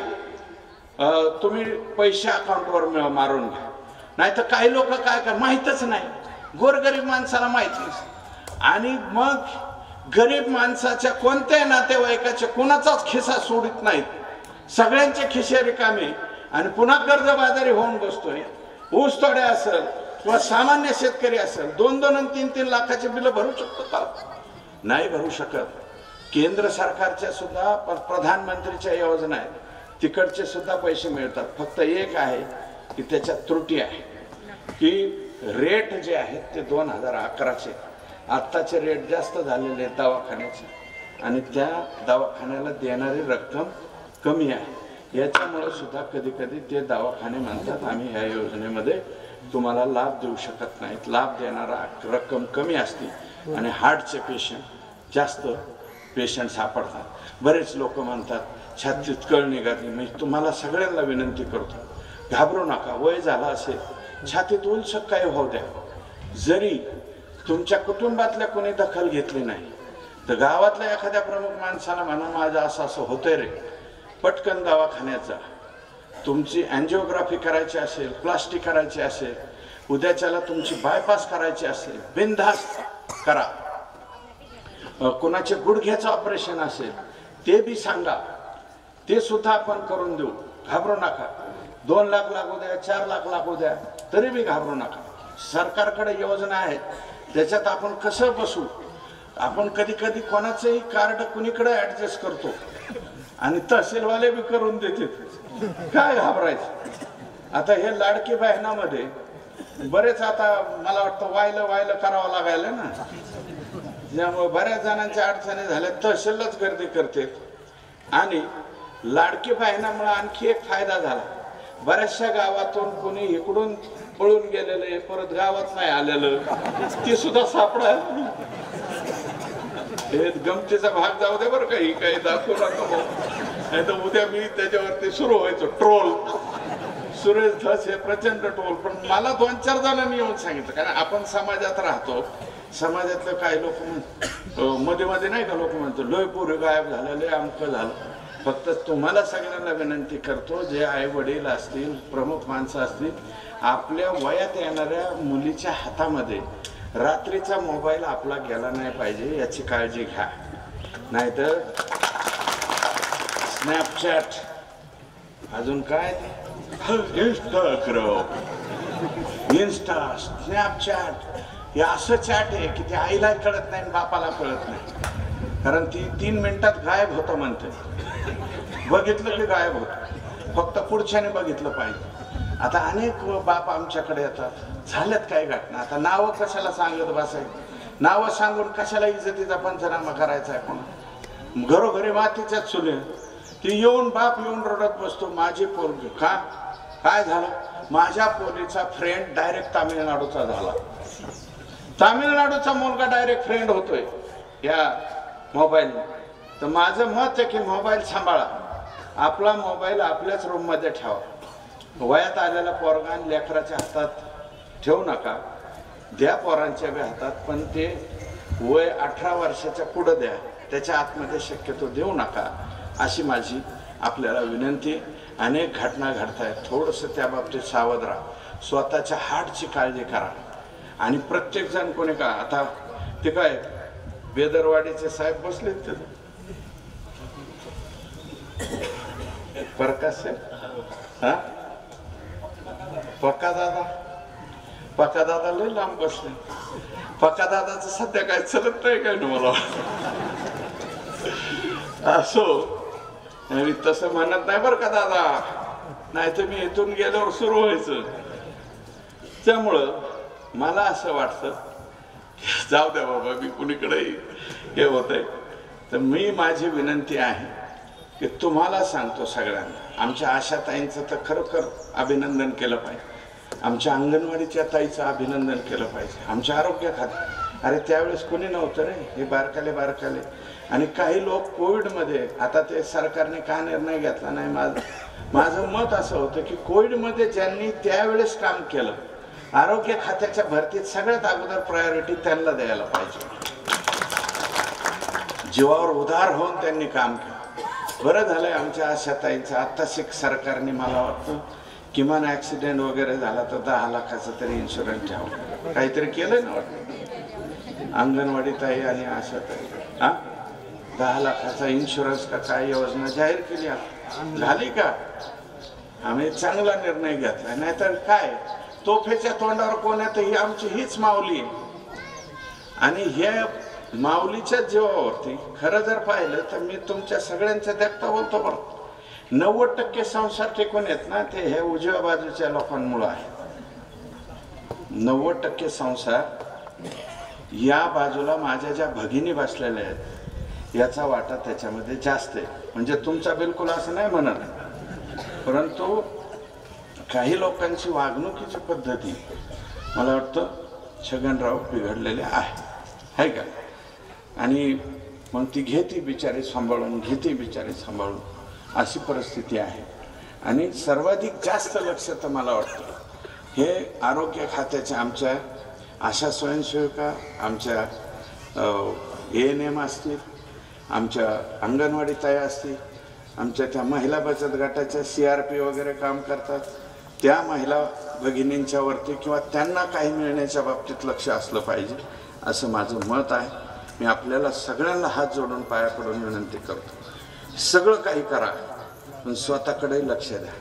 तुम्ही पैसे अकाउंटवर मारून घ्या, नाही तर काही लोक काय कर माहीतच नाही, गोरगरीब माणसाला माहीत नाही, आणि मग गरीब माणसाच्या कोणत्याही नातेवाईकाच्या कोणाचाच खिसा सोडित नाहीत, सगळ्यांचे खिसे रिकामे, आणि पुन्हा कर्जबाजारी होऊन बसतोय। ऊस तोडे असेल किंवा सामान्य शेतकरी असेल 2-2 आणि 3-3 लाखाचे बिल भरू शकतो का? नाही भरू शकत। केंद्र सरकारच्या सुद्धा प्रधानमंत्रीच्या योजना आहेत, तिकडचे सुद्धा पैसे मिळतात, फक्त एक आहे की त्याच्यात त्रुटी आहे की रेट जे आहेत ते 2011चे, आत्ताचे रेट जास्त झालेले आहेत दवाखान्याचे, आणि त्या दवाखान्याला देणारी रक्कम कमी आहे, याच्यामुळे सुद्धा कधी कधी ते दवाखाने म्हणतात आम्ही ह्या योजनेमध्ये तुम्हाला लाभ देऊ शकत नाहीत, लाभ देणारा रक्कम कमी असते आणि हार्टचे पेशंट जास्त पेशंट सापडतात। बरेच लोक म्हणतात छातीत कळ निघाली, मी तुम्हाला सगळ्यांना विनंती करतो घाबरू नका, वय झाला असेल छातीत उलसक काही होऊ द्या, जरी तुमच्या कुटुंबातल्या कोणी दखल घेतली नाही तर गावातल्या एखाद्या प्रमुख माणसाला म्हणा माझं असं असं होतंय रे, पटकन दवाखान्याचा, तुमची अँजिओग्राफी करायची असेल, प्लास्टिक करायची असेल, उद्याच्याला तुमची बायपास करायची असेल, बिनधास्त करा, कोणाचे गुडघ्याचं ऑपरेशन असेल ते बी सांगा, ते सुद्धा आपण करून देऊ, घाबरू नका। 2 लाख लागू द्या, 4 लाख लागू द्या, तरी बी घाबरू नका, सरकारकडे योजना आहेत, त्याच्यात आपण कसं बसू, आपण कधी कधी कोणाचंही कार्ड कुणीकडे ऍडजस्ट करतो आणि तहसीलवाले बी करून देतात, काय घाबरायचं। आता हे लाडकी बहिणामध्ये बरेच आता मला वाटतं वायलं करावं लागायला ना, त्यामुळे बऱ्याच जणांच्या अडचणी झाल्या, तहसीलच गर्दी करते. आणि लाडकी बहिणामुळे आणखी एक फायदा झाला, बऱ्याचशा गावातून कोणी इकडून पळून गेलेलं परत गावात नाही आलेलं ते सुद्धा सापडा. हे गमतीचा भाग जाऊ दे बरं, काही काही दाखवू नका, नाही तर उद्या मी त्याच्यावरती सुरू व्हायचो ट्रोल. सुरेश धस हे प्रचंड ट्रोल. पण मला 2-4 जणांनी येऊन सांगितलं, कारण आपण समाजात राहतो, समाजातलं काही लोक मध्ये मध्ये नाही का, लोक म्हणतो लय पोरी गायब झालं, लय अमकं झालं. फक्त तुम्हाला सगळ्यांना विनंती करतो, जे आई वडील असतील, प्रमुख माणसं असतील, आपल्या वयात येणाऱ्या मुलीच्या हातामध्ये रात्रीचा मोबाईल आपला गेला नाही पाहिजे याची काळजी घ्या. नाहीतर स्नॅपचॅट, अजून काय इंस्टा, स्नॅपचॅट, हे असं चॅट आहे की ते आईला कळत नाही, बापाला कळत नाही. कारण ती 3 मिनिटात गायब होतं म्हणते, बघितलं की गायब होतं, फक्त पुढच्याने बघितलं पाहिजे. आता अनेक बाप आमच्याकडे येतात, झाल्यात काय घटना. आता नावं कशाला सांगत बसायचं, नावं सांगून कशाला इज्जतीचा पंचनामा करायचा आहे. कोण घरोघरी मातीच्याच चुले, ती येऊन बाप येऊन रडत बसतो, माझी पोरगी का काय झालं, माझ्या पोरीचा फ्रेंड डायरेक्ट तामिळनाडूचा झाला. तामिळनाडूचा मुलगा डायरेक्ट फ्रेंड होतोय या मोबाईल. तर माझं मत आहे की मोबाईल सांभाळा, आपला मोबाईल आपल्याच रूममध्ये ठेवा. वयात आलेला पोरगा लेकराच्या हातात ठेवू नका, द्या पोरांच्या बी हातात, पण ते वय 18 वर्षाच्या पुढं द्या, त्याच्या आतमध्ये शक्यतो देऊ नका, अशी माझी आपल्याला विनंती. अनेक घटना घडतायत, थोडंसं त्या बाबतीत सावध राहा, स्वतःच्या हार्टची काळजी करा. आणि प्रत्येक जण कोणी का, आता ते काय बेदरवाडीचे साहेब बसलेत तिथं, प्रकाश साहेब, हा पक्का दादा लय लांब बसले. पक्का दादाचं सध्या काय चलत नाही काय ना मला असो, तसं म्हणत नाही बरं का दादा, नाही तर मी इथून गेल्यावर सुरू व्हायचं. त्यामुळं मला असं वाटतं, जाऊ द्या बाबा, मी कुणीकडेही हे होत आहे. तर मी माझी विनंती आहे की तुम्हाला सांगतो सगळ्यांना, आमच्या आशाताईंचं तर खरोखर अभिनंदन केलं पाहिजे, आमच्या अंगणवाडीच्या ताईचं अभिनंदन केलं पाहिजे, आमच्या आरोग्य खाते. अरे त्यावेळेस कोणी नव्हतं रे, हे बारकाले. आणि काही लोक कोविडमध्ये, आता ते सरकारने का निर्णय घेतला नाही, माझं मत असं होतं की कोविडमध्ये ज्यांनी त्यावेळेस काम केलं, आरोग्य खात्याच्या भरतीत सगळ्यात अगोदर प्रायोरिटी त्यांना द्यायला पाहिजे. जीवावर उधार होऊन त्यांनी काम केलं. बरं झालंय आमच्या आशाताईंचं आत्ता सरकारने मला वाटतं किमान ॲक्सिडेंट वगैरे झाला तर 10 लाखाचा तरी इन्शुरन्स ठेवा, काहीतरी केलंय ना वाटतं अंगणवाडी ताई आणि आशाताई. हा 10 लाखाचा इन्शुरन्स का काय योजना जाहीर केली झाली का? आम्ही चांगला निर्णय घेतला. नाहीतर काय तोफेच्या तोंडावर कोण येतं, ही आमची हीच माऊली. आणि हे माऊलीच्या जीवावरती खरं जर पाहिलं तर मी तुमच्या सगळ्यांच्या देखता बोलतो बरं, 90% संसार टिकून येत ना ते हे उजव्या बाजूच्या लोकांमुळे आहे. 90% संसार या बाजूला माझ्या ज्या भगिनी बसलेल्या आहेत याचा वाटा त्याच्यामध्ये जास्त आहे. म्हणजे तुमचा बिलकुल असं नाही म्हणत, परंतु काही लोकांची वागणुकीची पद्धती मला वाटतं छगनराव बिघडलेले आहे का. आणि मग ती घेती बिचारी सांभाळून अशी परिस्थिती आहे. आणि सर्वाधिक जास्त लक्ष तर मला वाटतं हे आरोग्य खात्याच्या आमच्या आशा स्वयंसेविका, आमच्या ANM असतील, आमच्या अंगणवाडी ताई असतील, आमच्या त्या महिला बचत गटाच्या CRP वगैरे काम करतात त्या महिला भगिनींच्या वरती किंवा त्यांना काही मिळण्याच्या बाबतीत लक्ष असलं पाहिजे असं माझं मत आहे. मी आपल्याला सगळ्यांना हात जोडून पाया पडून विनंती करतो, सगळं काही करा पण स्वतःकडे लक्ष द्या.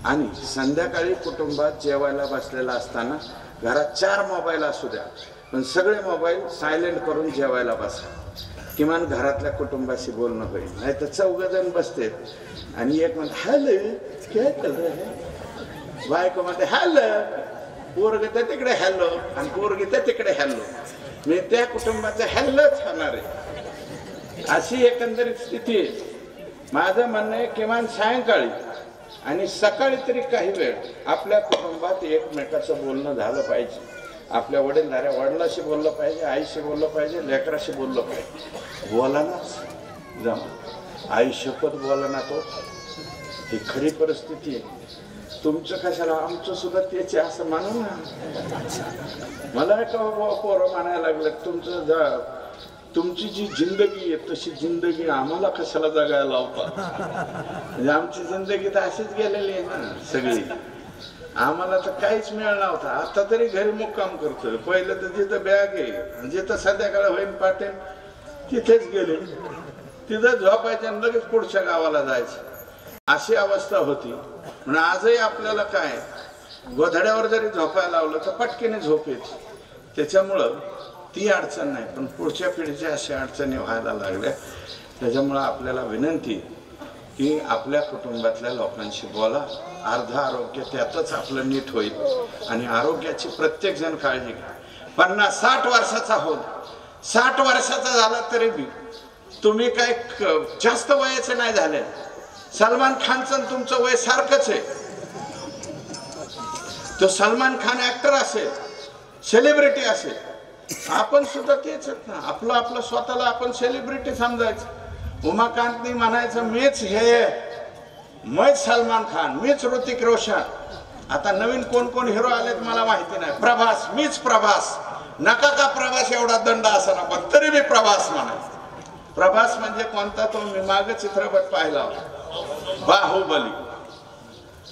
आणि संध्याकाळी कुटुंबात जेवायला बसलेला असताना घरात 4 मोबाईल असू द्या पण सगळे मोबाईल सायलेंट करून जेवायला बसा. किमान घरातल्या कुटुंबाशी बोलणं होईल. नाही तर 4 जण बसते आणि एक म्हणते हॅलो काय चालू आहे, बायको म्हणते हॅलो पोरग तर तिकडे हॅलो आणि पोरगी तर तिकडे हॅलो, मी त्या कुटुंबाचं हॅल्लोच होणार आहे, अशी एकंदरीत स्थिती आहे. माझं म्हणणं आहे किमान सायंकाळी आणि सकाळी तरी काही वेळ आपल्या कुटुंबात एकमेकाचं बोलणं झालं पाहिजे. आपल्या वडीलधाऱ्या वडिलाशी बोललं पाहिजे, आईशी बोललं पाहिजे, लेकराशी बोललं पाहिजे. बोला नाच जमा, आई शपथ बोला ना, तो ही खरी परिस्थिती आहे. तुमचं कशाला, आमचं सुद्धा त्याचे असं मानू ना. मला का पोरं म्हणायला लागलं तुमची जी जिंदगी आहे तशी जिंदगी आम्हाला कशाला जगायला लावता. म्हणजे आमची जिंदगी तर अशीच गेलेली आहे ना सगळी, आम्हाला तर काहीच मिळालं नव्हतं. आता तरी घरी मुक्काम करतोय. पहिलं तर जिथं बॅग आहे, जिथं संध्याकाळ होईन पाटेल तिथेच गेले, तिथं झोपायचं आणि लगेच पुढच्या गावाला जायचं, अशी अवस्था होती. म्हणून आजही आपल्याला काय गोधड्यावर जरी झोपायला लावलं तर पटकेने झोप येते. त्याच्यामुळं ती अडचण नाही, पण पुढच्या पिढीच्या अशा अडचणी व्हायला लागल्या. त्याच्यामुळं आपल्याला विनंती की आपल्या कुटुंबातल्या लोकांशी बोला. अर्ध आरोग्य त्यातच आपलं नीट होईल आणि आरोग्याची प्रत्येक जण काळजी घ्या. 50-60 वर्षाचा होत, 60 वर्षाचा झाला तरी बी तुम्ही काय जास्त वयाचे नाही झाले. सलमान खानचं तुमचं वय सारखंच आहे. तो सलमान खान ऍक्टर असेल, सेलिब्रिटी असेल, आपण सुद्धा तेच आहेत ना. आपलं स्वतःला आपण सेलिब्रिटी समजायचं. उमाकांतनी म्हणायचं मीच हे, मीच सलमान खान, मीच ऋतिक रोशन. आता नवीन कोण कोण हिरो आलेत मला माहिती नाही. प्रभास, मीच प्रभास. नका का प्रभास एवढा दंड असा ना, पण तरी मी प्रभास म्हणायचं. प्रभास म्हणजे कोणता, तो मी मागे चित्रपट पाहिला होता, बाहुबली.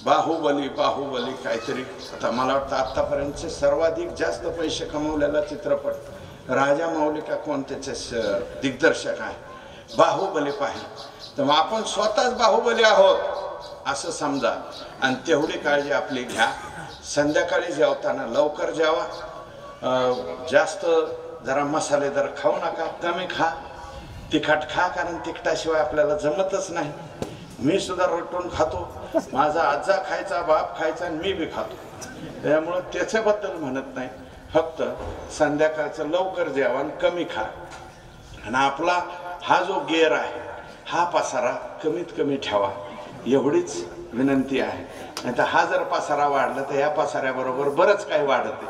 बाहुबली बाहुबली काहीतरी. आता मला वाटतं आतापर्यंतचे सर्वाधिक जास्त पैसे कमवलेला चित्रपट राजा मौली का कोण त्याचे दिग्दर्शक आहे. बाहुबली पाहिजे तर आपण स्वतःच बाहुबली आहोत असं समजा आणि तेवढी काळजी आपली घ्या. संध्याकाळी जेवताना लवकर जेवा. जास्त जरा मसालेदार खाऊ नका, कमी खा. तिखट खा, कारण तिखटाशिवाय आपल्याला जमतच नाही. मी सुद्धा रटून खातो. माझा आजा खायचा, बाप खायचा आणि मी बी खातो. त्यामुळं त्याच्याबद्दल म्हणत नाही, फक्त संध्याकाळचं लवकर जेवा आणि कमी खा. आणि आपला हा जो गेर आहे हा पसारा कमीत कमी ठेवा, एवढीच विनंती आहे. नाही तर हा जर पसारा वाढला तर या पसाऱ्याबरोबर बरंच काही वाढते,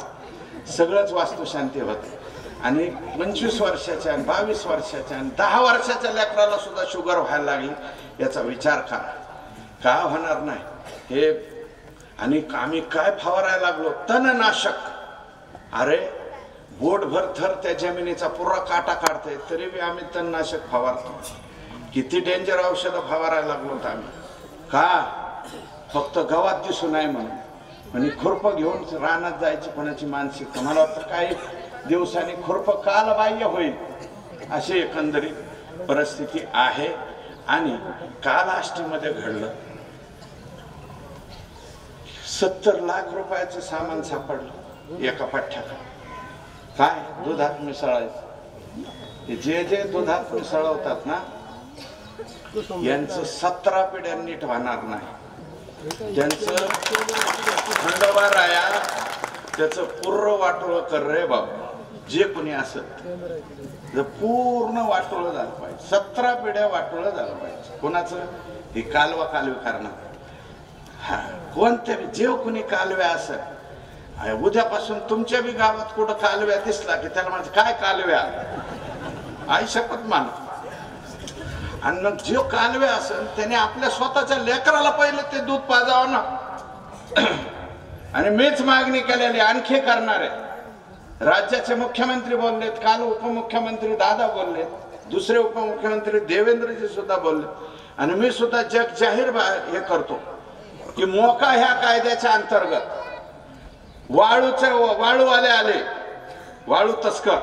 सगळंच वास्तुशांती होते. आणि 25 वर्षाच्या आणि 22 वर्षाच्या आणि 10 वर्षाच्या लेकराला सुद्धा शुगर व्हायला लागली, याचा विचार करा. का होणार नाही हे. आणि आम्ही काय फवारायला लागलो, तणनाशक. अरे बोटभर थर त्या जमिनीचा पुरा काटा काढते तरी बी आम्ही तणनाशक फवारतो. किती डेंजर औषधं फवारायला लागलो आम्ही. का? फक्त गवात दिसू नये म्हणून. म्हणजे खुरप घेऊन रानात जायची कोणाची मानसिकता. मला वाटतं काही दिवसांनी खुरप कालबाह्य होईल अशी एकंदरीत परिस्थिती आहे. आणि काल आष्टीमध्ये घडलं, 70 लाख रुपयाचं सामान सापडलं एका पठ्ठ्यात. काय? दुधात मिसळायचं. जे दुधात मिसळवतात ना यांचं 17 पिढ्या नीट होणार नाही. त्यांचं खंडोबा राया त्याचं पूर्ण वाटोळं कर रे बाबा. जे कोणी असत पूर्ण वाटोळं झालं पाहिजे. 17 पिढ्या वाटोळं झालं पाहिजे. कोणाचं? हे कालवा कालवे करणार. हा, कोणत्या जेव कोणी कालव्या असत, उद्यापासून तुमच्या बी गावात कुठं कालव्या दिसला की त्याला म्हणजे काय कालव्या, आई शपथ मान. आणि मग जे कालवे असेल त्याने आपल्या स्वतःच्या लेकराला पहिले ते दूध पाजावं ना. आणि मीच मागणी केलेली, आणखी करणार आहे. राज्याचे मुख्यमंत्री बोललेत, काल उपमुख्यमंत्री दादा बोललेत, दुसरे उपमुख्यमंत्री देवेंद्रजी सुद्धा बोलले. आणि मी सुद्धा जग जाहीर हे करतो की मोका ह्या कायद्याच्या अंतर्गत वाळूवाले आले, वाळू तस्कर,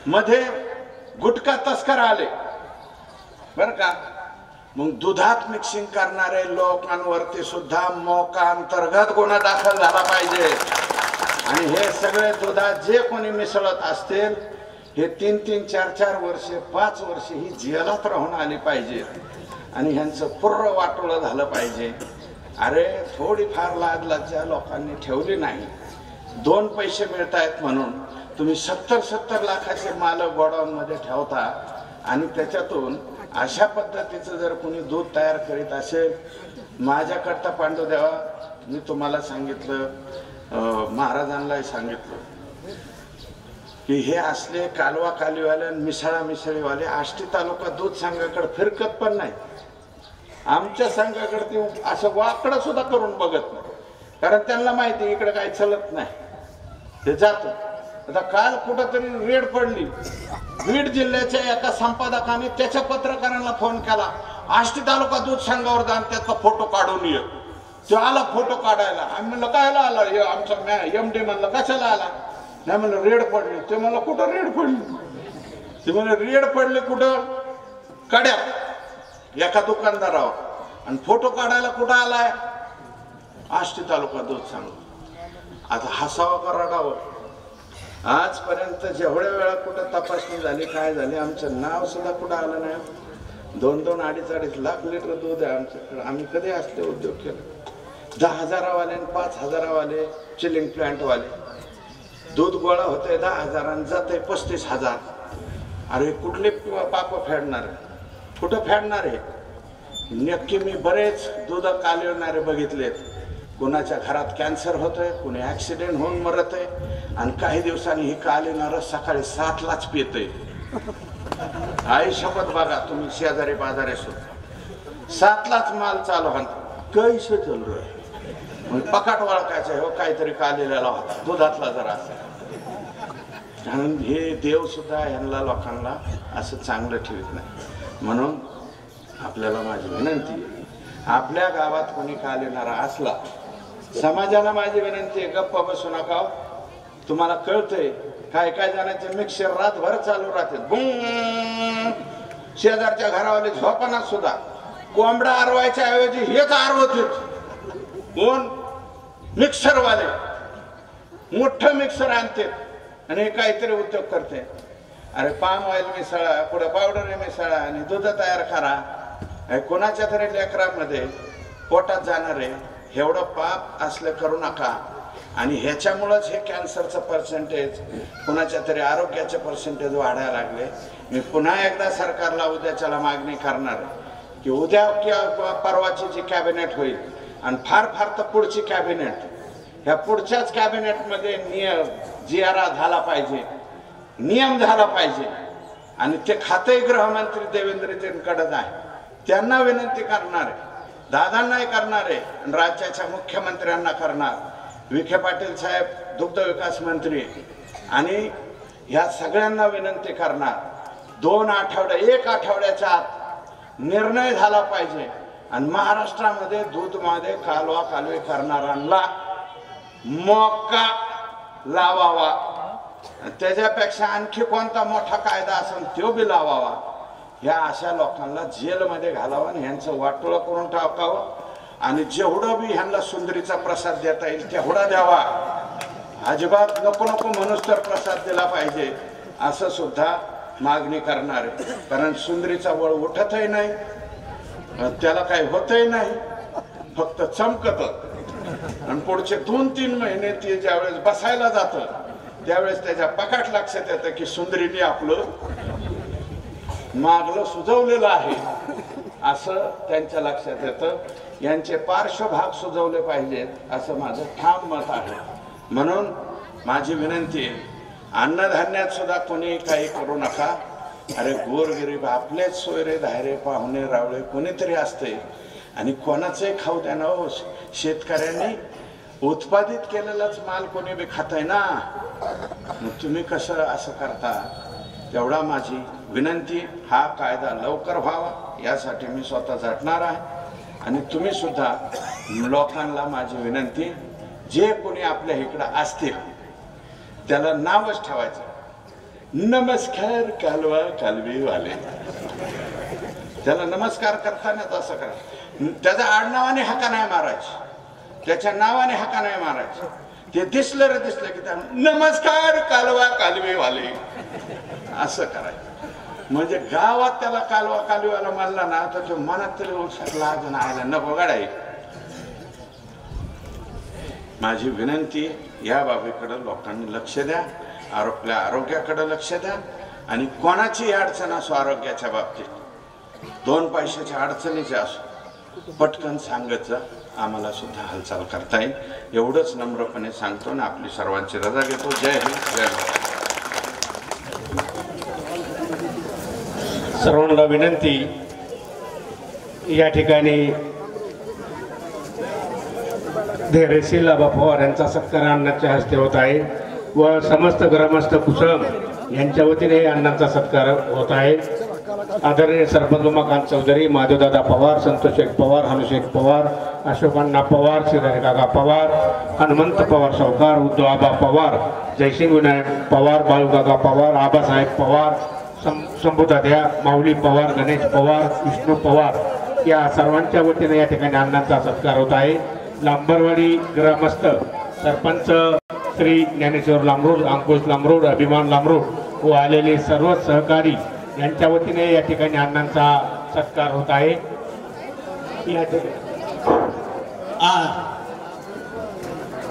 मध्ये गुटखा तस्कर आले बर का. मग दुधात मिक्सिंग करणारे लोकांवरती सुद्धा मोका अंतर्गत गुन्हा दाखल झाला पाहिजे. आणि हे सगळे दुधात जे कोणी मिसळत असतील हे 3-3, 4-4 वर्षे, 5 वर्षे ही जेलात राहून आली पाहिजे. आणि ह्यांचं पूर्ण वाटोळं झालं पाहिजे. अरे थोडीफार लाज लज्जा लोकांनी ठेवली नाही दोन पैसे मिळत आहेत म्हणून तुम्ही 70 लाखाचे माल गोडाऊनमध्ये ठेवता आणि त्याच्यातून अशा पद्धतीचं जर कोणी दूध तयार करीत असेल, माझ्याकरता पांडुदेवा मी तुम्हाला सांगितलं, महाराजांनाही सांगितलं की हे असले कालवा कालीवाले मिसळा मिसळीवाले आष्टी तालुका दूध संघाकडे फिरकत पण नाही. आमच्या संघाकडे ते असं वाकडं सुद्धा करून बघत नाही, कारण त्यांना माहिती इकडे काही चलत नाही, ते जात. आता काल कुठंतरी रेड पडली, बीड जिल्ह्याच्या एका संपादकाने त्याच्या पत्रकारांना फोन केला, आष्टी तालुका दूध संघावर जाऊन त्याचा फोटो काढून ये. तो आला फोटो काढायला. आम्ही म्हणलं कायला आला? आमचा MD म्हणलं कशाला आला? नाही म्हणलं रेड पडली. ते म्हणलं कुठं रेड पडली? ते म्हणलं रेड पडले कुठं? कड्यात एका दुकानदारावर. आणि फोटो काढायला कुठं आलाय? आष्टी तालुका दूध संघ. आता हसावं का रडावं? आजपर्यंत जेवढ्या वेळा कुठं तपासणी झाली, काय झाली, आमचं नाव सुद्धा कुठं आलं नाही. 2-2, 2.5 लाख लिटर दूध आहे आमच्याकडे. आम्ही कधी असले उद्योग केले? 10,000वाले आणि 5,000वाले चिलिंग प्लांटवाले दूध गोळा होते 10,000 आणि जाते 35,000. अरे कुठले पाप फेडणार? कुठं फेडणार आहे? नक्की मी बरेच दूध कालवणारे बघितलेत. कोणाच्या घरात कॅन्सर होतोय, कोणी ऍक्सिडेंट होऊन मरत आहे, आणि काही दिवसांनी ही कालवणारं सकाळी 7लाच पितय. आई शपथ बघा तुम्ही, शेजारी पाजारी सुद्धा 7लाच माल चालू होता. कैसे चल रहा मग पकाट वळखायचं हो, काहीतरी कालेलेला होता दुधातला जरा असेल. कारण हे देव सुद्धा ह्यांना लोकांना असं चांगलं ठेवत नाही. म्हणून आपल्याला माझी विनंती आहे, आपल्या गावात कोणी कालेणारा असला, समाजाला माझी विनंती आहे, गप्पा बसू नका. तुम्हाला कळतंय काय काय जणांचे मिक्सर रातभर चालू राहते, शेजारच्या घरावाले झोपणार सुद्धा कोंबडा आरवायच्या ऐवजी हेच आरवत. कोण? मिक्सरवाले मोठं मिक्सर आणते आणि काहीतरी उद्योग करते. अरे पाम ऑइल मिसळा, पुढे पावडर मिसळा आणि दूध तयार करा. कोणाच्या तरी लेकरामध्ये पोटात जाणार आहे, एवढं पाप असलं करू नका. आणि ह्याच्यामुळंच हे कॅन्सरचं पर्सेंटेज, कुणाच्या तरी आरोग्याचे पर्सेंटेज वाढायला लागले. मी पुन्हा एकदा सरकारला उद्याच्याला मागणी करणार आहे की उद्या किंवा परवाची जी कॅबिनेट होईल आणि फार फार तर पुढची कॅबिनेट, ह्या पुढच्याच कॅबिनेटमध्ये GR झाला पाहिजे, नियम झाला पाहिजे. आणि ते खाते गृहमंत्री देवेंद्रजींकडे आहे, त्यांना विनंती करणार आहे, दादांनाही करणार आहे, आणि राज्याच्या मुख्यमंत्र्यांना करणार, विखे पाटील साहेब दुग्ध विकास मंत्री, आणि ह्या सगळ्यांना विनंती करणार. 2 आठवड्या 1 आठवड्याच्या आत निर्णय झाला पाहिजे. आणि महाराष्ट्रामध्ये दूधमध्ये कालवा कालवे करणाऱ्यांना मोका लावावा. त्याच्यापेक्षा आणखी कोणता मोठा कायदा असेल तो बी लावावा. ह्या अशा लोकांना जेलमध्ये घालावं आणि ह्यांचं वाटोळं करून टाकावं. आणि जेवढं बी ह्यांना सुंदरीचा प्रसाद देता येईल तेवढा द्यावा. अजिबात नको नको म्हणूच तर प्रसाद दिला पाहिजे असं सुद्धा मागणी करणार आहे. कारण सुंदरीचा वळ उठतही नाही, त्याला काही होतही नाही, फक्त चमकत. आणि पुढचे 2-3 महिने ते ज्यावेळेस बसायला जातं त्यावेळेस त्याच्या पकाट लक्षात येतं की सुंदरीने आपलं मागलं सुजवलेलं आहे, असं त्यांच्या लक्षात येतं. यांचे पार्श्वभाग सुजवले पाहिजेत असं माझं ठाम मत आहे. म्हणून माझी विनंती आहे, अन्नधान्यात सुद्धा कोणी काही करू नका. अरे गोरगरीब आपलेच सोयरे धायरे पाहुणे रावळे कोणीतरी असते आणि कोणाचंही खाऊ द्या ना हो. शेतकऱ्यांनी उत्पादित केलेलाच माल कोणी बी खाताय ना, मग तुम्ही कसं असं करता? तेवढा माझी विनंती, हा कायदा लवकर व्हावा यासाठी मी स्वतः झटणार आहे. आणि तुम्ही सुद्धा लोकांना माझी विनंती, जे कोणी आपल्या इकडं असतील त्याला नावच ठेवायचं, नमस्कार कालवा कालवेवाले. त्याला नमस्कार करतानाच असं करा. त्याच्या आडनावाने हाका नाही मारायची, त्याच्या नावाने हाका नाही मारायची. ते दिसलं रे दिसलं की त्या नमस्कार कालवा कालवेवाले असं करायचं. म्हणजे गावात त्याला कालवा कालवेवाला म्हणला ना तर तो मनात तरी लाज नाही नको गाडाय. माझी विनंती या बाबीकडे लोकांनी लक्ष द्या, आपल्या आरोग्याकडे लक्ष द्या आणि कोणाची अडचण असो आरोग्याच्या बाबतीत 2 पैशाच्या अडचणीच्या असो पटकन सांगत जा, आम्हाला सुद्धा हालचाल करता येईल एवढंच नम्रपणे सांगतो आणि आपली सर्वांची रजा घेतो. जय हिंद, जय भारत. सर्वांना विनंती, या ठिकाणी धैर्यशील आबा पवार यांचा सत्कार अण्णांच्या हस्ते होत आहे व समस्त ग्रामस्थ कुसळ यांच्या वतीने अण्णांचा सत्कार होत आहे. आदरणीय सरपंच उमाकांत चौधरी, माधवदादा पवार, संतोष शेख पवार, हनुशेख पवार, अशोकांना पवार, श्रीधर काका पवार, हनुमंत पवार सावकार, उद्धव आबा पवार, जयसिंग विनायक पवार, बाळूकाका पवार, आबासाहेब पवार, शंभूदाद्या, माऊली पवार, गणेश पवार, विष्णू पवार या सर्वांच्या वतीने या ठिकाणी अण्णांचा सत्कार होत आहे. लांबरवाडी ग्रामस्थ सरपंच श्री ज्ञानेश्वर लांबरोड, अंकुश लांबरोड, अभिमान लांबरोड व आलेले सर्व सहकारी यांच्या वतीने या ठिकाणी अण्णांचा सत्कार होत आहे.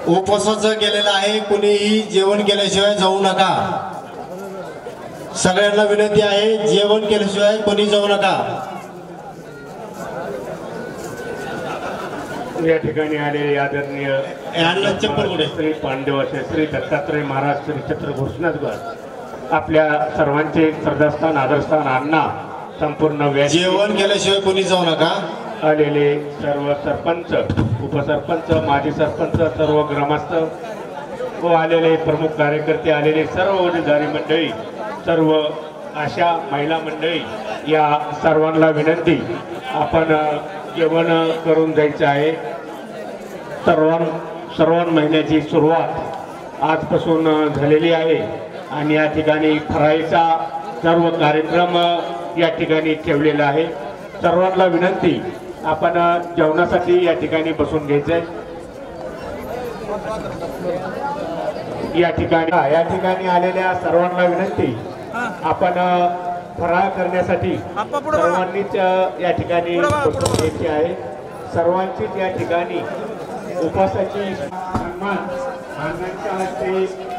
उपवासाचं केलेलं आहे, कुणीही जेवण केल्याशिवाय जाऊ नका. सगळ्यांना विनंती आहे, जेवण केल्याशिवाय कोणी जाऊ नका. या ठिकाणी आलेले आदरणीय श्री पांडव श्री दत्तात्रय महाराज श्री छत्र घोषणाधर आपल्या सर्वांचे श्रद्धास्थान आदरस्थान अण्णा संपूर्ण जेवण केल्याशिवाय कोणी जाऊ नका. आलेले सर्व सरपंच, उपसरपंच, माजी सरपंच, सर्व ग्रामस्थ व आलेले प्रमुख कार्यकर्ते, आलेले सर्व वडीलधारी मंडळी, सर्व अशा महिला मंडळी, या सर्वांना विनंती, आपण जेवण करून जायचं आहे. श्रावण महिन्याची सुरुवात आजपासून झालेली आहे आणि या ठिकाणी फराळीचा सर्व कार्यक्रम या ठिकाणी ठेवलेला आहे. सर्वांना विनंती, आपण जेवणासाठी या ठिकाणी बसून घ्यायचंय. या ठिकाणी आलेल्या सर्वांना विनंती, आपण फराळ करण्यासाठी सर्वांनीच या ठिकाणी बसून घ्यायची आहे. सर्वांचीच या ठिकाणी उपासाची सन्मान अण्णांच्या हस्ते